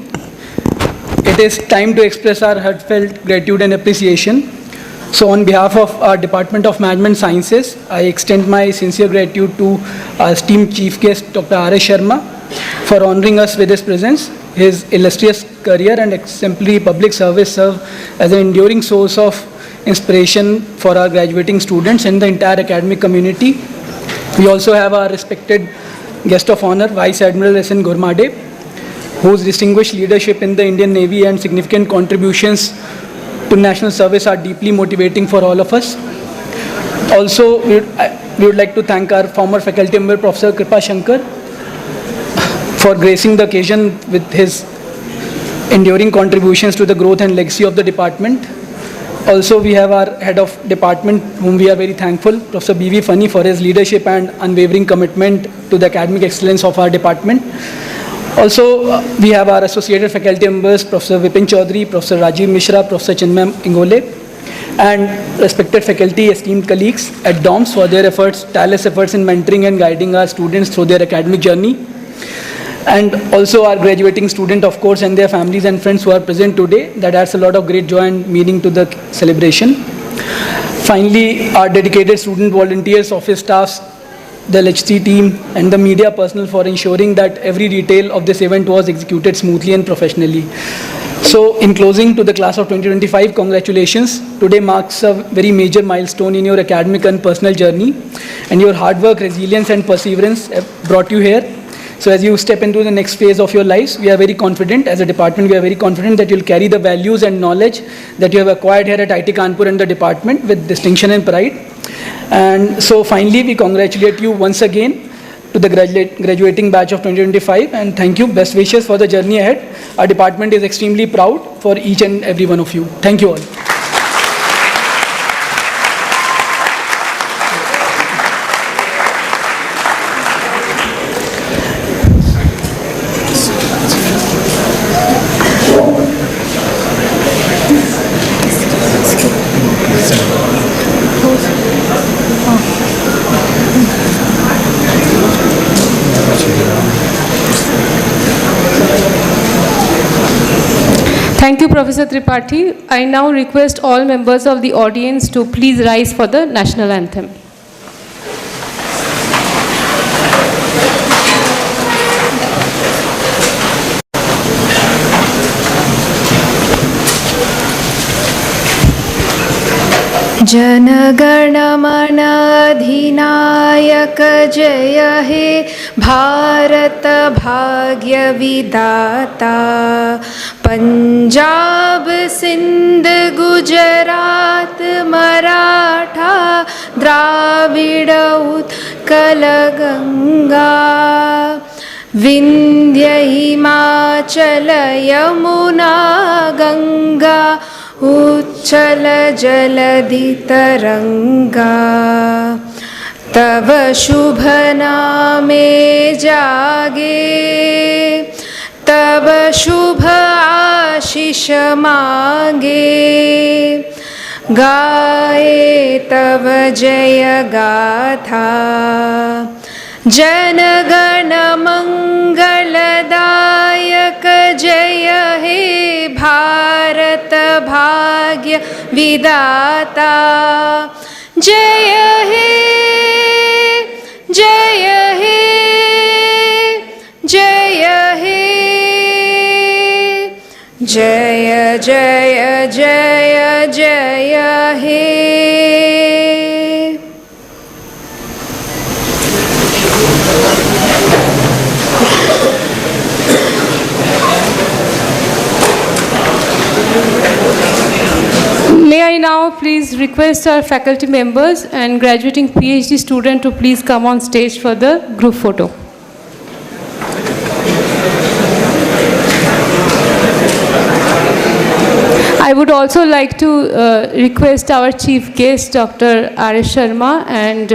it is time to express our heartfelt gratitude and appreciation. So on behalf of our Department of Management Sciences, I extend my sincere gratitude to our esteemed chief guest, Dr. R.S. Sharma, for honoring us with his presence. His illustrious career and exemplary public service serve as an enduring source of inspiration for our graduating students and the entire academic community. We also have our respected guest of honor, Vice Admiral S.N. Ghurmade, whose distinguished leadership in the Indian Navy and significant contributions to national service are deeply motivating for all of us. Also, we would like to thank our former faculty member, Professor Kripa Shankar, for gracing the occasion with his enduring contributions to the growth and legacy of the department. Also, we have our head of department, whom we are very thankful, Professor B.V. Fani, for his leadership and unwavering commitment to the academic excellence of our department. Also, we have our associated faculty members, Professor Vipin Chaudhary, Professor Rajiv Mishra, Professor Chinmay Ingole, and respected faculty, esteemed colleagues at DOMS for their tireless efforts in mentoring and guiding our students through their academic journey. And also our graduating student, of course, and their families and friends who are present today. That adds a lot of great joy and meaning to the celebration. Finally, our dedicated student volunteers, office staffs, the LHC team, and the media personnel for ensuring that every detail of this event was executed smoothly and professionally. So, in closing, to the class of 2025, congratulations. Today marks a very major milestone in your academic and personal journey, and your hard work, resilience, and perseverance have brought you here. So as you step into the next phase of your lives, we are very confident, as a department, we are very confident that you'll carry the values and knowledge that you have acquired here at IIT Kanpur and the department with distinction and pride. And so finally, we congratulate you once again to the graduating batch of 2025, and thank you. Best wishes for the journey ahead. Our department is extremely proud for each and every one of you. Thank you all. Thank you, Professor Tripathi. I now request all members of the audience to please rise for the national anthem. Jana Gana Mana अधिनायक जय हे भारत भाग्य विधाता पंजाब सिंध गुजरात मराठा द्राविड़ उत्कल गंगा विंध्य हिमाचल यमुना गंगा उच्चल जलधि तरंगा तव शुभ नामे जागे तब शुभ आशीष मांगे गाए तब जय गाथा जन गण मंगलदायक जय हे भारत भाग्य विधाता जय हे जय हे जय हे जय जय जय जय हे। May I now please request our faculty members and graduating PhD student to please come on stage for the group photo. also like to request our chief guest, Dr. R.S. Sharma and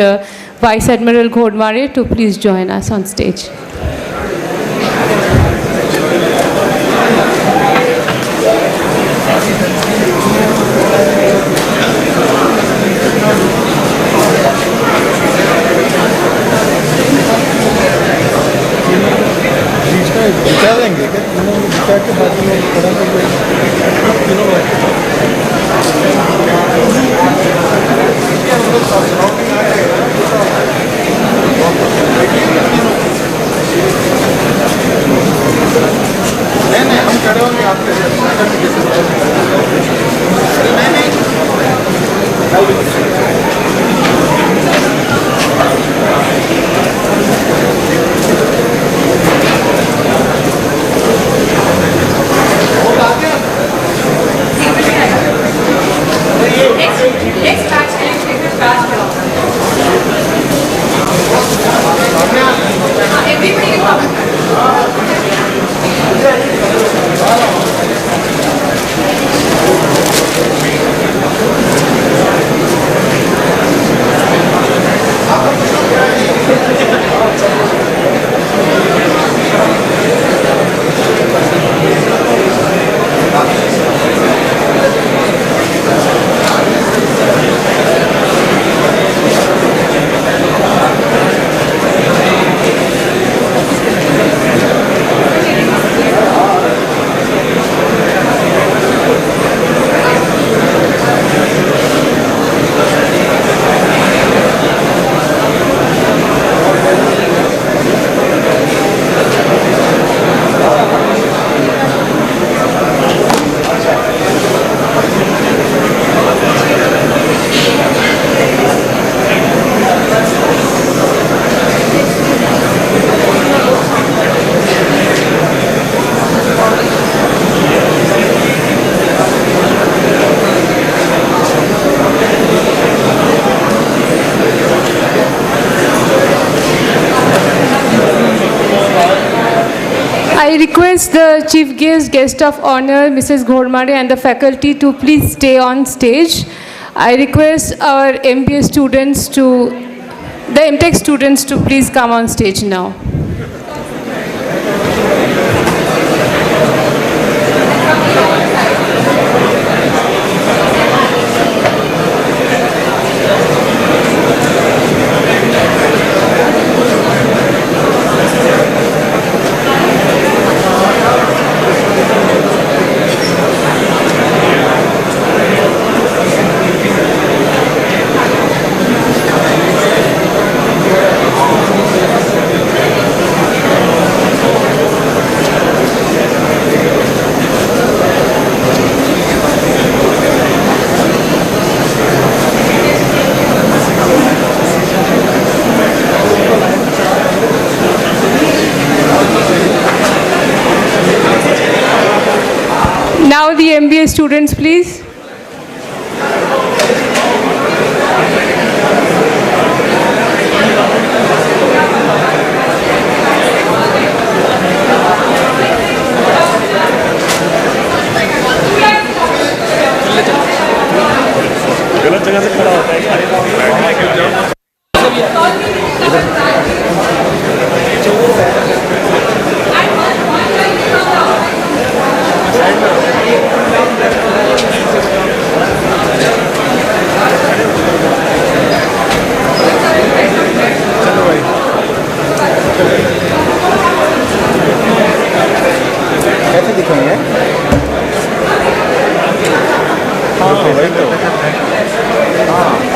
Vice Admiral Ghodmare to please join us on stage. दिखा देंगे क्या तीनों को दिखा के बाद में खड़ा कर देंगे तीनों नहीं हम खड़े होंगे आपके I request the chief guest of honor, Mrs. Ghodmare, and the faculty to please stay on stage. I request our MBA students the MTech students to please come on stage now. Now the MBA students, please. गलत जगह से खड़ा होता है कैसे दिखेंगे? हाँ वही तो हाँ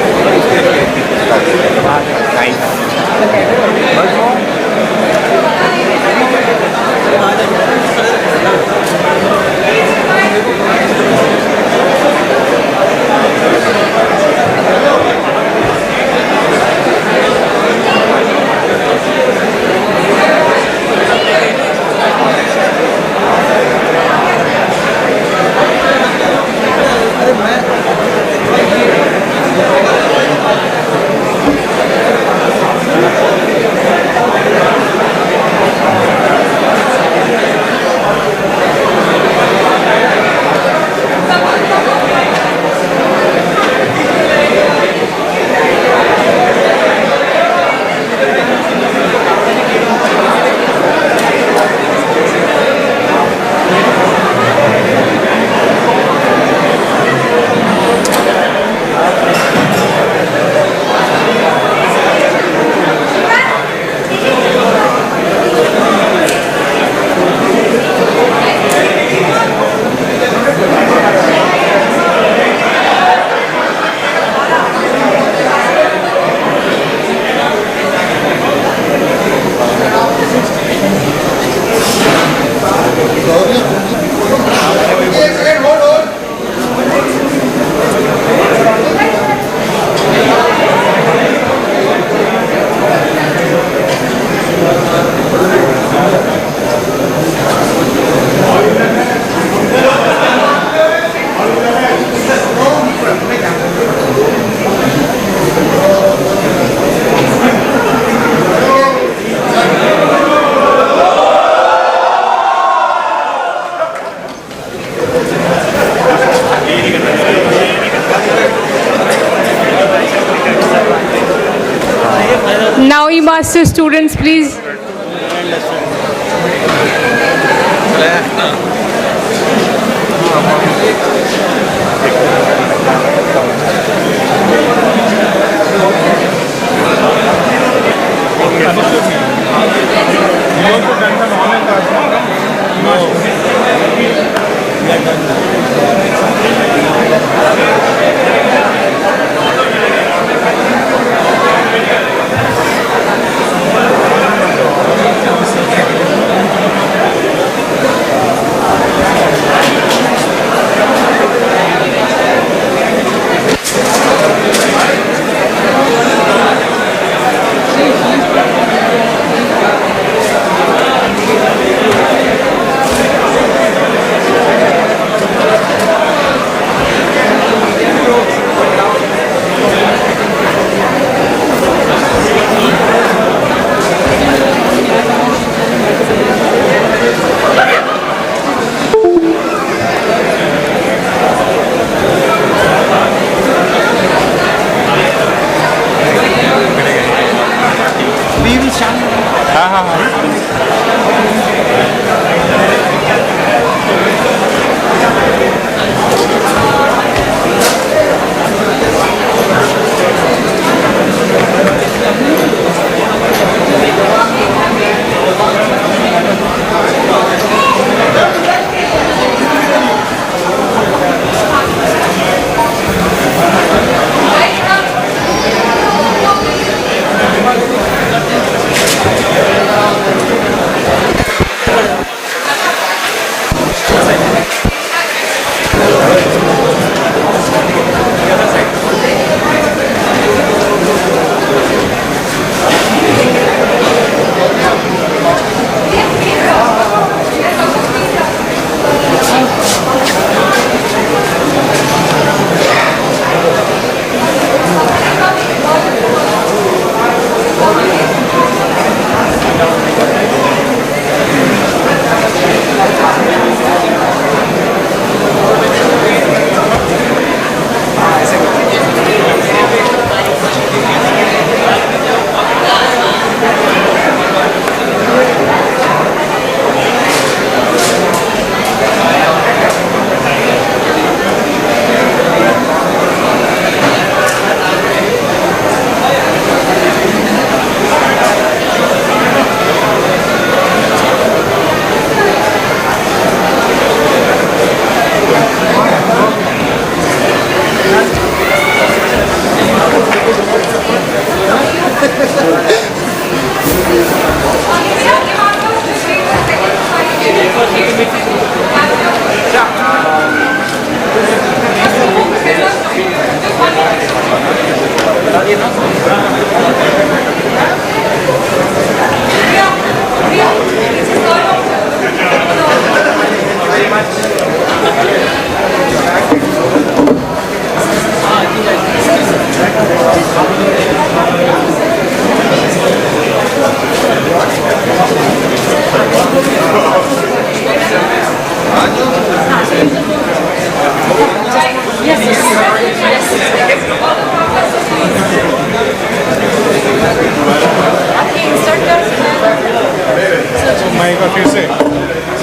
Now, E-Master students, please.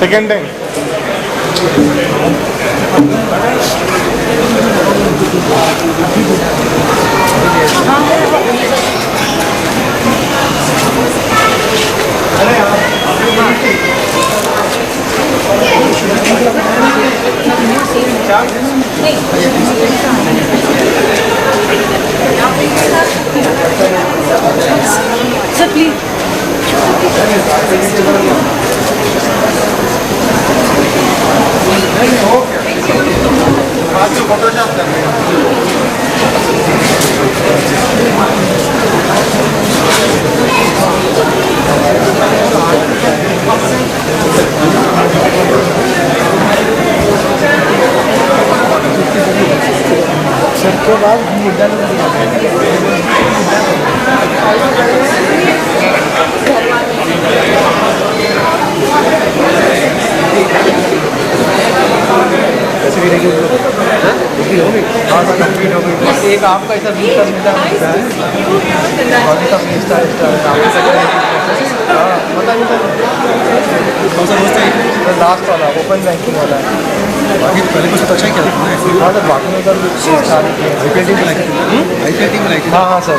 Second time. Sir, please. Entry हो गई हाँ सर कंप्लीट हो गई एक आपका इधर मिलता मिलता बाकी सब स्टार हाँ पता नहीं सर लास्ट वाला ओपन बैंकिंग वाला बाकी पहले कुछ अच्छा ही क्या हाँ सर बाकी में सर हाँ हाँ सर